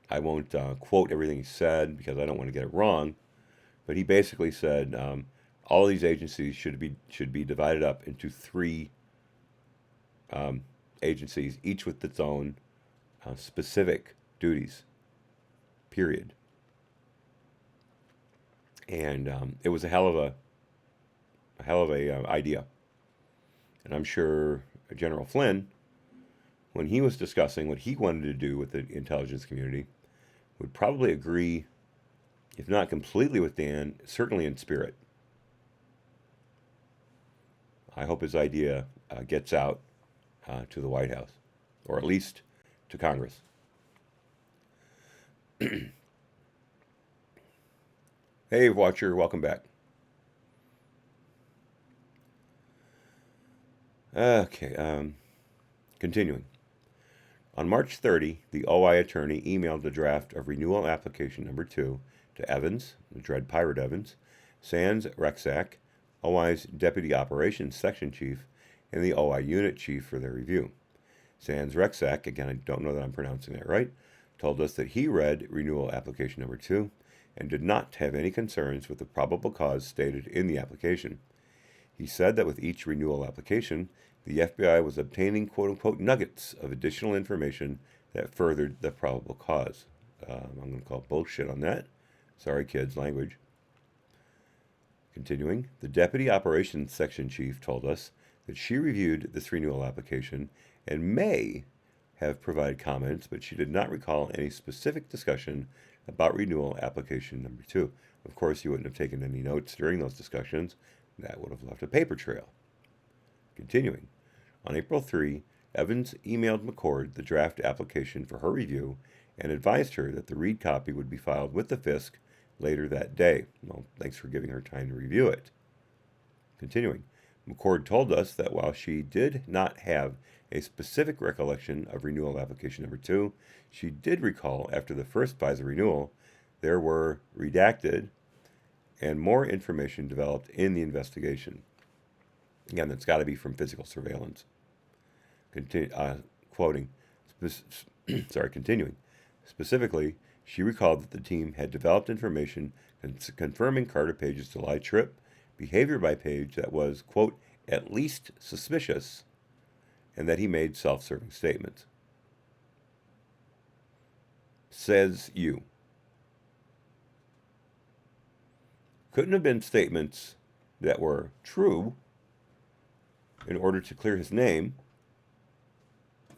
I won't quote everything he said because I don't want to get it wrong, but he basically said all of these agencies should be divided up into 3 agencies, each with its own specific duties. Period. And it was a hell of a idea. And I'm sure General Flynn, when he was discussing what he wanted to do with the intelligence community, would probably agree, if not completely with Dan, certainly in spirit. I hope his idea gets out to the White House, or at least to Congress. Hey, Watcher, welcome back. Okay, continuing. On March 30, the OI attorney emailed the draft of renewal application number 2 to Evans, the Dread Pirate Evans, Sands Rexack, OI's Deputy Operations Section Chief, and the OI Unit Chief for their review. Sands Rexack, again, I don't know that I'm pronouncing that right, told us that he read renewal application number 2 and did not have any concerns with the probable cause stated in the application. He said that with each renewal application, the FBI was obtaining quote-unquote nuggets of additional information that furthered the probable cause. I'm going to call bullshit on that. Sorry, kids, language. Continuing, the Deputy Operations Section Chief told us that she reviewed this renewal application and may have provided comments, but she did not recall any specific discussion about renewal application number 2. Of course, you wouldn't have taken any notes during those discussions. That would have left a paper trail. Continuing, on April 3, Evans emailed McCord the draft application for her review and advised her that the read copy would be filed with the FISC later that day. Well, thanks for giving her time to review it. Continuing, McCord told us that while she did not have a specific recollection of renewal application number 2. She did recall after the first FISA renewal, there were redacted and more information developed in the investigation. Again, that's got to be from physical surveillance. Quoting, continuing. Specifically, she recalled that the team had developed information confirming Carter Page's July trip, behavior by Page that was, quote, at least suspicious, and that he made self-serving statements. Says you. Couldn't have been statements that were true in order to clear his name.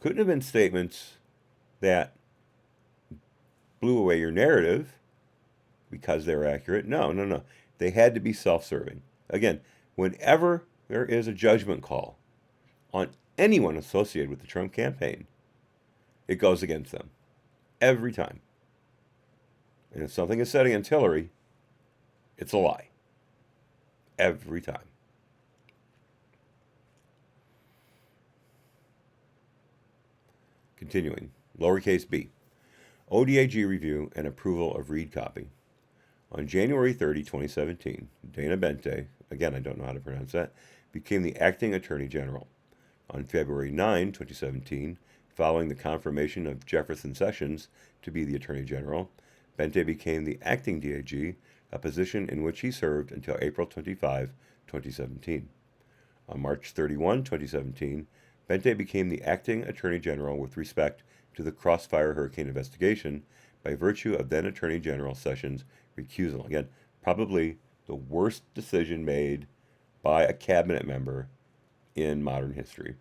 Couldn't have been statements that blew away your narrative because they were accurate. No. They had to be self-serving. Again, whenever there is a judgment call on anyone associated with the Trump campaign, it goes against them. Every time. And if something is said against Hillary, it's a lie. Every time. Continuing. Lowercase b. ODAG review and approval of read copy. On January 30, 2017, Dana Bente, again I don't know how to pronounce that, became the acting Attorney General. On February 9, 2017, following the confirmation of Jefferson Sessions to be the Attorney General, Bente became the acting DAG, a position in which he served until April 25, 2017. On March 31, 2017, Bente became the acting Attorney General with respect to the Crossfire Hurricane investigation by virtue of then Attorney General Sessions' recusal. Again, probably the worst decision made by a cabinet member in modern history.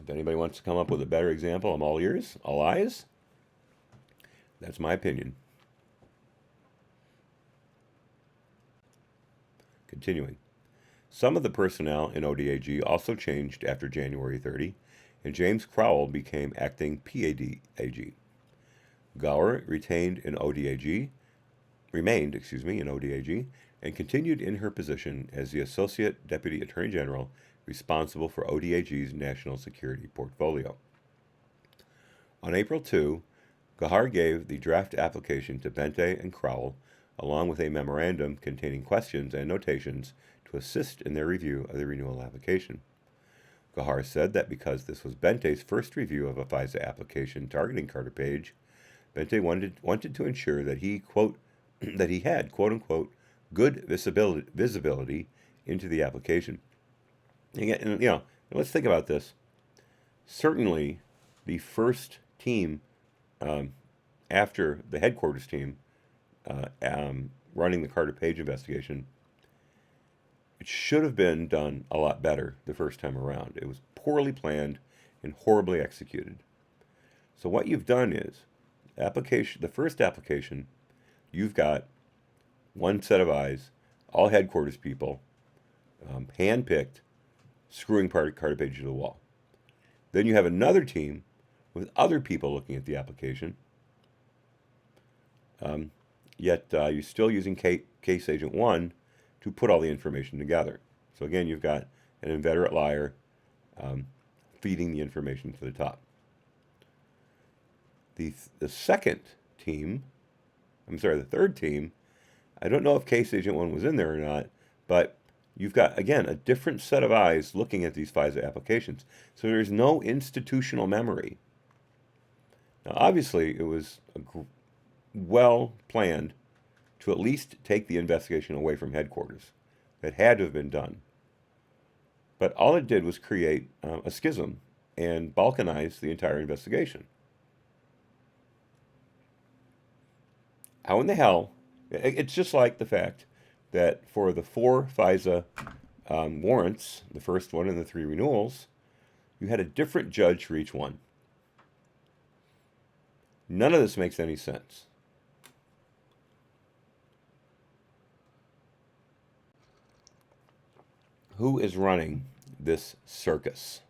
If anybody wants to come up with a better example, I'm all ears, all eyes. That's my opinion. Continuing. Some of the personnel in ODAG also changed after January 30, and James Crowell became acting PAD-AG. Gower remained in ODAG, and continued in her position as the Associate Deputy Attorney General responsible for ODAG's national security portfolio. On April 2, Gahar gave the draft application to Bente and Crowell, along with a memorandum containing questions and notations to assist in their review of the renewal application. Gahar said that because this was Bente's first review of a FISA application targeting Carter Page, Bente wanted to ensure that he, quote, that he had, quote unquote, good visibility into the application. And, let's think about this. Certainly, the first team after the headquarters team running the Carter Page investigation, it should have been done a lot better the first time around. It was poorly planned and horribly executed. So what you've done is, the first application, you've got one set of eyes, all headquarters people, hand-picked, screwing Carter Page to the wall. Then you have another team with other people looking at the application, yet you're still using Case Agent 1 to put all the information together. So again, you've got an inveterate liar feeding the information to the top. The third team, I don't know if Case Agent 1 was in there or not, but you've got, again, a different set of eyes looking at these FISA applications. So there's no institutional memory. Now, obviously, it was well planned to at least take the investigation away from headquarters. That had to have been done. But all it did was create a schism and balkanize the entire investigation. How in the hell? It's just like the fact that for the 4 FISA warrants, the first one and the 3 renewals, you had a different judge for each one. None of this makes any sense. Who is running this circus?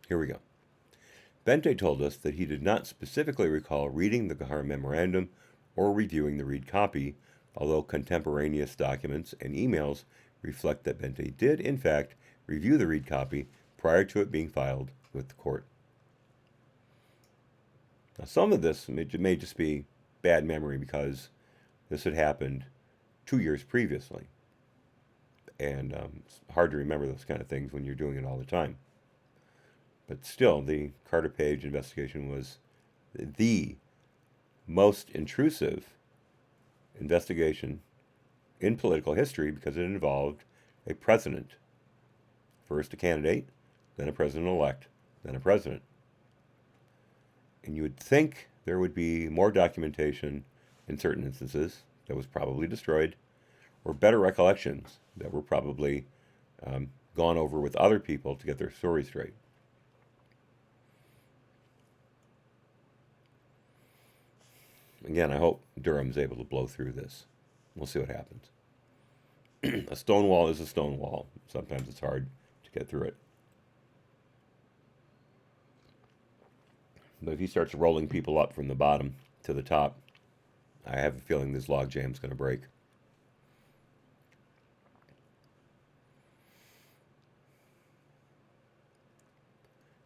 Here we go. Bente told us that he did not specifically recall reading the Gahar memorandum or reviewing the read copy, although contemporaneous documents and emails reflect that Bente did, in fact, review the read copy prior to it being filed with the court. Now, some of this may just be bad memory because this had happened 2 years previously. And it's hard to remember those kind of things when you're doing it all the time. But still, the Carter Page investigation was the most intrusive investigation in political history because it involved a president. First a candidate, then a president-elect, then a president. And you would think there would be more documentation in certain instances that was probably destroyed, or better recollections that were probably gone over with other people to get their story straight. Again, I hope Durham's able to blow through this. We'll see what happens. A stone wall is a stone wall. Sometimes it's hard to get through it. But if he starts rolling people up from the bottom to the top, I have a feeling this log jam's going to break.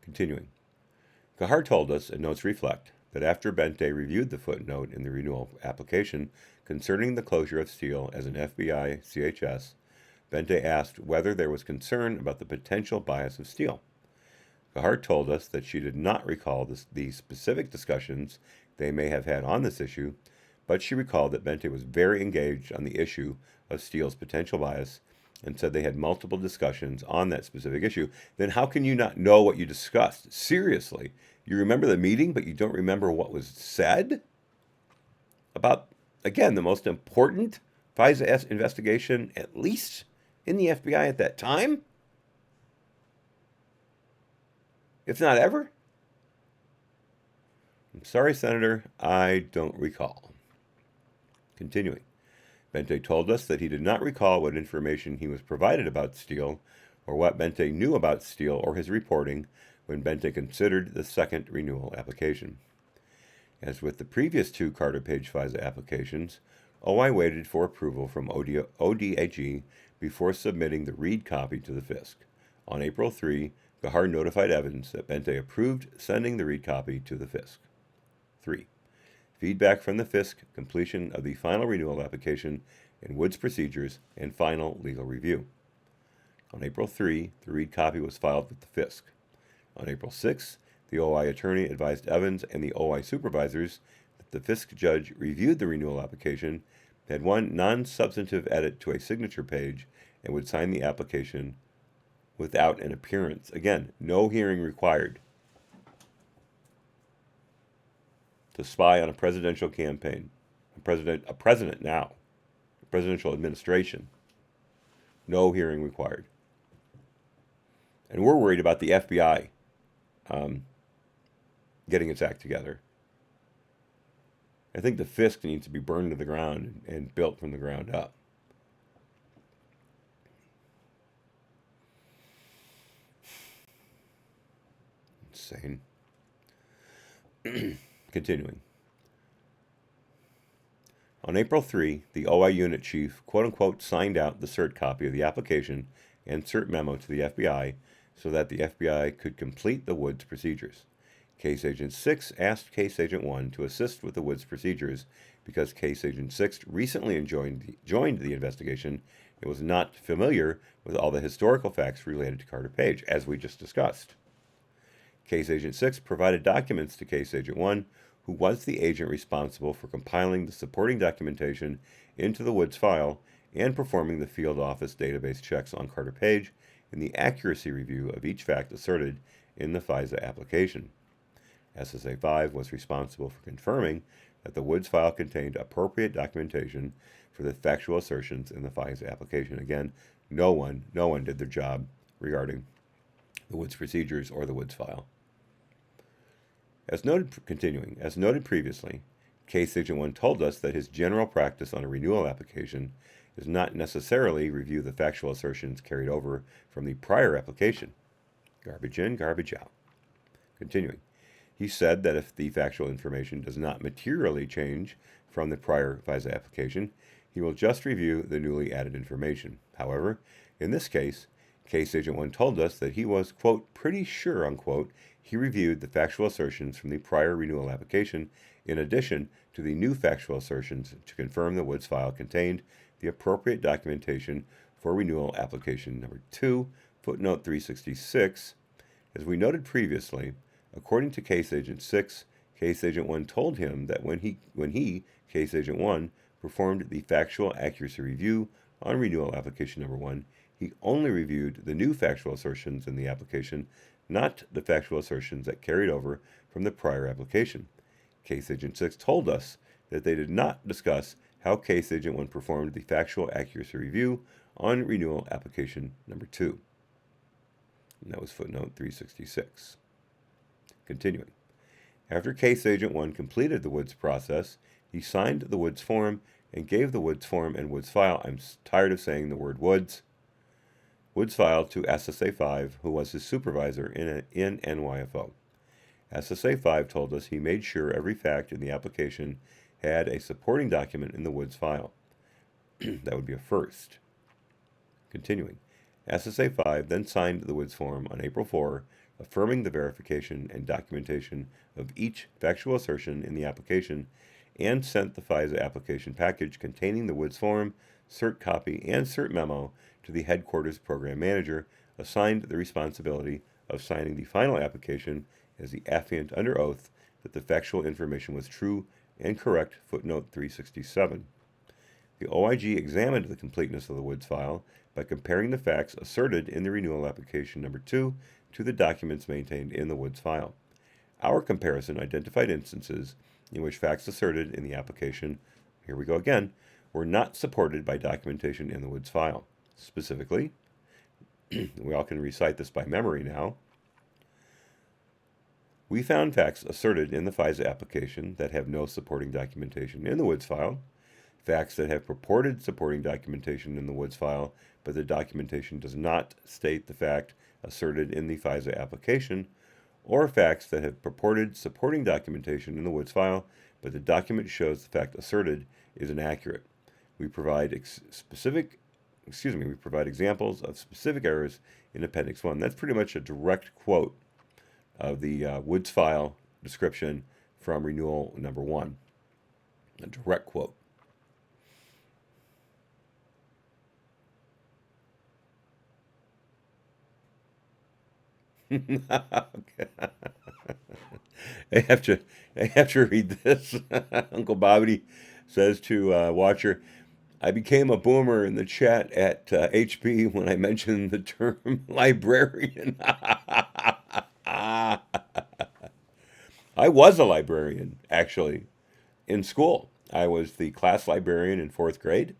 Continuing. Gahar told us, and notes reflect, that after Bente reviewed the footnote in the renewal application concerning the closure of Steele as an FBI CHS, Bente asked whether there was concern about the potential bias of Steele. Gahar told us that she did not recall the specific discussions they may have had on this issue, but she recalled that Bente was very engaged on the issue of Steele's potential bias and said they had multiple discussions on that specific issue. Then how can you not know what you discussed? Seriously, you remember the meeting, but you don't remember what was said? About, again, the most important FISA investigation, at least in the FBI at that time? If not ever? I'm sorry, Senator, I don't recall. Continuing. Bente told us that he did not recall what information he was provided about Steele or what Bente knew about Steele or his reporting when Bente considered the second renewal application. As with the previous two Carter Page FISA applications, OI waited for approval from ODAG before submitting the read copy to the FISC. On April 3, Gahar notified Evans that Bente approved sending the read copy to the FISC. 3. Feedback from the FISC, completion of the final renewal application, and Wood's procedures, and final legal review. On April 3, the read copy was filed with the FISC. On April 6, the OI attorney advised Evans and the OI supervisors that the FISC judge reviewed the renewal application, had one non-substantive edit to a signature page, and would sign the application without an appearance. Again, no hearing required. To spy on a presidential campaign, a president now, a presidential administration. No hearing required. And we're worried about the FBI getting its act together. I think the FISC needs to be burned to the ground and built from the ground up. Insane. Continuing. On April 3, the OI unit chief, quote-unquote, signed out the cert copy of the application and cert memo to the FBI so that the FBI could complete the Woods procedures. Case Agent 6 asked Case Agent 1 to assist with the Woods procedures because Case Agent 6 recently joined the investigation and was not familiar with all the historical facts related to Carter Page, as we just discussed. Case Agent 6 provided documents to Case Agent 1, who was the agent responsible for compiling the supporting documentation into the Woods file and performing the field office database checks on Carter Page and the accuracy review of each fact asserted in the FISA application. SSA 5 was responsible for confirming that the Woods file contained appropriate documentation for the factual assertions in the FISA application. Again, no one did their job regarding the Woods procedures or the Woods file. As noted previously, Case Agent 1 told us that his general practice on a renewal application is not necessarily review the factual assertions carried over from the prior application. Garbage in, garbage out. Continuing. He said that if the factual information does not materially change from the prior FISA application, he will just review the newly added information. However, in this case Agent 1 told us that he was, quote, pretty sure, unquote, he reviewed the factual assertions from the prior renewal application in addition to the new factual assertions to confirm the Woods file contained the appropriate documentation for renewal application number 2, footnote 366. As we noted previously, according to Case Agent 6, Case Agent 1 told him that when he, Case Agent 1, performed the factual accuracy review on renewal application number 1, he only reviewed the new factual assertions in the application, not the factual assertions that carried over from the prior application. Case Agent 6 told us that they did not discuss how Case Agent 1 performed the factual accuracy review on renewal application number 2. And that was footnote 366. Continuing. After Case Agent 1 completed the Woods process, he signed the Woods form and gave the Woods form and Woods file, I'm tired of saying the word Woods file to SSA 5, who was his supervisor in NYFO. SSA 5 told us he made sure every fact in the application had a supporting document in the Woods file. That would be a first. Continuing. SSA 5 then signed the Woods form on April 4, affirming the verification and documentation of each factual assertion in the application, and sent the FISA application package containing the Woods form, cert copy, and cert memo to the headquarters program manager, assigned the responsibility of signing the final application as the affiant under oath that the factual information was true and correct, footnote 367. The OIG examined the completeness of the Woods file by comparing the facts asserted in the renewal application number 2 to the documents maintained in the Woods file. Our comparison identified instances in which facts asserted in the application, here we go again, were not supported by documentation in the Woods file. Specifically, we all can recite this by memory now. We found facts asserted in the FISA application that have no supporting documentation in the Woods file, facts that have purported supporting documentation in the Woods file, but the documentation does not state the fact asserted in the FISA application, or facts that have purported supporting documentation in the Woods file, but the document shows the fact asserted is inaccurate. We provide examples of specific errors in Appendix 1. That's pretty much a direct quote of the Woods file description from renewal number 1. A direct quote. Okay. I have to read this. Uncle Bobby says to Watcher, I became a boomer in the chat at HP when I mentioned the term librarian. I was a librarian, actually, in school. I was the class librarian in 4th grade.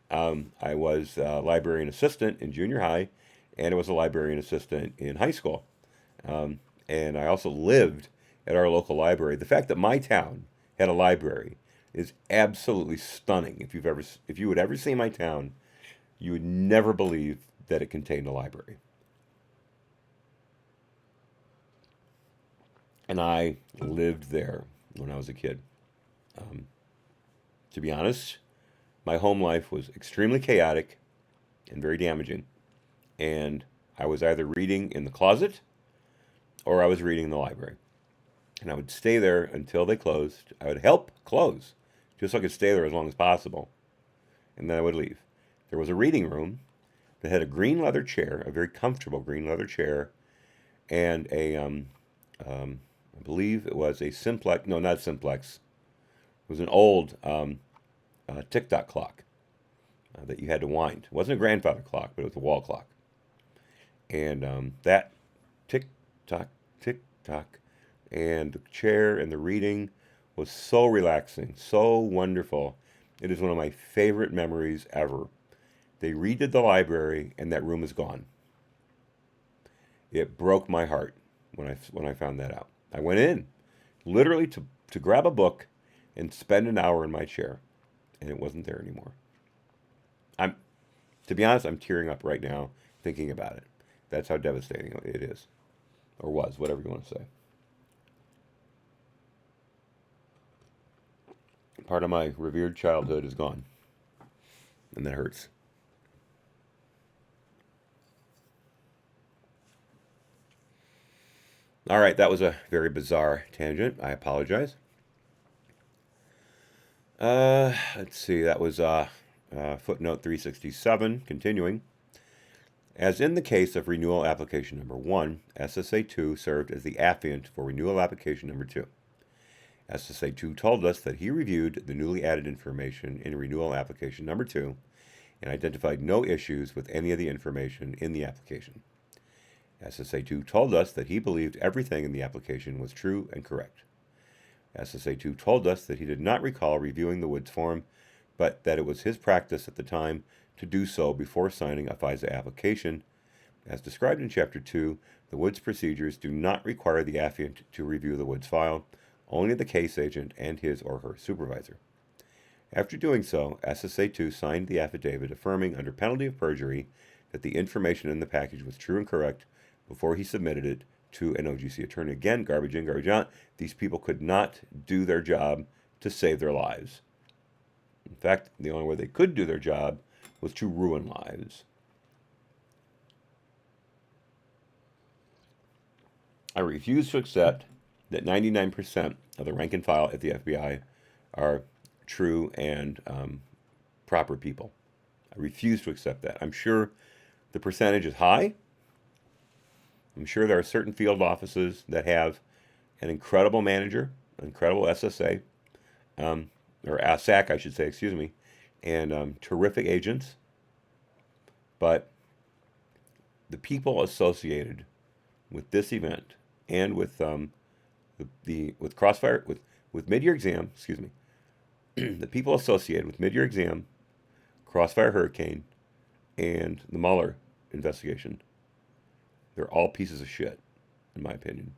I was a librarian assistant in junior high, and I was a librarian assistant in high school. And I also lived at our local library. The fact that my town had a library is absolutely stunning. If you would ever see my town, you would never believe that it contained a library. And I lived there when I was a kid. To be honest, my home life was extremely chaotic and very damaging. And I was either reading in the closet or I was reading in the library. And I would stay there until they closed. I would help close, just so I could stay there as long as possible. And then I would leave. There was a reading room that had a green leather chair, a very comfortable green leather chair, and I believe it was a Simplex, no, not Simplex. It was an old tick-tock clock that you had to wind. It wasn't a grandfather clock, but it was a wall clock. And that tick-tock, tick-tock, and the chair and the reading was so relaxing, so wonderful. It is one of my favorite memories ever. They redid the library, and that room is gone. It broke my heart when I found that out. I went in, literally to grab a book and spend an hour in my chair, and it wasn't there anymore. To be honest, I'm tearing up right now thinking about it. That's how devastating it is, or was, whatever you want to say. Part of my revered childhood is gone, and that hurts. All right, that was a very bizarre tangent. I apologize. Let's see. That was footnote 367. Continuing. As in the case of renewal application number 1, SSA 2 served as the affiant for renewal application number 2. SSA 2 told us that he reviewed the newly added information in renewal application number 2 and identified no issues with any of the information in the application. SSA 2 told us that he believed everything in the application was true and correct. SSA 2 told us that he did not recall reviewing the Woods form, but that it was his practice at the time to do so before signing a FISA application. As described in Chapter 2, the Woods procedures do not require the affiant to review the Woods file, only the case agent and his or her supervisor. After doing so, SSA 2 signed the affidavit affirming under penalty of perjury that the information in the package was true and correct before he submitted it to an OGC attorney. Again, garbage in, garbage out. These people could not do their job to save their lives. In fact, the only way they could do their job was to ruin lives. I refuse to accept that 99% of the rank and file at the FBI are true and proper people. I refuse to accept that. I'm sure the percentage is high. I'm sure there are certain field offices that have an incredible manager, an incredible SSA, or ASAC, I should say, excuse me, and terrific agents. But the people associated with this event and with with Crossfire, with mid-year exam, excuse me, the people associated with mid-year exam, Crossfire Hurricane, and the Mueller investigation, they're all pieces of shit, in my opinion.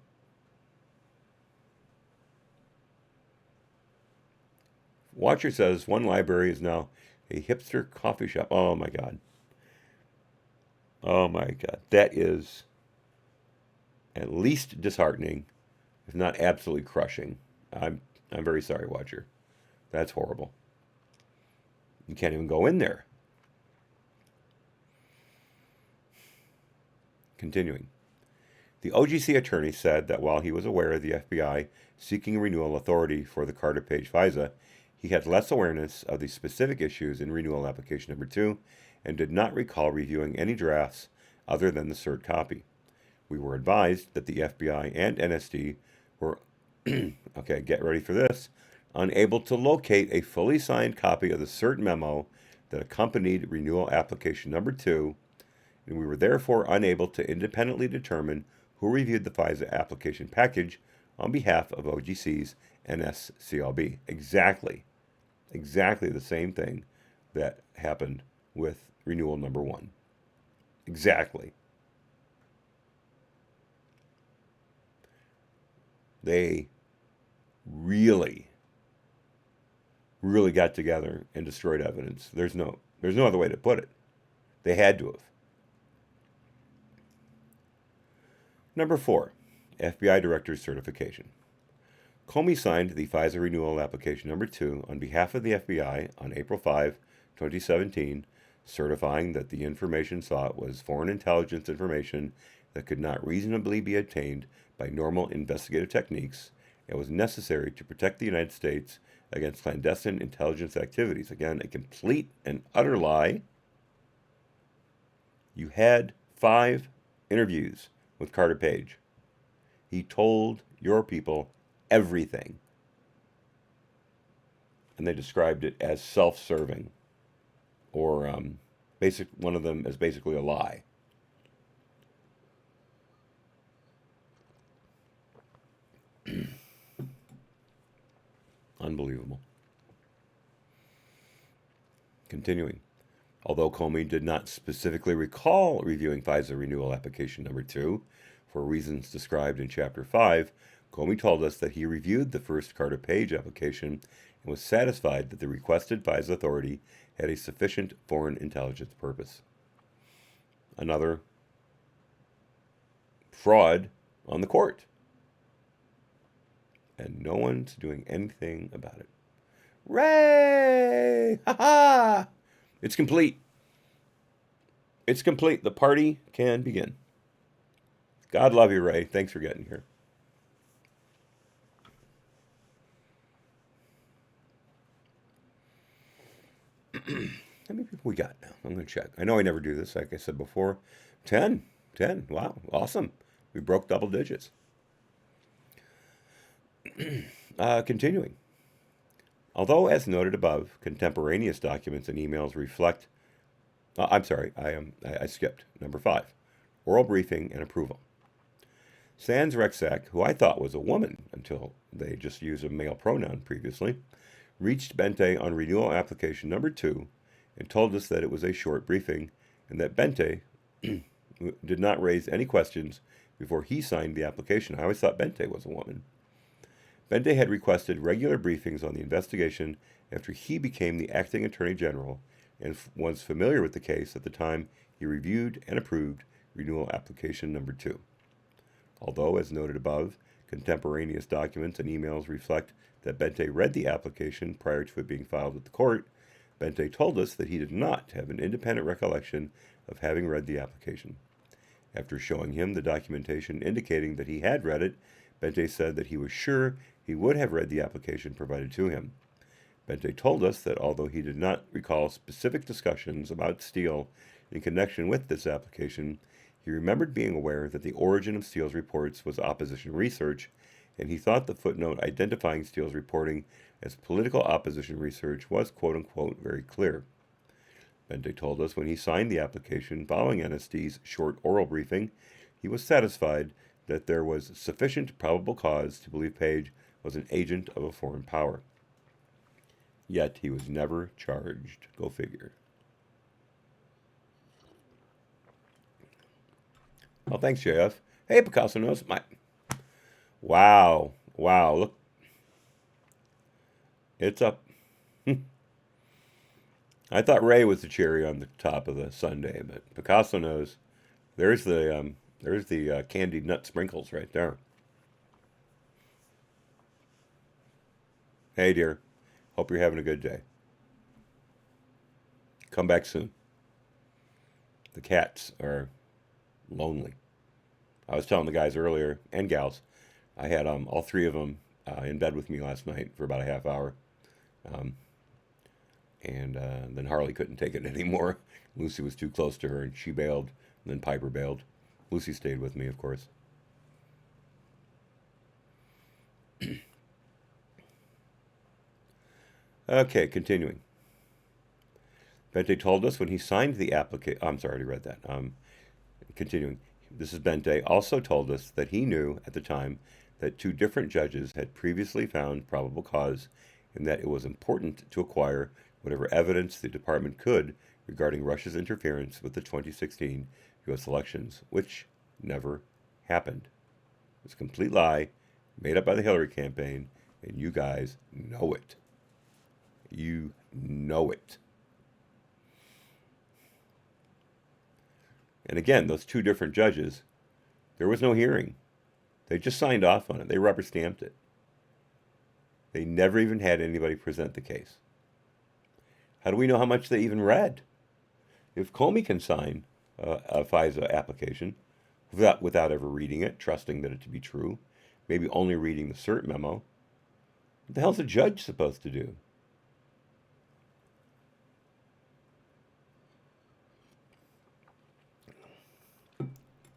Watcher says one library is now a hipster coffee shop. Oh my God. Oh my God. That is at least disheartening, if not absolutely crushing. I'm very sorry, Watcher. That's horrible. You can't even go in there. Continuing. The OGC attorney said that while he was aware of the FBI seeking renewal authority for the Carter Page FISA, he had less awareness of the specific issues in renewal application number 2 and did not recall reviewing any drafts other than the cert copy. We were advised that the FBI and NSD were, okay, get ready for this, unable to locate a fully signed copy of the cert memo that accompanied renewal application number 2, and we were therefore unable to independently determine who reviewed the FISA application package on behalf of OGC's NSCLB. Exactly the same thing that happened with renewal number 1. Exactly. They really got together and destroyed evidence. There's no other way to put it. They had to have. Number 4, FBI Director's Certification. Comey signed the FISA renewal application number 2 on behalf of the FBI on April 5, 2017, certifying that the information sought was foreign intelligence information that could not reasonably be obtained by normal investigative techniques and was necessary to protect the United States against clandestine intelligence activities. Again, a complete and utter lie. You had 5 interviews with Carter Page. He told your people everything. And they described it as self-serving, or one of them as basically a lie. Unbelievable. Continuing. Although Comey did not specifically recall reviewing FISA renewal application number 2 for reasons described in Chapter 5, Comey told us that he reviewed the first Carter Page application and was satisfied that the requested FISA authority had a sufficient foreign intelligence purpose. Another fraud on the court. And no one's doing anything about it. Ray! Ha ha! It's complete. It's complete. The party can begin. God love you, Ray. Thanks for getting here. How many people we got now? I'm going to check. I know I never do this, like I said before. 10. 10. Wow. Awesome. We broke double digits. Continuing. Although, as noted above, contemporaneous documents and emails reflect. I'm sorry, I skipped. Number 5. Oral briefing and approval. Sans Rexac, who I thought was a woman until they just used a male pronoun previously, reached Bente on renewal application number 2 and told us that it was a short briefing and that Bente did not raise any questions before he signed the application. I always thought Bente was a woman. Bente had requested regular briefings on the investigation after he became the acting attorney general and was familiar with the case at the time he reviewed and approved renewal application number 2. Although, as noted above, contemporaneous documents and emails reflect that Bente read the application prior to it being filed with the court, Bente told us that he did not have an independent recollection of having read the application. After showing him the documentation indicating that he had read it, Bente said that he was sure he would have read the application provided to him. Bente told us that although he did not recall specific discussions about Steele in connection with this application, he remembered being aware that the origin of Steele's reports was opposition research, and he thought the footnote identifying Steele's reporting as political opposition research was quote-unquote very clear. Bente told us when he signed the application following NSD's short oral briefing, he was satisfied that there was sufficient probable cause to believe Page was an agent of a foreign power. Yet he was never charged. Go figure. Oh, thanks, JF. Hey, Picasso knows. Wow. Wow. Look. It's up. I thought Ray was the cherry on the top of the sundae, but Picasso knows. There's the candied nut sprinkles right there. Hey, dear. Hope you're having a good day. Come back soon. The cats are lonely. I was telling the guys earlier, and gals, I had all 3 of them in bed with me last night for about a half hour. And then Harley couldn't take it anymore. Lucy was too close to her, and she bailed. And then Piper bailed. Lucy stayed with me, of course. Okay, continuing. Bente told us when he signed the application. I'm sorry, I already read that. Continuing. This is Bente also told us that he knew at the time that 2 different judges had previously found probable cause and that it was important to acquire whatever evidence the department could regarding Russia's interference with the 2016 U.S. elections, which never happened. It's a complete lie, made up by the Hillary campaign, and you guys know it. You know it. And again, those 2 different judges, there was no hearing. They just signed off on it. They rubber stamped it. They never even had anybody present the case. How do we know how much they even read? If Comey can sign a FISA application without ever reading it, trusting that it to be true, maybe only reading the cert memo, what the hell's a judge supposed to do?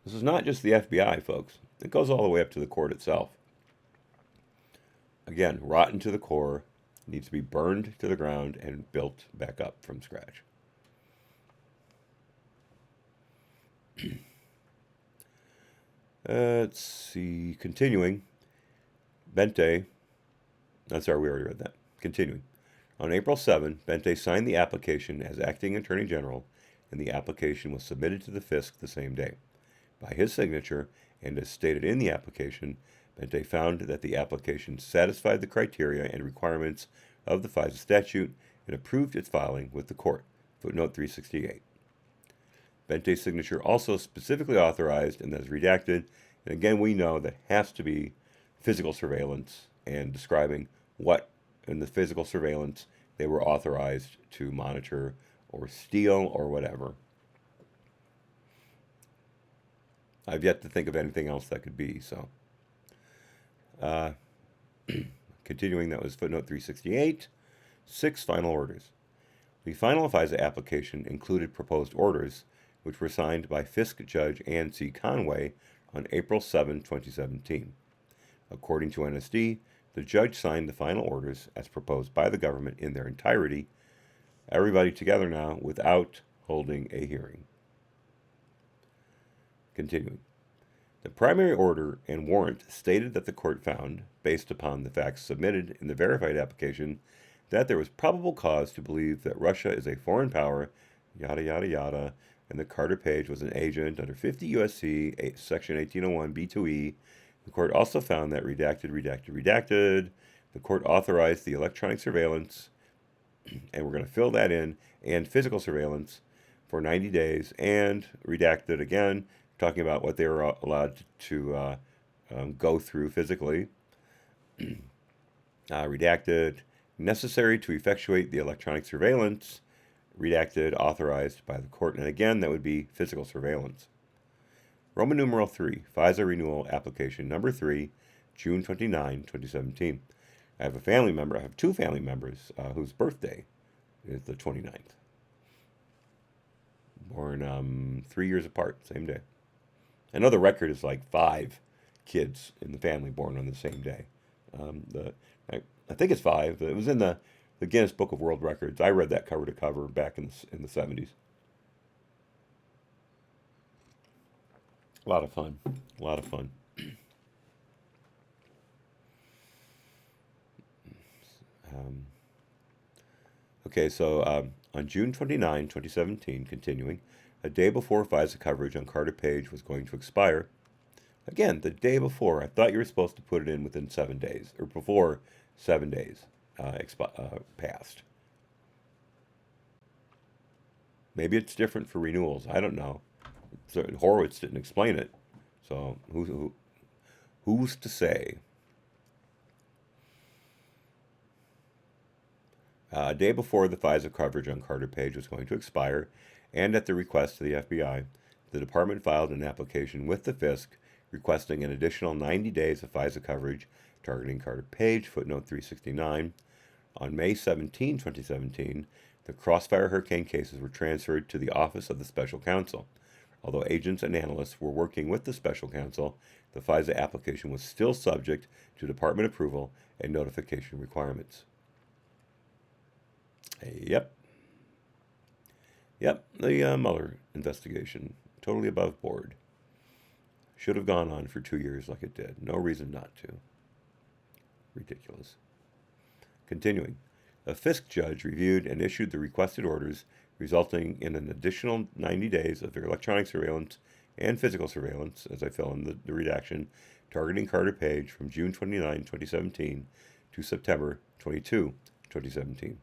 This is not just the FBI, folks. It goes all the way up to the court itself. Again, rotten to the core, needs to be burned to the ground and built back up from scratch. Let's see. Continuing. Bente. I'm sorry, we already read that. Continuing. On April 7, Bente signed the application as acting attorney general, and the application was submitted to the FISC the same day. By his signature, and as stated in the application, Bente found that the application satisfied the criteria and requirements of the FISA statute and approved its filing with the court. Footnote 368. Bente's signature also specifically authorized, and that is redacted, and again we know that has to be physical surveillance and describing what in the physical surveillance they were authorized to monitor or steal or whatever. I've yet to think of anything else that could be, so. Continuing, that was footnote 368. 6 final orders. The final FISA application included proposed orders, which were signed by FISC Judge Ann C. Conway on April 7, 2017. According to NSD, the judge signed the final orders as proposed by the government in their entirety, everybody together now, without holding a hearing. Continuing. The primary order and warrant stated that the court found, based upon the facts submitted in the verified application, that there was probable cause to believe that Russia is a foreign power, yada yada yada, and that Carter Page was an agent under 50 U.S.C. Section 1801 B2E. The court also found that redacted. The court authorized the electronic surveillance, and we're going to fill that in, and physical surveillance for 90 days, and redacted again, talking about what they were allowed to go through physically. Redacted, necessary to effectuate the electronic surveillance, redacted, authorized by the court. And again, that would be physical surveillance. Roman numeral 3, FISA renewal application number 3, June 29, 2017. I have two family members whose birthday is the 29th. Born 3 years apart, same day. I know the record is like 5 kids in the family born on the same day. I think it's 5. It was in the Guinness Book of World Records. I read that cover to cover back in the 70s. A lot of fun. A lot of fun. Okay, so on June 29, 2017, continuing, a day before FISA coverage on Carter Page was going to expire. Again, the day before. I thought you were supposed to put it in within 7 days, or before 7 days passed. Maybe it's different for renewals. I don't know. So Horowitz didn't explain it. So who's to say? A day before the FISA coverage on Carter Page was going to expire, and at the request of the FBI, the department filed an application with the FISC requesting an additional 90 days of FISA coverage targeting Carter Page, footnote 369. On May 17, 2017, the Crossfire Hurricane cases were transferred to the Office of the Special Counsel. Although agents and analysts were working with the Special Counsel, the FISA application was still subject to department approval and notification requirements. Yep, the Mueller investigation, totally above board. Should have gone on for 2 years like it did. No reason not to. Ridiculous. Continuing. A FISC judge reviewed and issued the requested orders, resulting in an additional 90 days of electronic surveillance and physical surveillance, as I fill in the redaction, targeting Carter Page from June 29, 2017 to September 22, 2017.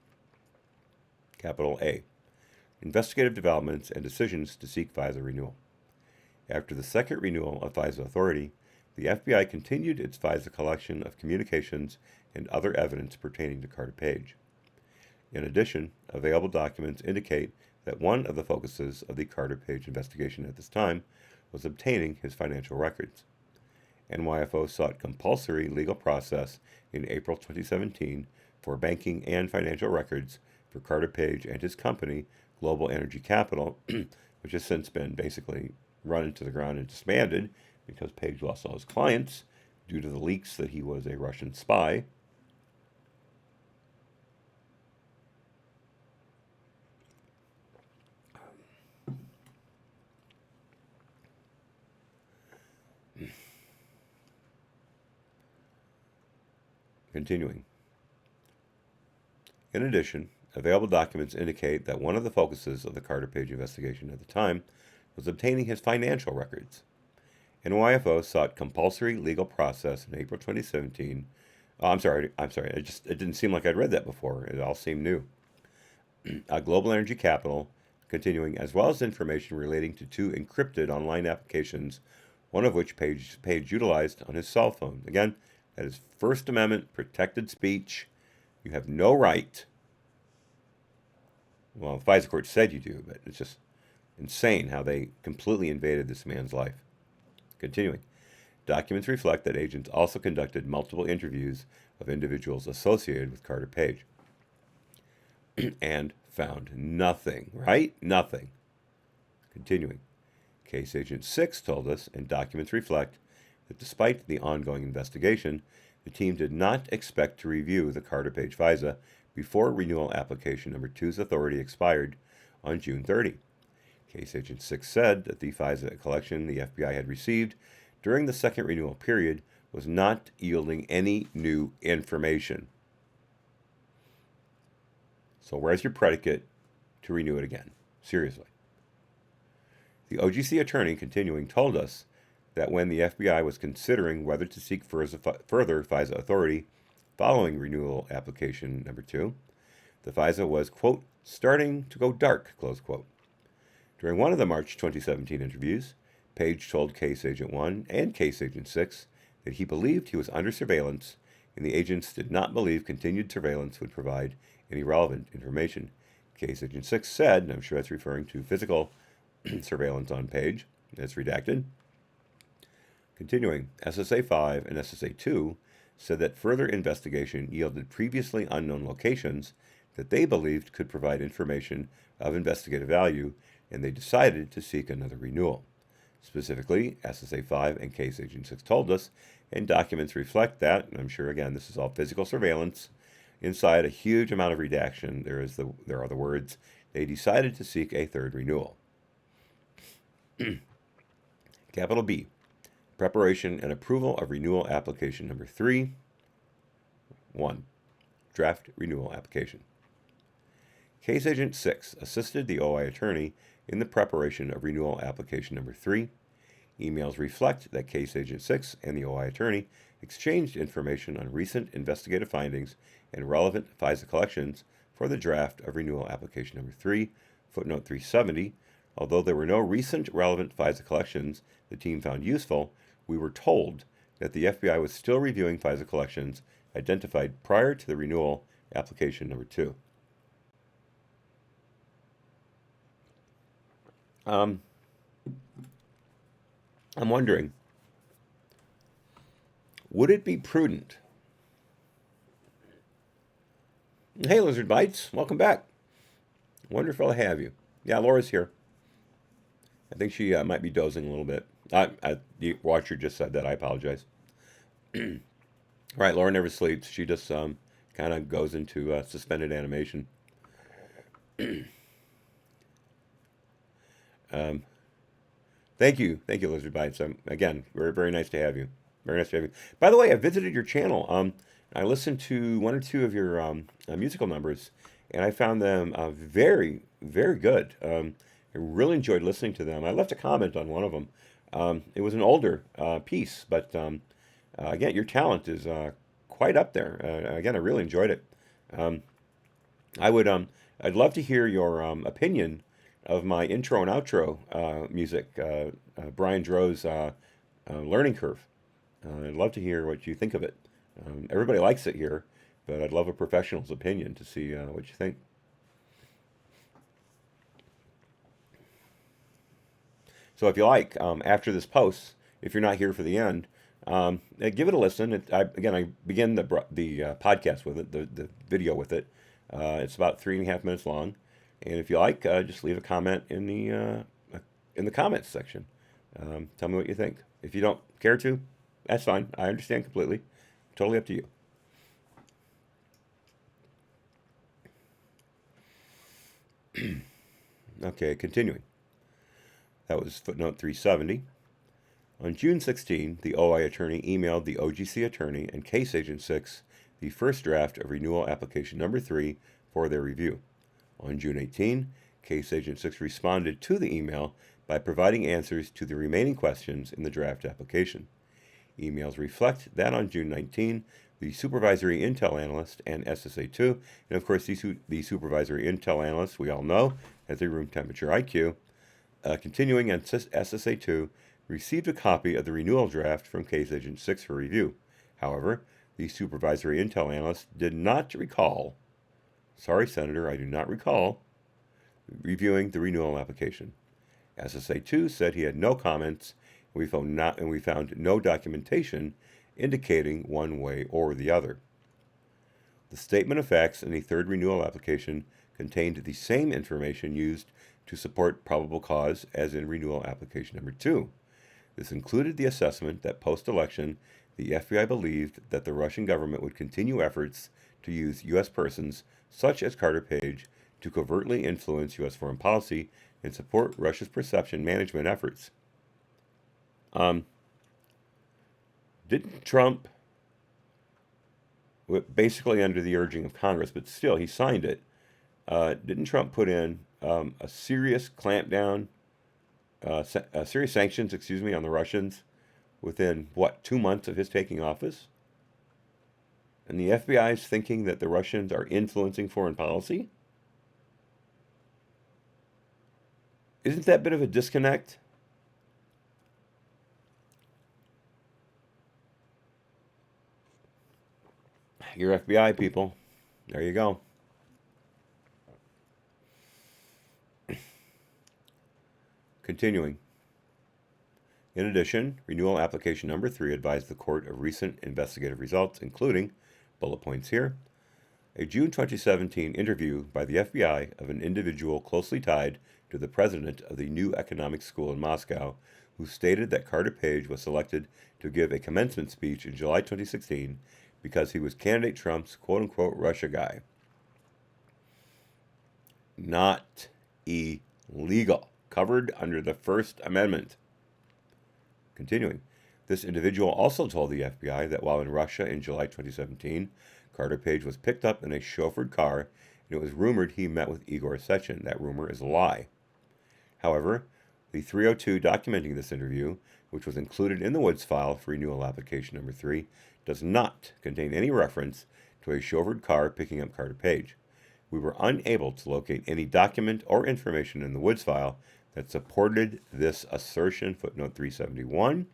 Capital A. Investigative developments and decisions to seek FISA renewal. After the second renewal of FISA authority, the FBI continued its FISA collection of communications and other evidence pertaining to Carter Page. In addition, available documents indicate that one of the focuses of the Carter Page investigation at this time was obtaining his financial records. NYFO sought compulsory legal process in April 2017 for banking and financial records for Carter Page and his company, Global Energy Capital, which has since been basically run into the ground and disbanded because Page lost all his clients due to the leaks that he was a Russian spy. Continuing. In addition, available documents indicate that one of the focuses of the Carter Page investigation at the time was obtaining his financial records. NYFO sought compulsory legal process in April 2017. I'm sorry. It didn't seem like I'd read that before. It all seemed new. Global Energy Capital, continuing, as well as information relating to 2 encrypted online applications, one of which Page utilized on his cell phone. Again, that is First Amendment protected speech. You have no right. Well, the FISA court said you do, but it's just insane how they completely invaded this man's life. Continuing. Documents reflect that agents also conducted multiple interviews of individuals associated with Carter Page and found nothing, right? Nothing. Continuing. Case Agent 6 told us, and documents reflect, that despite the ongoing investigation, the team did not expect to review the Carter Page FISA before renewal application number 2's authority expired on June 30. Case Agent 6 said that the FISA collection the FBI had received during the second renewal period was not yielding any new information. So where's your predicate to renew it again? Seriously. The OGC attorney, continuing, told us that when the FBI was considering whether to seek further FISA authority following renewal application number 2, the FISA was, quote, starting to go dark, close quote. During one of the March 2017 interviews, Page told Case Agent 1 and Case Agent 6 that he believed he was under surveillance, and the agents did not believe continued surveillance would provide any relevant information. Case Agent 6 said, and I'm sure that's referring to physical surveillance on Page, that's redacted. Continuing, SSA 5 and SSA 2 said that further investigation yielded previously unknown locations that they believed could provide information of investigative value, and they decided to seek another renewal. Specifically, SSA 5 and Case Agent 6 told us, and documents reflect that, and I'm sure, again, this is all physical surveillance. Inside a huge amount of redaction, there are the words, they decided to seek a third renewal. Capital B, preparation and approval of renewal application number 3. 1. Draft renewal application. Case Agent 6 assisted the OI attorney in the preparation of renewal application number 3. Emails reflect that Case Agent 6 and the OI attorney exchanged information on recent investigative findings and relevant FISA collections for the draft of renewal application number 3, footnote 370. Although there were no recent relevant FISA collections the team found useful, we were told that the FBI was still reviewing FISA collections identified prior to the renewal application number 2. I'm wondering, would it be prudent? Hey, Lizard Bites, welcome back. Wonderful to have you. Yeah, Laura's here. I think she might be dozing a little bit. The watcher just said that. I apologize. Right, Laura never sleeps. She just kind of goes into suspended animation. Thank you, Lizard Bites. Again, very, very nice to have you. Very nice to have you. By the way, I visited your channel. I listened to one or two of your musical numbers, and I found them very, very good. I really enjoyed listening to them. I left a comment on one of them. It was an older piece, but again, your talent is quite up there. Again, I really enjoyed it. I'd love to hear your opinion of my intro and outro music, Brian Dro's Learning Curve. I'd love to hear what you think of it. Everybody likes it here, but I'd love a professional's opinion to see what you think. So if you like, after this post, if you're not here for the end, give it a listen. I begin the podcast with it, the video with it. It's about 3.5 minutes long, and if you like, just leave a comment in the comments section. Tell me what you think. If you don't care to, that's fine. I understand completely. Totally up to you. Okay, continuing. That was footnote 370. On June 16, the OI attorney emailed the OGC attorney and Case Agent 6 the first draft of renewal application number 3 for their review. On June 18, Case Agent 6 responded to the email by providing answers to the remaining questions in the draft application. Emails reflect that on June 19, the supervisory intel analyst and SSA2, and of course the supervisory intel analyst, we all know, has a room temperature IQ, continuing on SSA2, received a copy of the renewal draft from Case Agent 6 for review. However, The supervisory intel analyst did not recall, sorry, Senator, I do not recall, reviewing the renewal application. SSA2 said he had no comments, and we found no documentation indicating one way or the other. The statement of facts in the third renewal application contained the same information used to support probable cause as in renewal application number 2. This included the assessment that post-election, the FBI believed that the Russian government would continue efforts to use U.S. persons, such as Carter Page, to covertly influence U.S. foreign policy and support Russia's perception management efforts. Didn't Trump, basically under the urging of Congress, but still he signed it, didn't Trump put in a serious clampdown, serious sanctions, on the Russians within, 2 months of his taking office? And the FBI is thinking that the Russians are influencing foreign policy? Isn't that a bit of a disconnect? Your FBI people, there you go. Continuing. In addition, renewal application number 3 advised the court of recent investigative results, including, bullet points here, a June 2017 interview by the FBI of an individual closely tied to the president of the New Economics School in Moscow, who stated that Carter Page was selected to give a commencement speech in July 2016 because he was candidate Trump's quote-unquote Russia guy. Not illegal. Covered under the First Amendment. Continuing, this individual also told the FBI that while in Russia in July 2017, Carter Page was picked up in a chauffeured car, and it was rumored he met with Igor Sechin. That rumor is a lie. However, the 302 documenting this interview, which was included in the Woods file for renewal application number 3, does not contain any reference to a chauffeured car picking up Carter Page. We were unable to locate any document or information in the Woods file that supported this assertion, footnote 371.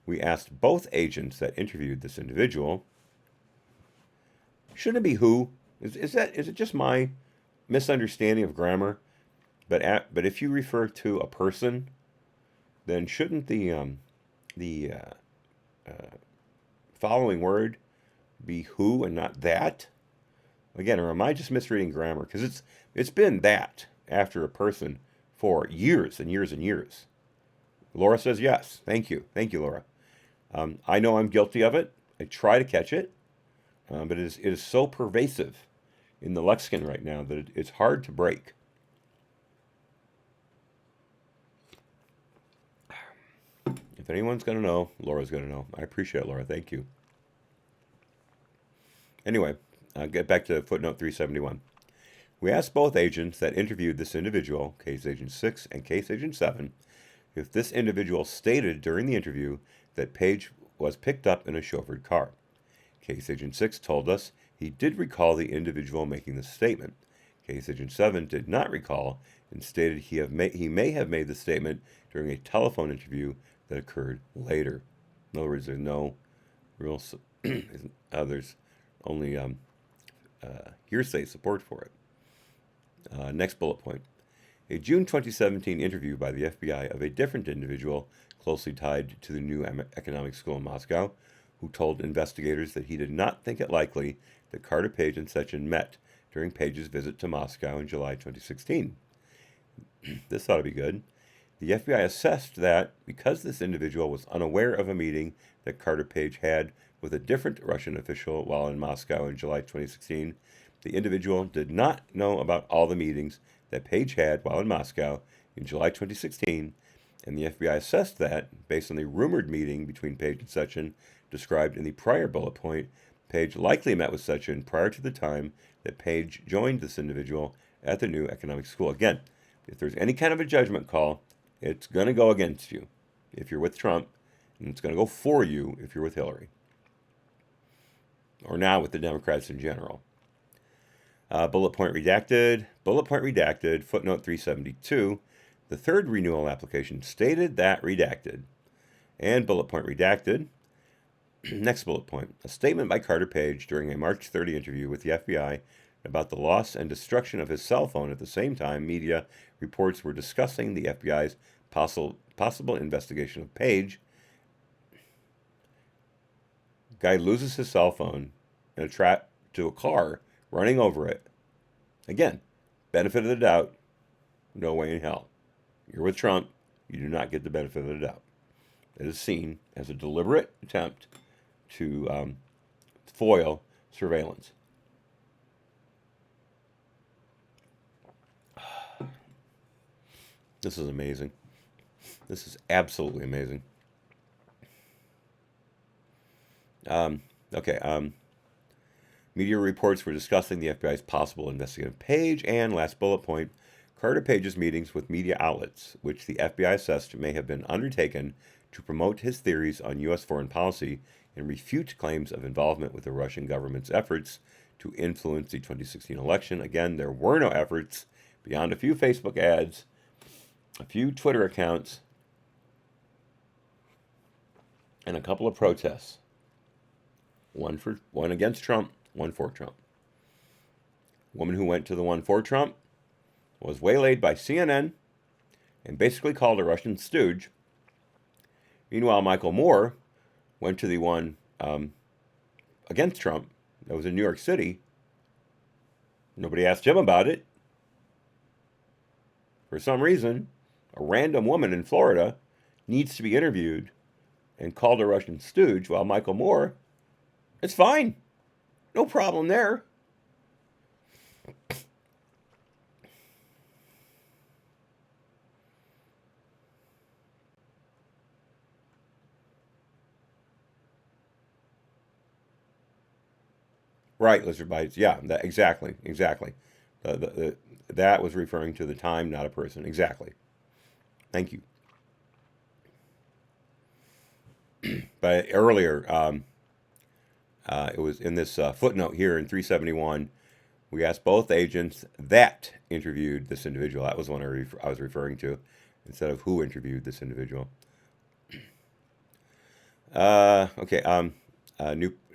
We asked both agents that interviewed this individual, shouldn't it be who? Is it just my misunderstanding of grammar? But if you refer to a person, then shouldn't the following word be who and not that? Again, or am I just misreading grammar? Because it's been that after a person for years and years and years. Laura says yes. Thank you. Thank you, Laura. I know I'm guilty of it. I try to catch it. But it is so pervasive in the lexicon right now that it's hard to break. If anyone's going to know, Laura's going to know. I appreciate it, Laura. Thank you. Anyway, get back to footnote 371. We asked both agents that interviewed this individual, Case Agent 6 and Case Agent 7, if this individual stated during the interview that Page was picked up in a chauffeured car. Case Agent 6 told us he did recall the individual making the statement. Case Agent 7 did not recall and stated he may have made the statement during a telephone interview that occurred later. In other words, there's no real, there's only hearsay support for it. Next bullet point. A June 2017 interview by the FBI of a different individual closely tied to the New Economics School in Moscow, who told investigators that he did not think it likely that Carter Page and Sechin met during Page's visit to Moscow in July 2016. This ought to be good. The FBI assessed that because this individual was unaware of a meeting that Carter Page had with a different Russian official while in Moscow in July 2016, the individual did not know about all the meetings that Page had while in Moscow in July 2016, and the FBI assessed that, based on the rumored meeting between Page and Sechin described in the prior bullet point, Page likely met with Sechin prior to the time that Page joined this individual at the New Economics School. Again, if there's any kind of a judgment call, it's going to go against you if you're with Trump, and it's going to go for you if you're with Hillary, or now with the Democrats in general. Bullet point redacted, footnote 372. The third renewal application stated that redacted. And bullet point redacted, Next bullet point. A statement by Carter Page during a March 30 interview with the FBI about the loss and destruction of his cell phone. At the same time, media reports were discussing the FBI's possible investigation of Page. Guy loses his cell phone in a trap to a car, running over it. Again, benefit of the doubt, no way in hell. You're with Trump, you do not get the benefit of the doubt. It is seen as a deliberate attempt to foil surveillance. This is amazing. This is absolutely amazing. Media reports were discussing the FBI's possible investigative Page, and last bullet point, Carter Page's meetings with media outlets, which the FBI assessed may have been undertaken to promote his theories on U.S. foreign policy and refute claims of involvement with the Russian government's efforts to influence the 2016 election. Again, there were no efforts beyond a few Facebook ads, a few Twitter accounts, and a couple of protests. One against Trump, one for Trump. Woman who went to the one for Trump was waylaid by CNN and basically called a Russian stooge. Meanwhile, Michael Moore went to the one against Trump that was in New York City. Nobody asked him about it. For some reason, a random woman in Florida needs to be interviewed and called a Russian stooge, while Michael Moore, it's fine. No problem there. Right, lizard bites. Yeah, exactly. That was referring to the time, not a person. Exactly. Thank you. But earlier, it was in this footnote here in 371. We asked both agents that interviewed this individual. That was the one I was referring to, instead of who interviewed this individual.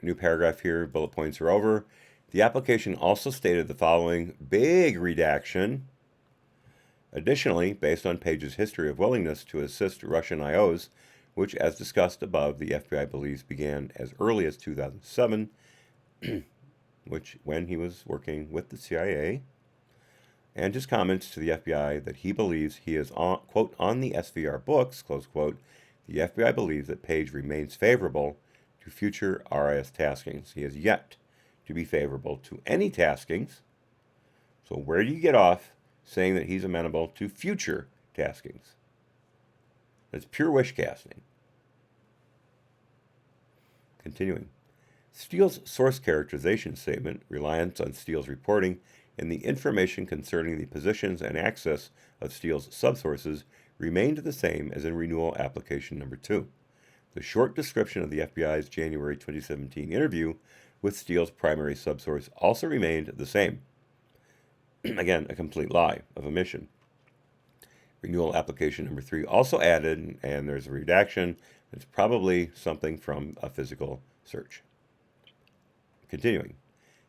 New paragraph here. Bullet points are over. The application also stated the following big redaction. Additionally, based on Page's history of willingness to assist Russian IOs, which, as discussed above, the FBI believes began as early as 2007, which when he was working with the CIA, and his comments to the FBI that he believes he is on, quote, on the SVR books, close quote, the FBI believes that Page remains favorable to future RIS taskings. He has yet to be favorable to any taskings. So where do you get off saying that he's amenable to future taskings? That's pure wish casting. Continuing. Steele's source characterization statement, reliance on Steele's reporting, and the information concerning the positions and access of Steele's subsources remained the same as in renewal application number 2. The short description of the FBI's January 2017 interview with Steele's primary subsource also remained the same. Again, a complete lie of omission. Renewal application number 3 also added, and there's a redaction, it's probably something from a physical search. Continuing.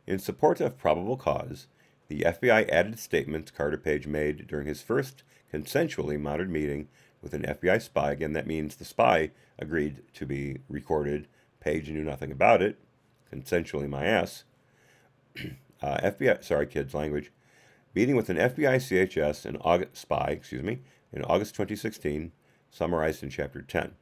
In support of probable cause, the FBI added statements Carter Page made during his first consensually monitored meeting with an FBI spy. Again, that means the spy agreed to be recorded. Page knew nothing about it. Consensually, my ass. FBI, sorry, kids, language. Meeting with an FBI CHS in in August 2016, summarized in Chapter 10.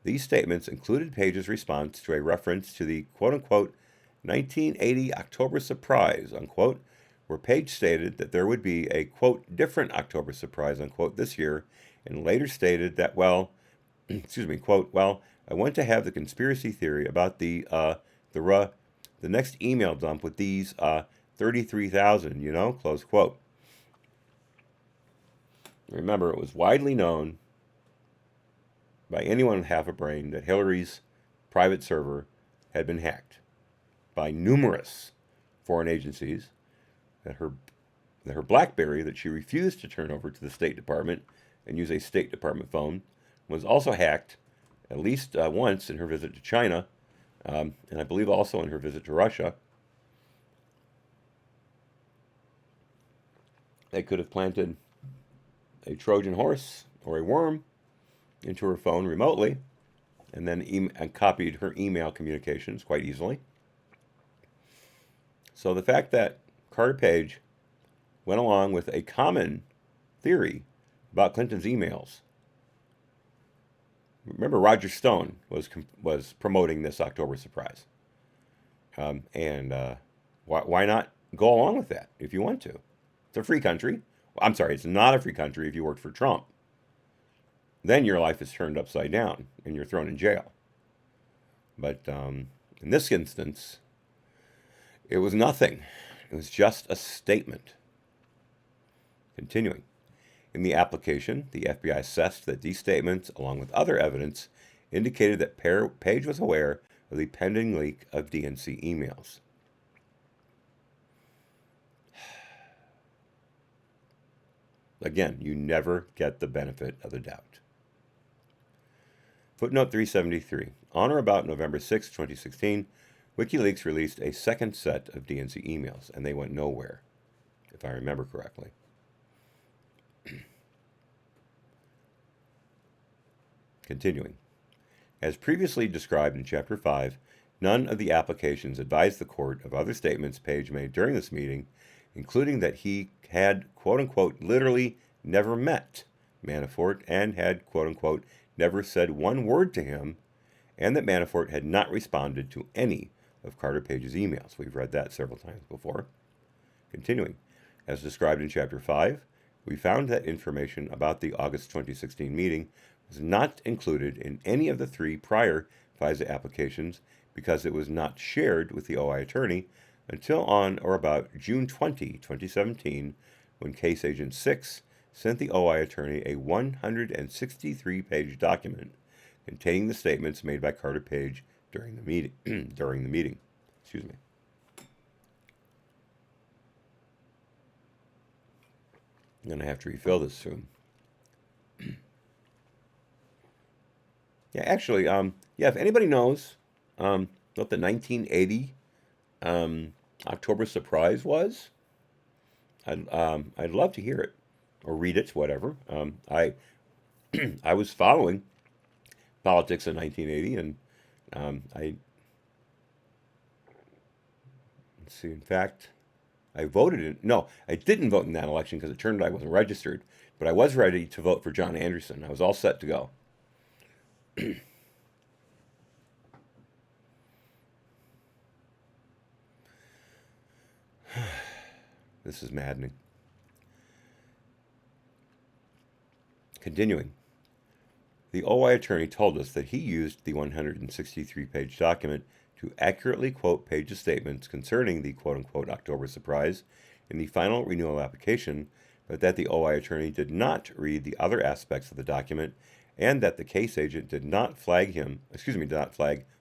These statements included Page's response to a reference to the quote-unquote 1980 October surprise, unquote, where Page stated that there would be a, quote, different October surprise, unquote, this year, and later stated that, well, quote, well, I want to have the conspiracy theory about the next email dump with these 33,000, close quote. Remember, it was widely known by anyone with half a brain that Hillary's private server had been hacked by numerous foreign agencies, that her BlackBerry that she refused to turn over to the State Department and use a State Department phone was also hacked at least once in her visit to China and I believe also in her visit to Russia. They could have planted a Trojan horse or a worm into her phone remotely and then and copied her email communications quite easily. So the fact that Carter Page went along with a common theory about Clinton's emails. Remember, Roger Stone was promoting this October surprise, and why not go along with that if you want to? It's a free country. Well, I'm sorry, it's not a free country if you worked for Trump. Then your life is turned upside down and you're thrown in jail. But in this instance, it was nothing. It was just a statement. Continuing. In the application, the FBI assessed that these statements, along with other evidence, indicated that Page was aware of the pending leak of DNC emails. Again, you never get the benefit of the doubt. Footnote 373. On or about November 6, 2016, WikiLeaks released a second set of DNC emails, and they went nowhere, if I remember correctly. Continuing. As previously described in Chapter 5, none of the applications advised the court of other statements Page made during this meeting, including that he had, quote-unquote, literally never met Manafort and had, quote-unquote, never said one word to him, and that Manafort had not responded to any of Carter Page's emails. We've read that several times before. Continuing. As described in Chapter 5, we found that information about the August 2016 meeting was not included in any of the 3 prior FISA applications because it was not shared with the OI attorney until on or about June 20, 2017, when Case Agent 6 sent the OI attorney a 163-page document containing the statements made by Carter Page during the meeting. Excuse me. I'm going to have to refill this soon. Yeah, actually, if anybody knows what the 1980 October surprise was, I'd love to hear it or read it, whatever. I I was following politics in 1980, and let's see. In fact, I voted in. No, I didn't vote in that election because it turned out I wasn't registered. But I was ready to vote for John Anderson. I was all set to go. This is maddening. Continuing. The OI attorney told us that he used the 163-page document to accurately quote Page's statements concerning the quote-unquote October surprise in the final renewal application, but that the OI attorney did not read the other aspects of the document, and that the case agent did not flag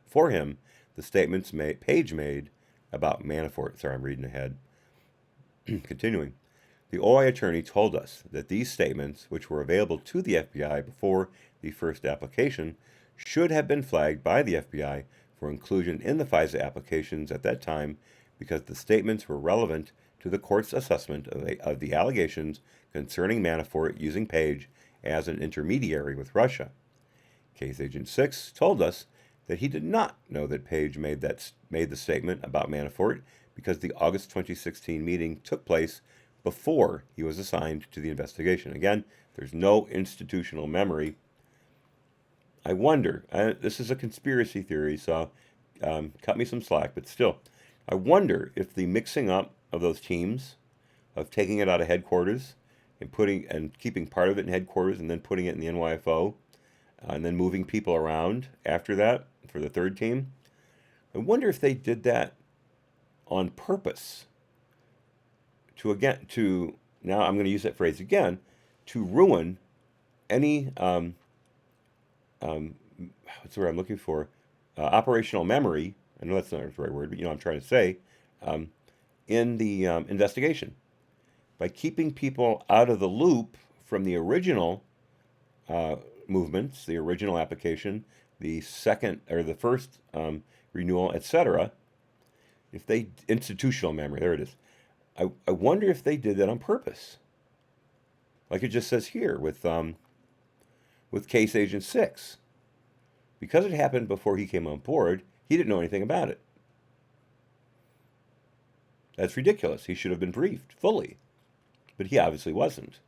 for him the statements Page made about Manafort. Sorry, I'm reading ahead. Continuing. The OI attorney told us that these statements, which were available to the FBI before the first application, should have been flagged by the FBI for inclusion in the FISA applications at that time because the statements were relevant to the court's assessment of the allegations concerning Manafort using Page as an intermediary with Russia. Case Agent 6 told us that he did not know that Page made the statement about Manafort because the August 2016 meeting took place before he was assigned to the investigation. Again, there's no institutional memory. I wonder, this is a conspiracy theory, so cut me some slack, but still, I wonder if the mixing up of those teams, of taking it out of headquarters and keeping part of it in headquarters and then putting it in the NYFO, and then moving people around after that for the third team, I wonder if they did that on purpose to now I'm going to use that phrase again, to ruin any what's the word I'm looking for? Operational memory. I know that's not the right word, but I'm trying to say in the investigation by keeping people out of the loop from the original movements, the original application, the second or the first renewal, etc. If they institutional memory, there it is. I wonder if they did that on purpose, like it just says here with Case Agent 6. Because it happened before he came on board, he didn't know anything about it. That's ridiculous. He should have been briefed fully, but he obviously wasn't.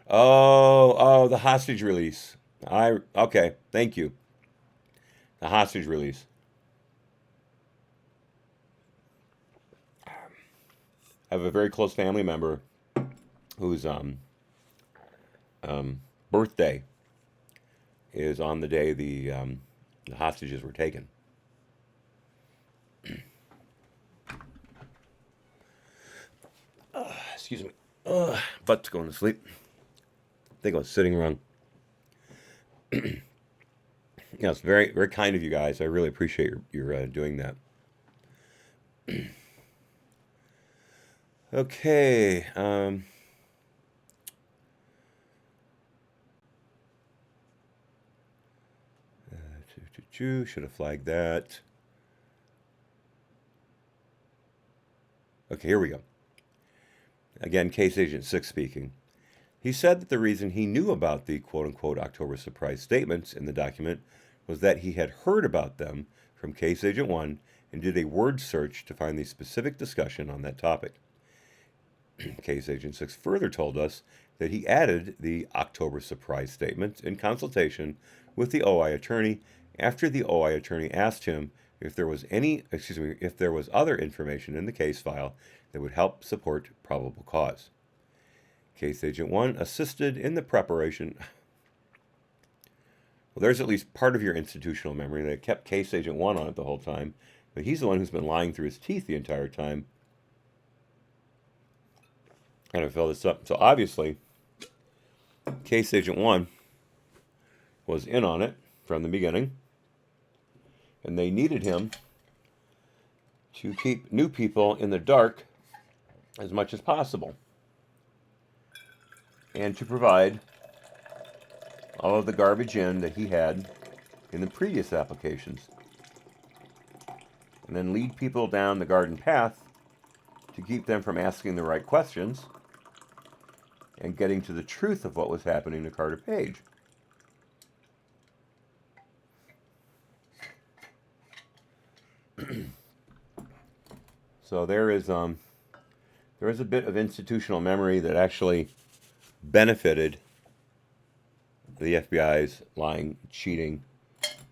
Oh, the hostage release. Okay, thank you. The hostage release. I have a very close family member whose birthday is on the day the hostages were taken. Excuse me. Butt's going to sleep. I think I was sitting wrong. It's very, very kind of you guys. I really appreciate your doing that. Okay. Should have flagged that. Okay, here we go. Again, Case Agent 6 speaking. He said that the reason he knew about the quote-unquote October surprise statements in the document was that he had heard about them from Case Agent 1 and did a word search to find the specific discussion on that topic. Case Agent 6 further told us that he added the October surprise statements in consultation with the OI attorney after the OI attorney asked him if there was other information in the case file that would help support probable cause. Case Agent 1 assisted in the preparation. Well, there's at least part of your institutional memory that kept Case Agent 1 on it the whole time, but he's the one who's been lying through his teeth the entire time. I'm going to fill this up. So obviously, Case Agent 1 was in on it from the beginning, and they needed him to keep new people in the dark as much as possible, and to provide all of the garbage in that he had in the previous applications, and then lead people down the garden path to keep them from asking the right questions and getting to the truth of what was happening to Carter Page. So there is a bit of institutional memory that actually benefited the FBI's lying, cheating,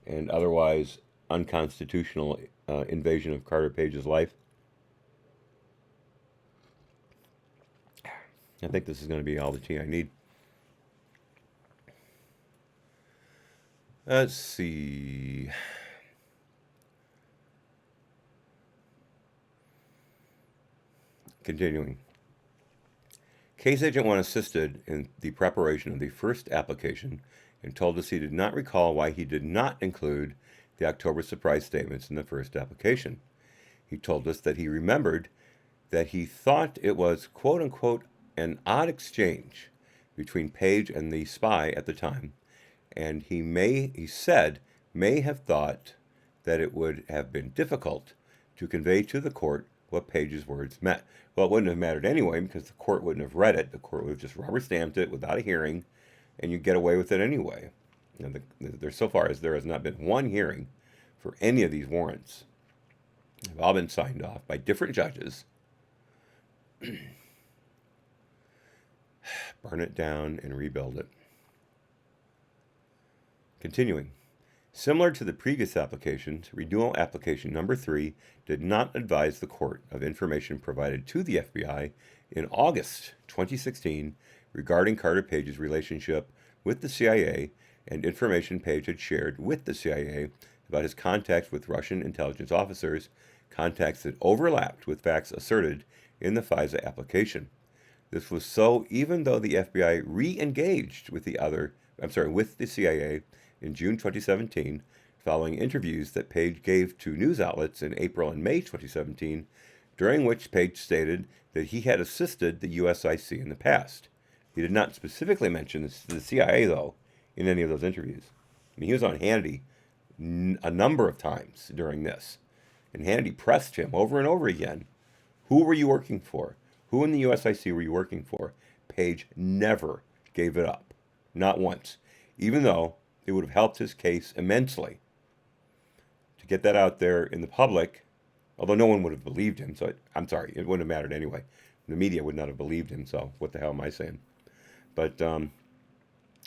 and otherwise unconstitutional invasion of Carter Page's life. I think this is going to be all the tea I need. Let's see. Continuing. Case Agent 1 assisted in the preparation of the first application and told us he did not recall why he did not include the October surprise statements in the first application. He told us that he remembered that he thought it was quote-unquote an odd exchange between Page and the spy at the time, and he said may have thought that it would have been difficult to convey to the court what Page's words meant. Well, it wouldn't have mattered anyway because the court wouldn't have read it. The court would have just rubber stamped it without a hearing, and you'd get away with it anyway. So far as there has not been one hearing for any of these warrants. They've all been signed off by different judges. Burn it down and rebuild it. Continuing. Similar to the previous applications, renewal application number 3 did not advise the court of information provided to the FBI in August 2016 regarding Carter Page's relationship with the CIA and information Page had shared with the CIA about his contacts with Russian intelligence officers, contacts that overlapped with facts asserted in the FISA application. This was so even though the FBI re-engaged with the CIA in June 2017, following interviews that Page gave to news outlets in April and May 2017, during which Page stated that he had assisted the USIC in the past. He did not specifically mention the CIA, though, in any of those interviews. I mean, he was on Hannity a number of times during this. And Hannity pressed him over and over again. Who were you working for? Who in the USIC were you working for? Page never gave it up. Not once. Even though it would have helped his case immensely to get that out there in the public, although no one would have believed him. So I'm sorry, it wouldn't have mattered anyway. The media would not have believed him, so what the hell am I saying? But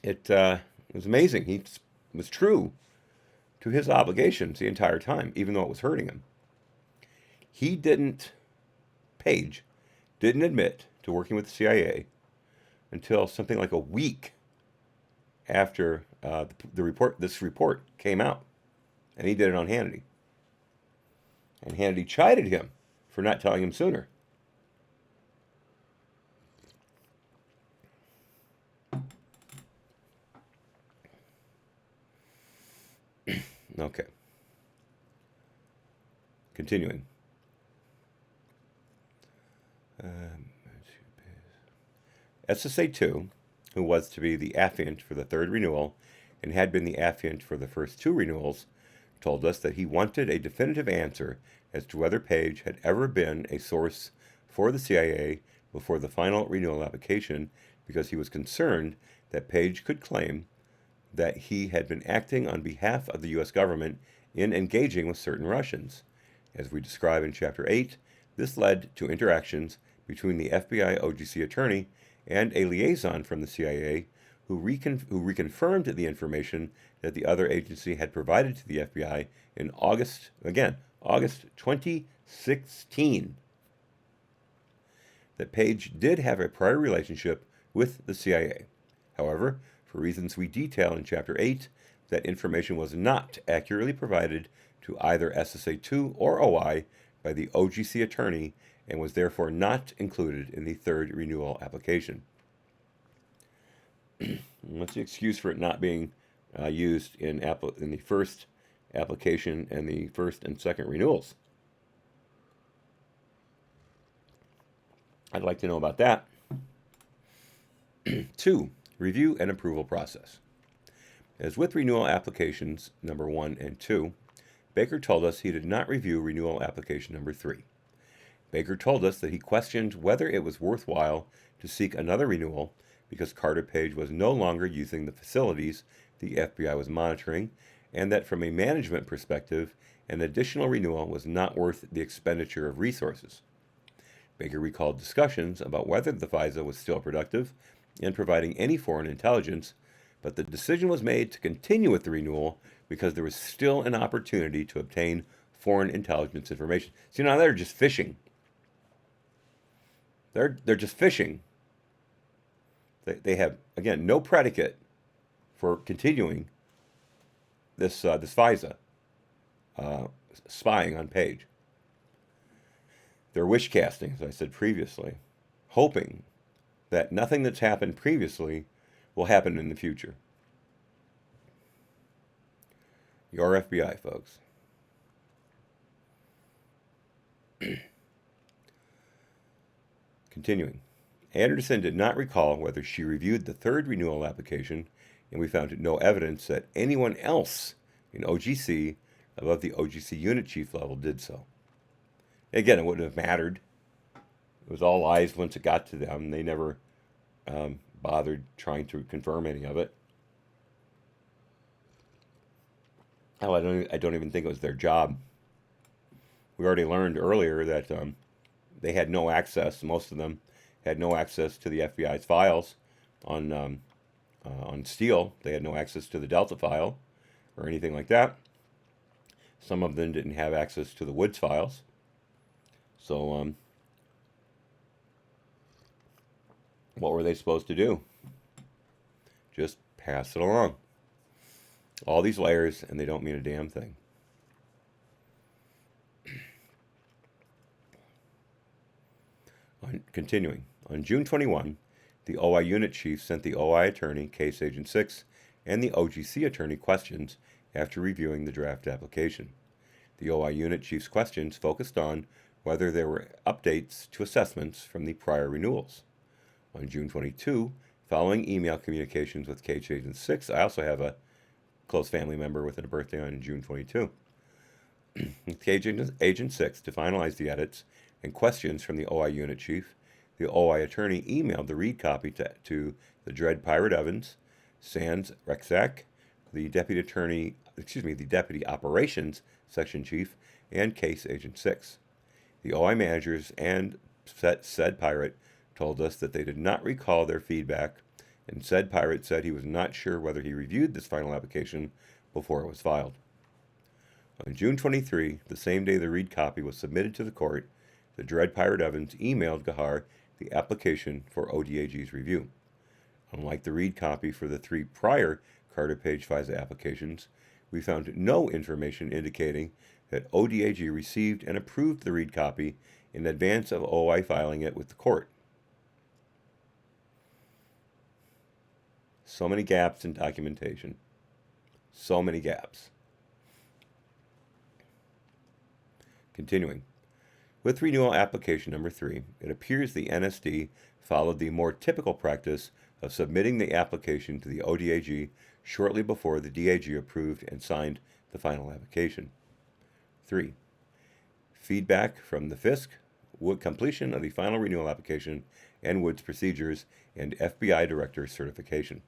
it was amazing. He was true to his obligations the entire time, even though it was hurting him. Page didn't admit to working with the CIA until something like a week after this report came out, and he did it on Hannity. And Hannity chided him for not telling him sooner. Okay. Continuing. SSA-2, who was to be the affiant for the third renewal and had been the affiant for the first two renewals, told us that he wanted a definitive answer as to whether Page had ever been a source for the CIA before the final renewal application, because he was concerned that Page could claim that he had been acting on behalf of the U.S. government in engaging with certain Russians. As we describe in Chapter 8, this led to interactions between the FBI OGC attorney and a liaison from the CIA who reconfirmed the information that the other agency had provided to the FBI in August 2016. That Page did have a prior relationship with the CIA. However, for reasons we detail in Chapter 8, that information was not accurately provided to either SSA-2 or OI by the OGC attorney and was therefore not included in the third renewal application. What's the excuse for it not being used in the first application and the first and second renewals? I'd like to know about that. 2. Review and approval process. As with renewal applications number 1 and 2, Baker told us he did not review renewal application number 3. Baker told us that he questioned whether it was worthwhile to seek another renewal because Carter Page was no longer using the facilities the FBI was monitoring, and that from a management perspective, an additional renewal was not worth the expenditure of resources. Baker recalled discussions about whether the FISA was still productive in providing any foreign intelligence, but the decision was made to continue with the renewal because there was still an opportunity to obtain foreign intelligence information. So now they're just fishing. They're just fishing. They have, again, no predicate for continuing this FISA spying on Page. They're wish casting, as I said previously, hoping that nothing that's happened previously will happen in the future. Your FBI, folks. Continuing. Anderson did not recall whether she reviewed the third renewal application, and we found no evidence that anyone else in OGC above the OGC unit chief level did so. Again, it wouldn't have mattered. It was all lies once it got to them. They never bothered trying to confirm any of it. Hell, I don't even think it was their job. We already learned earlier that they had no access. Most of them had no access to the FBI's files on Steele. They had no access to the Delta file or anything like that. Some of them didn't have access to the Woods files. So, what were they supposed to do? Just pass it along. All these layers, and they don't mean a damn thing. Continuing. On June 21, the OI unit chief sent the OI attorney, Case Agent 6, and the OGC attorney questions after reviewing the draft application. The OI unit chief's questions focused on whether there were updates to assessments from the prior renewals. On June 22, Following email communications with Case Agent 6, I also have a close family member with a birthday on June 22. Case Agent 6, to finalize the edits and questions from the OI unit chief, the OI attorney emailed the read copy to the Dread Pirate Evans, Sans Rexac, the Deputy Operations Section Chief, and Case Agent 6. The OI managers and said pirate told us that they did not recall their feedback, and said pirate said he was not sure whether he reviewed this final application before it was filed. On June 23, the same day the read copy was submitted to the court, the Dread Pirate Evans emailed Gahar the application for ODAG's review. Unlike the read copy for the 3 prior Carter Page FISA applications, we found no information indicating that ODAG received and approved the read copy in advance of OI filing it with the court. So many gaps in documentation. So many gaps. Continuing. With renewal application number 3, it appears the NSD followed the more typical practice of submitting the application to the ODAG shortly before the DAG approved and signed the final application. 3. Feedback from the FISC, completion of the final renewal application, and Wood's procedures, and FBI Director certification.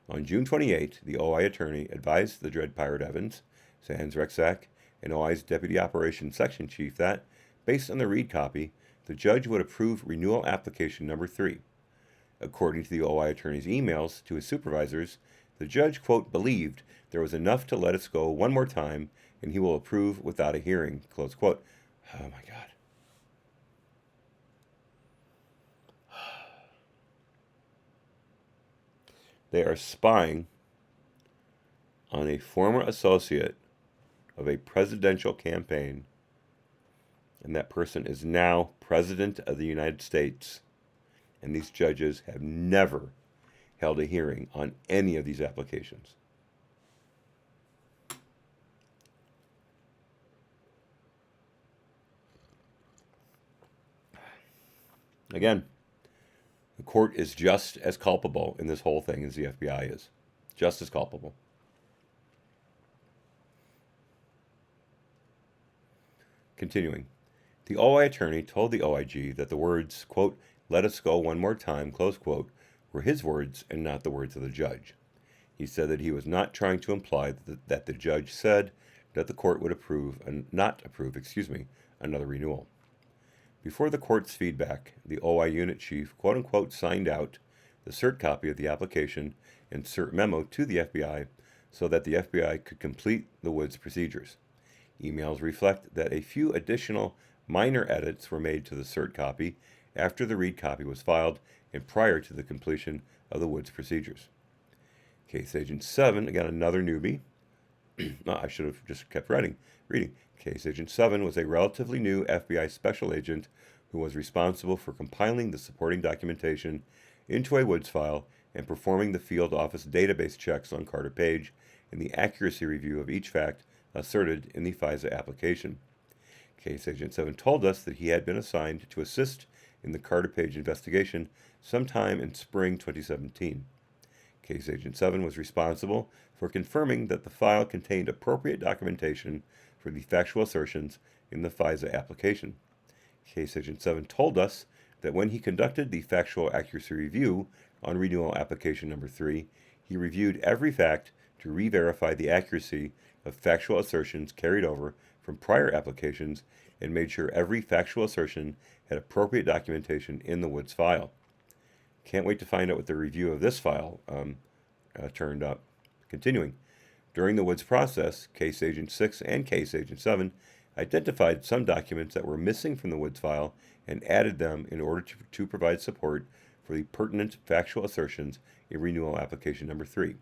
On June 28, the OI attorney advised the Dread Pirate Evans, Sans Rexac, and OI's Deputy Operations Section Chief that, based on the read copy, the judge would approve renewal application number 3. According to the OI attorney's emails to his supervisors, the judge, quote, believed there was enough to let us go one more time, and he will approve without a hearing, close quote. Oh my God. They are spying on a former associate of a presidential campaign, and that person is now President of the United States, and these judges have never held a hearing on any of these applications. Again, the court is just as culpable in this whole thing as the FBI is. Just as culpable. Continuing. The OI attorney told the OIG that the words, quote, let us go one more time, close quote, were his words and not the words of the judge. He said that he was not trying to imply that the judge said that the court would not approve another renewal. Before the court's feedback, the OI unit chief, quote unquote, signed out the cert copy of the application and cert memo to the FBI so that the FBI could complete the Woods procedures. Emails reflect that a few additional minor edits were made to the cert copy after the read copy was filed and prior to the completion of the Woods procedures. Case Agent 7, again another newbie. I should have just kept reading. Case Agent 7 was a relatively new FBI special agent who was responsible for compiling the supporting documentation into a Woods file and performing the field office database checks on Carter Page and the accuracy review of each fact asserted in the FISA application. Case Agent 7 told us that he had been assigned to assist in the Carter Page investigation sometime in spring 2017. Case Agent 7 was responsible for confirming that the file contained appropriate documentation for the factual assertions in the FISA application. Case Agent 7 told us that when he conducted the factual accuracy review on renewal application number 3, he reviewed every fact to re-verify the accuracy of factual assertions carried over from prior applications and made sure every factual assertion had appropriate documentation in the Woods file. Can't wait to find out what the review of this file turned up. Continuing. During the Woods process, Case Agent 6 and Case Agent 7 identified some documents that were missing from the Woods file and added them in order to provide support for the pertinent factual assertions in renewal application number 3.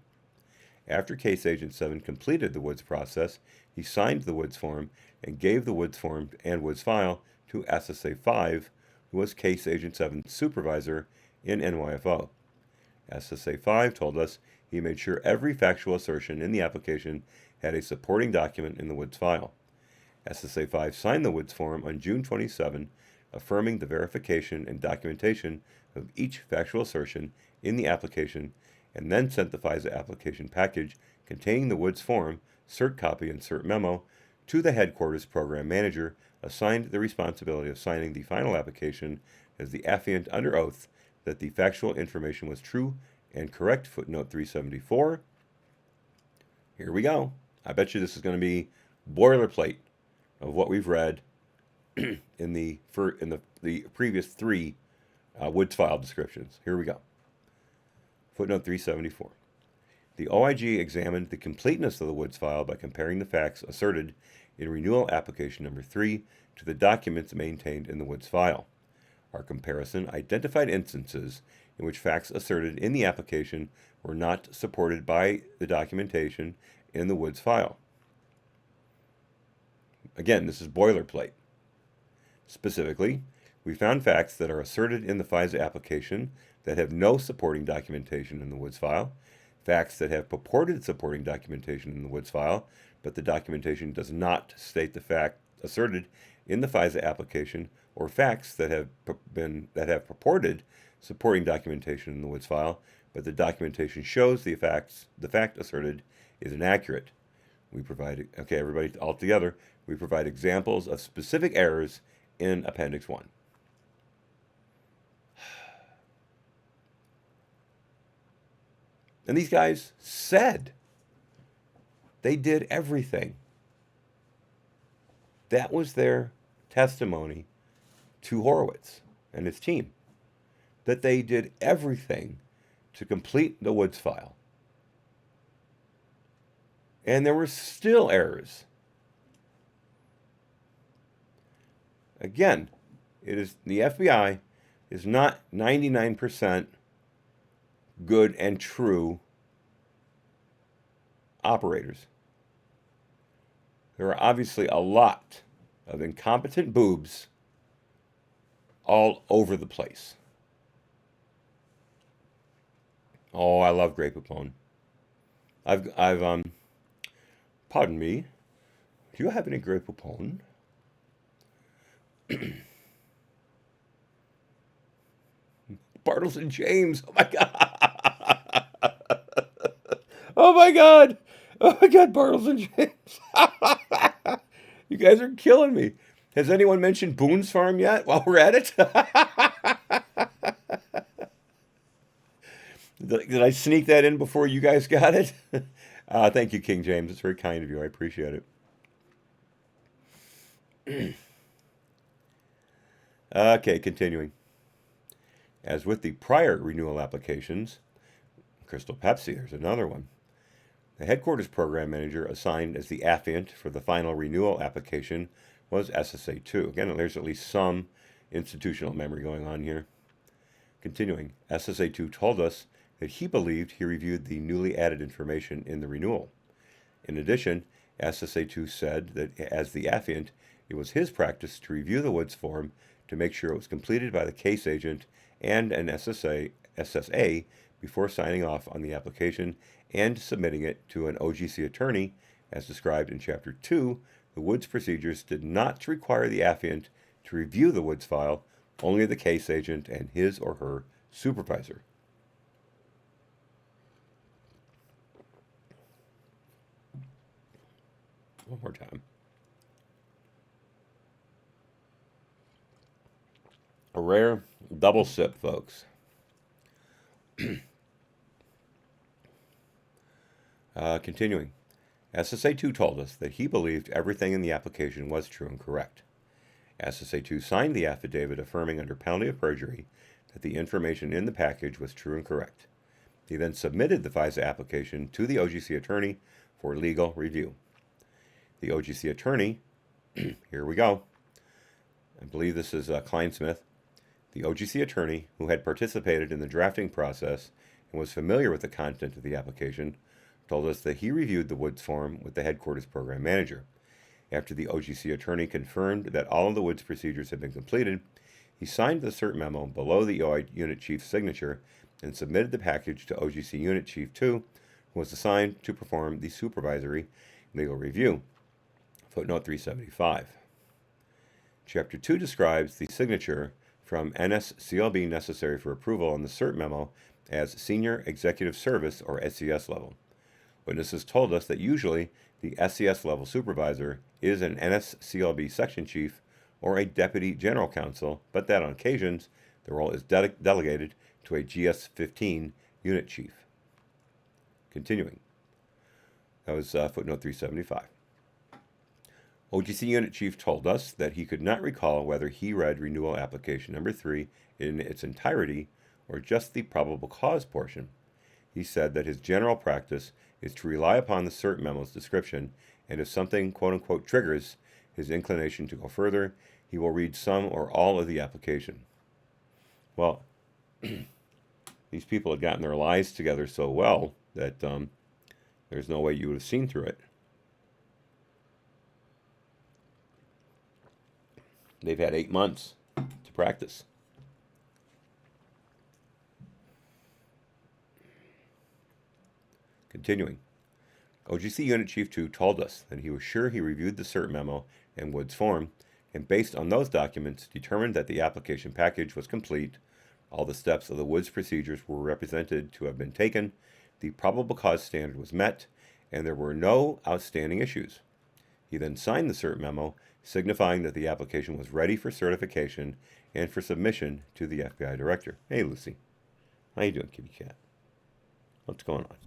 After Case Agent 7 completed the Woods process, he signed the Woods form and gave the Woods form and Woods file to SSA 5, who was Case Agent 7's supervisor in NYFO. SSA 5 told us he made sure every factual assertion in the application had a supporting document in the Woods file. SSA 5 signed the Woods form on June 27, affirming the verification and documentation of each factual assertion in the application and then sent the FISA application package containing the Woods form, cert copy, and cert memo to the headquarters program manager assigned the responsibility of signing the final application as the affiant under oath that the factual information was true and correct. Footnote 374. Here we go. I bet you this is going to be boilerplate of what we've read in the previous three Woods file descriptions. Here we go. Footnote 374. The OIG examined the completeness of the Woods file by comparing the facts asserted in renewal application number 3 to the documents maintained in the Woods file. Our comparison identified instances in which facts asserted in the application were not supported by the documentation in the Woods file. Again, this is boilerplate. Specifically, we found facts that are asserted in the FISA application that have no supporting documentation in the Woods file, facts that have purported supporting documentation in the Woods file, but the documentation does not state the fact asserted in the FISA application, or facts that have purported supporting documentation in the Woods file, but the documentation shows the fact asserted is inaccurate. We provide, okay, everybody all together, we provide examples of specific errors in Appendix 1. And these guys said they did everything. That was their testimony to Horowitz and his team, that they did everything to complete the Woods file. And there were still errors. Again, it is the FBI is not 99% good and true operators. There are obviously a lot of incompetent boobs all over the place. Oh, I love Grey Poupon. Pardon me. Do you have any Grey Poupon? Bartles and James. Oh my God. Oh my God. Oh my God, Bartles and James. You guys are killing me. Has anyone mentioned Boone's Farm yet while we're at it? Did I sneak that in before you guys got it? Thank you, King James. It's very kind of you. I appreciate it. Okay, continuing. As with the prior renewal applications, Crystal Pepsi, there's another one. The headquarters program manager assigned as the affiant for the final renewal application was SSA2. Again, there's at least some institutional memory going on here. Continuing, SSA2 told us that he believed he reviewed the newly added information in the renewal. In addition, SSA2 said that as the affiant, it was his practice to review the Woods form to make sure it was completed by the case agent and an SSA before signing off on the application and submitting it to an OGC attorney. As described in Chapter 2, the Woods procedures did not require the affiant to review the Woods file, only the case agent and his or her supervisor. One more time. A rare double sip, folks. Continuing. SSA2 told us that he believed everything in the application was true and correct. SSA2 signed the affidavit affirming under penalty of perjury that the information in the package was true and correct. He then submitted the FISA application to the OGC attorney for legal review. The OGC attorney, here we go, I believe this is Kleinsmith, the OGC attorney who had participated in the drafting process and was familiar with the content of the application, told us that he reviewed the Woods form with the headquarters program manager. After the OGC attorney confirmed that all of the Woods procedures had been completed, he signed the cert memo below the OI Unit Chief's signature and submitted the package to OGC Unit Chief 2, who was assigned to perform the supervisory legal review. Footnote 375. Chapter 2 describes the signature from NSCLB necessary for approval on the cert memo as Senior Executive Service or SES level. Witnesses told us that usually the SES level supervisor is an NSCLB section chief or a deputy general counsel, but that on occasions the role is delegated to a GS-15 unit chief. Continuing. That was footnote 375. OGC Unit Chief told us that he could not recall whether he read renewal application number 3 in its entirety or just the probable cause portion. He said that his general practice is to rely upon the cert memo's description, and if something quote-unquote triggers his inclination to go further, he will read some or all of the application. Well, these people had gotten their lives together so well that there's no way you would have seen through it. They've had 8 months to practice. Continuing. OGC Unit Chief 2 told us that he was sure he reviewed the cert memo and Wood's form, and based on those documents, determined that the application package was complete, all the steps of the Woods procedures were represented to have been taken, the probable cause standard was met, and there were no outstanding issues. He then signed the cert memo, signifying that the application was ready for certification and for submission to the FBI director. Hey, Lucy. How you doing, kitty cat? What's going on?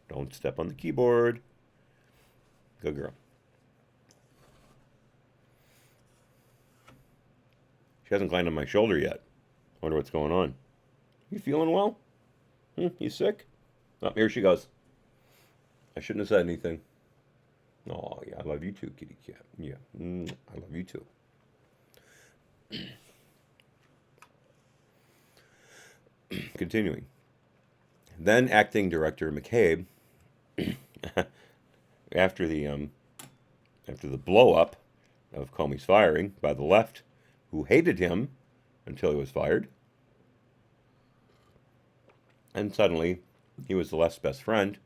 Don't step on the keyboard. Good girl. She hasn't climbed on my shoulder yet. Wonder what's going on. You feeling well? You sick? Oh, here she goes. I shouldn't have said anything. Oh, yeah, I love you too, kitty cat. Yeah, I love you too. Continuing. Then Acting Director McCabe, after the blow-up of Comey's firing by the left, who hated him until he was fired, and suddenly he was the left's best friend,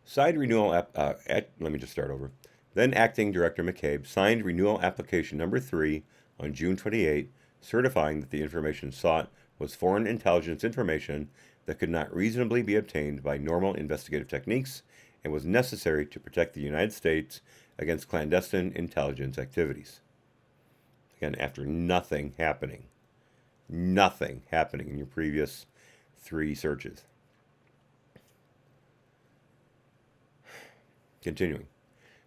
signed renewal let me just start over. Then Acting Director McCabe signed renewal application number 3 on June 28, certifying that the information sought was foreign intelligence information that could not reasonably be obtained by normal investigative techniques and was necessary to protect the United States against clandestine intelligence activities. Again, after nothing happening in your previous 3 searches. Continuing.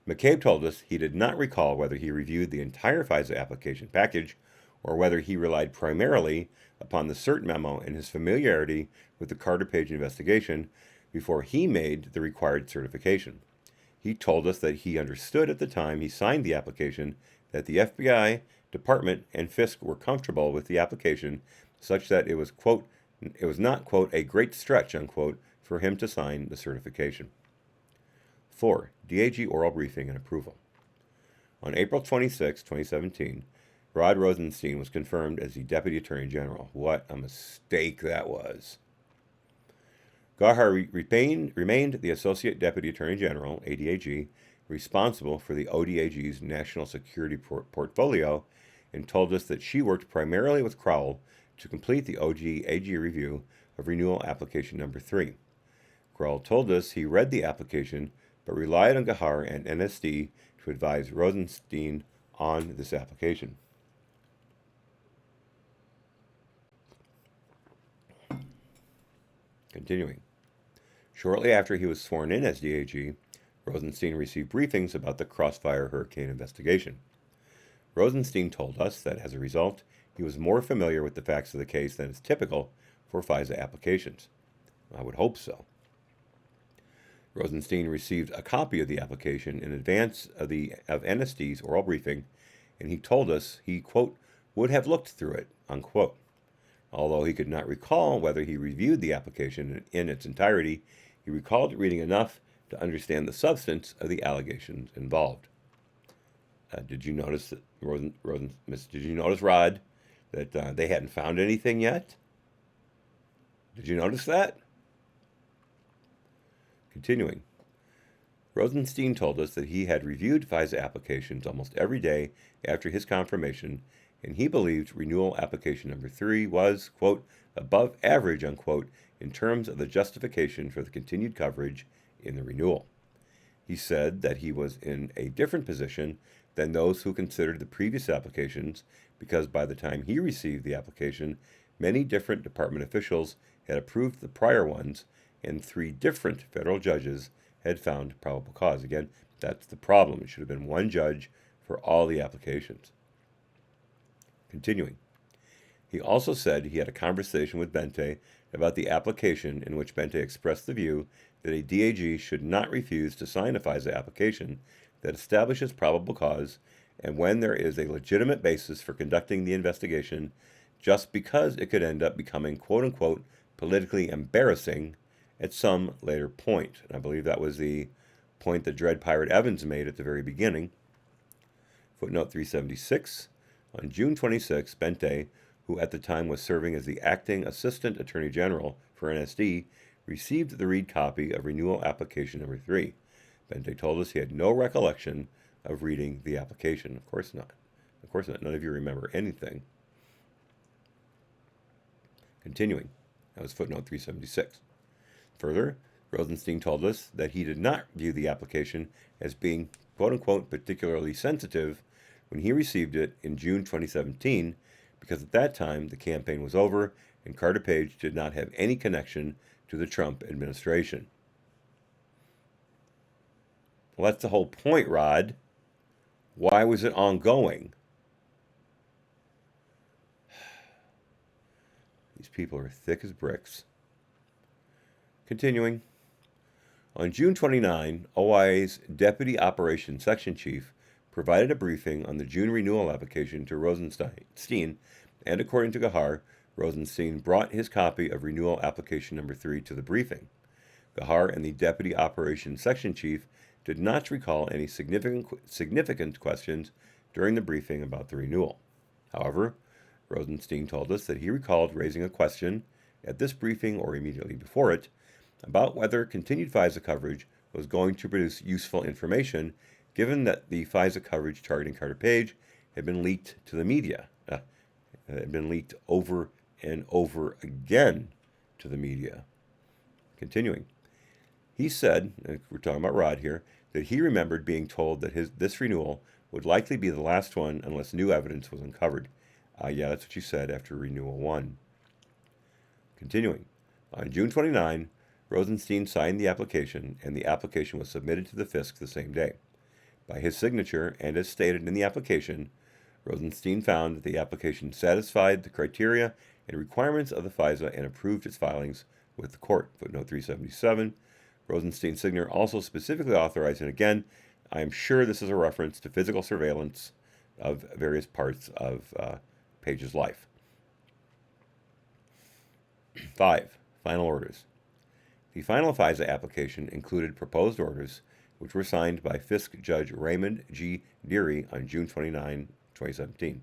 McCabe told us he did not recall whether he reviewed the entire FISA application package or whether he relied primarily upon the cert memo and his familiarity with the Carter Page investigation before he made the required certification. He told us that he understood at the time he signed the application that the FBI, Department, and FISC were comfortable with the application such that it was, quote, it was not, quote, a great stretch, unquote, for him to sign the certification. 4. DAG oral briefing and approval. On April 26, 2017, Rod Rosenstein was confirmed as the Deputy Attorney General. What a mistake that was. Gahar remained the Associate Deputy Attorney General, ADAG, responsible for the ODAG's national security portfolio, and told us that she worked primarily with Crowell to complete the ODAG review of renewal application number 3. Crowell told us he read the application but relied on Gahar and NSD to advise Rosenstein on this application. Continuing. Shortly after he was sworn in as DAG, Rosenstein received briefings about the Crossfire Hurricane investigation. Rosenstein told us that as a result, he was more familiar with the facts of the case than is typical for FISA applications. I would hope so. Rosenstein received a copy of the application in advance of NSD's oral briefing, and he told us he, quote, would have looked through it, unquote. Although he could not recall whether he reviewed the application in its entirety, he recalled reading enough to understand the substance of the allegations involved. Did you notice that Did you notice, Rod, that they hadn't found anything yet? Did you notice that? Continuing. Rosenstein told us that he had reviewed FISA applications almost every day after his confirmation, and he believed renewal application number 3 was, quote, above average, unquote, in terms of the justification for the continued coverage in the renewal. He said that he was in a different position than those who considered the previous applications because by the time he received the application, many different department officials had approved the prior ones, and 3 different federal judges had found probable cause. Again, that's the problem. It should have been one judge for all the applications. Continuing. He also said he had a conversation with Bente about the application in which Bente expressed the view that a DAG should not refuse to sign a FISA application that establishes probable cause and when there is a legitimate basis for conducting the investigation just because it could end up becoming quote-unquote politically embarrassing at some later point. And I believe that was the point that Dread Pirate Evans made at the very beginning. Footnote 376. On June 26, Bente, who at the time was serving as the acting Assistant Attorney General for NSD, received the read copy of renewal application number 3. Bente told us he had no recollection of reading the application. Of course not. Of course not. None of you remember anything. Continuing. That was footnote 376. Further, Rosenstein told us that he did not view the application as being, quote-unquote, particularly sensitive when he received it in June 2017, because at that time the campaign was over and Carter Page did not have any connection to the Trump administration. Well, that's the whole point, Rod. Why was it ongoing? These people are thick as bricks. Continuing. On June 29, OIA's Deputy Operations Section Chief provided a briefing on the June renewal application to Rosenstein, and according to Gahar, Rosenstein brought his copy of renewal application number 3 to the briefing. Gahar and the Deputy Operations Section Chief did not recall any significant questions during the briefing about the renewal. However, Rosenstein told us that he recalled raising a question at this briefing or immediately before it about whether continued FISA coverage was going to produce useful information, given that the FISA coverage targeting Carter Page had been leaked to the media. Had been leaked over and over again to the media. Continuing. He said, and we're talking about Rod here, that he remembered being told that this renewal would likely be the last one unless new evidence was uncovered. Yeah, that's what you said after Renewal 1. Continuing. On June 29, Rosenstein signed the application, and the application was submitted to the FISC the same day. By his signature, and as stated in the application, Rosenstein found that the application satisfied the criteria and requirements of the FISA and approved its filings with the court. Footnote 377. Rosenstein's signature also specifically authorized, and again, I am sure this is a reference to physical surveillance of various parts of Page's life. 5. Final orders. The final FISA application included proposed orders, which were signed by FISC Judge Raymond G. Deary on June 29, 2017.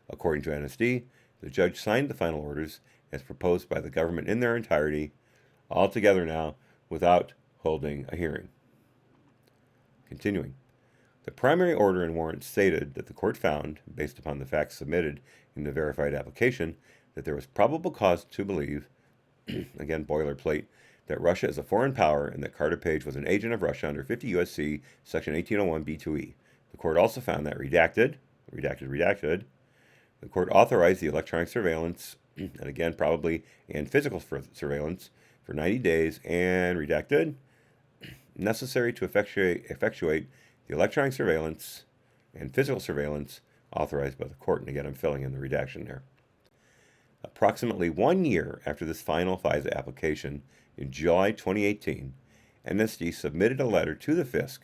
According to NSD, the judge signed the final orders as proposed by the government in their entirety, altogether now, without holding a hearing. Continuing. The primary order and warrant stated that the court found, based upon the facts submitted in the verified application, that there was probable cause to believe, again boilerplate, that Russia is a foreign power and that Carter Page was an agent of Russia under 50 U.S.C. Section 1801 B2E. The court also found that redacted, the court authorized the electronic surveillance, and again probably, and physical surveillance for 90 days, and redacted, necessary to effectuate the electronic surveillance and physical surveillance authorized by the court. And again, I'm filling in the redaction there. Approximately 1 year after this final FISA application, in July 2018, NSD submitted a letter to the FISC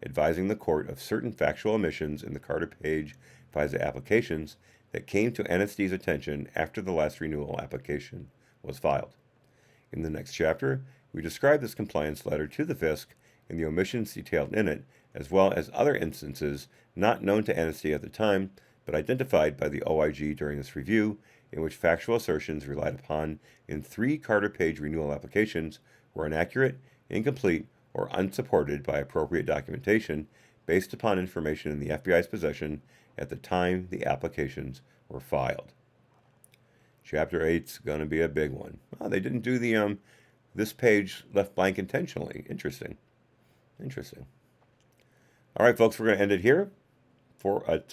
advising the court of certain factual omissions in the Carter Page FISA applications that came to NSD's attention after the last renewal application was filed. In the next chapter, we describe this compliance letter to the FISC and the omissions detailed in it, as well as other instances not known to NSD at the time, but identified by the OIG during this review, in which factual assertions relied upon in 3 Carter Page renewal applications were inaccurate, incomplete, or unsupported by appropriate documentation based upon information in the FBI's possession at the time the applications were filed. Chapter 8's going to be a big one. Oh, they didn't do the this page left blank intentionally. Interesting. All right, folks, we're going to end it here at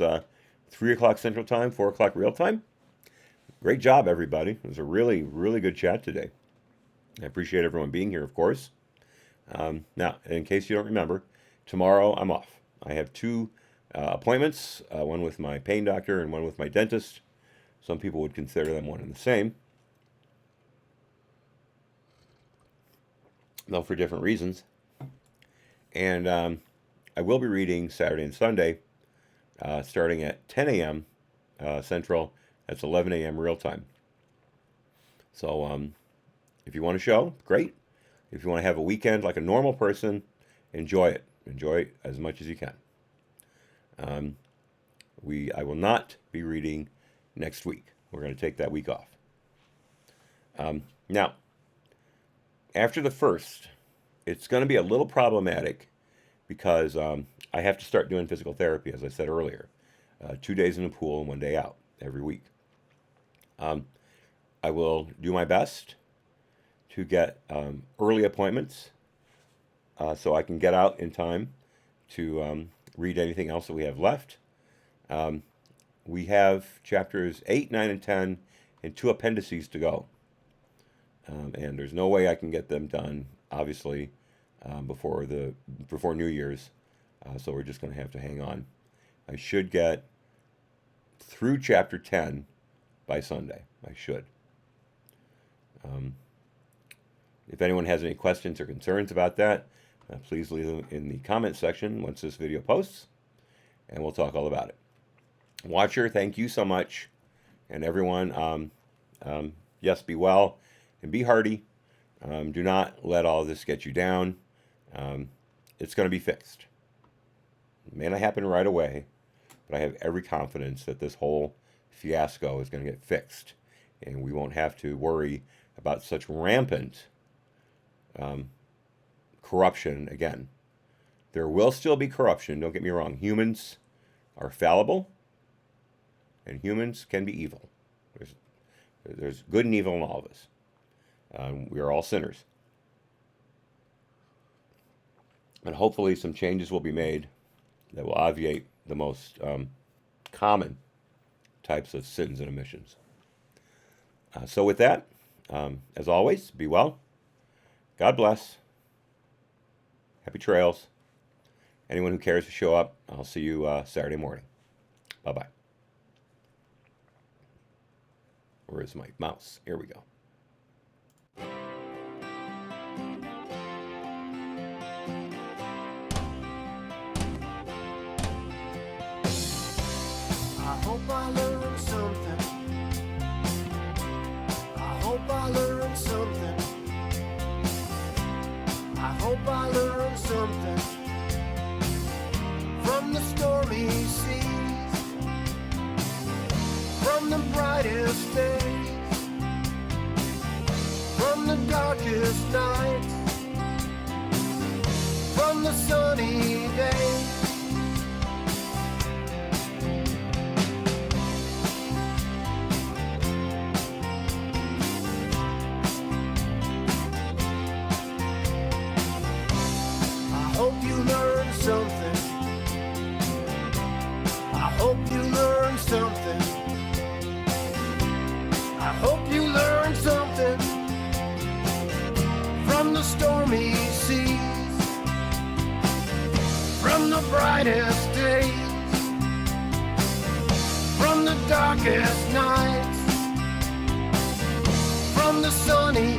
3 o'clock Central Time, 4 o'clock real time. Great job, everybody. It was a really, really good chat today. I appreciate everyone being here, of course. Now, in case you don't remember, tomorrow I'm off. I have two appointments, one with my pain doctor and one with my dentist. Some people would consider them one and the same, though for different reasons. And I will be reading Saturday and Sunday, starting at 10 a.m. Central. That's 11 a.m. real time. So if you want to show, great. If you want to have a weekend like a normal person, enjoy it. Enjoy it as much as you can. I will not be reading next week. We're going to take that week off. Now, after the 1st, it's going to be a little problematic because I have to start doing physical therapy, as I said earlier. 2 days in the pool and 1 day out every week. I will do my best to get early appointments so I can get out in time to read anything else that we have left. We have chapters 8, 9, and 10 and 2 appendices to go. And there's no way I can get them done, obviously, before New Year's. So we're just going to have to hang on. I should get through chapter 10 by Sunday. I should. If anyone has any questions or concerns about that, please leave them in the comment section once this video posts, and we'll talk all about it. Watcher, thank you so much. And everyone, yes, be well and be hardy. Do not let all this get you down. It's going to be fixed. It may not happen right away, but I have every confidence that this whole fiasco is going to get fixed, and we won't have to worry about such rampant corruption again. There will still be corruption, don't get me wrong. Humans are fallible, and humans can be evil. There's good and evil in all of us. We are all sinners. And hopefully some changes will be made that will obviate the most common types of sins and omissions. So with that, as always, be well. God bless. Happy trails. Anyone who cares to show up, I'll see you Saturday morning. Bye-bye. Where is my mouse? Here we go. I hope I learned something. I hope I learned something. I hope I learned something from the stormy seas, from the brightest days, from the darkest nights, from the sunny days. I hope you learned something. I hope you learned something. I hope you learned something from the stormy seas, from the brightest days, from the darkest nights, from the sunny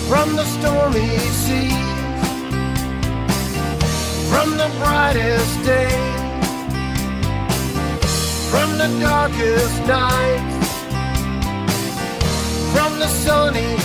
from the stormy seas, from the brightest days, from the darkest nights, from the sunny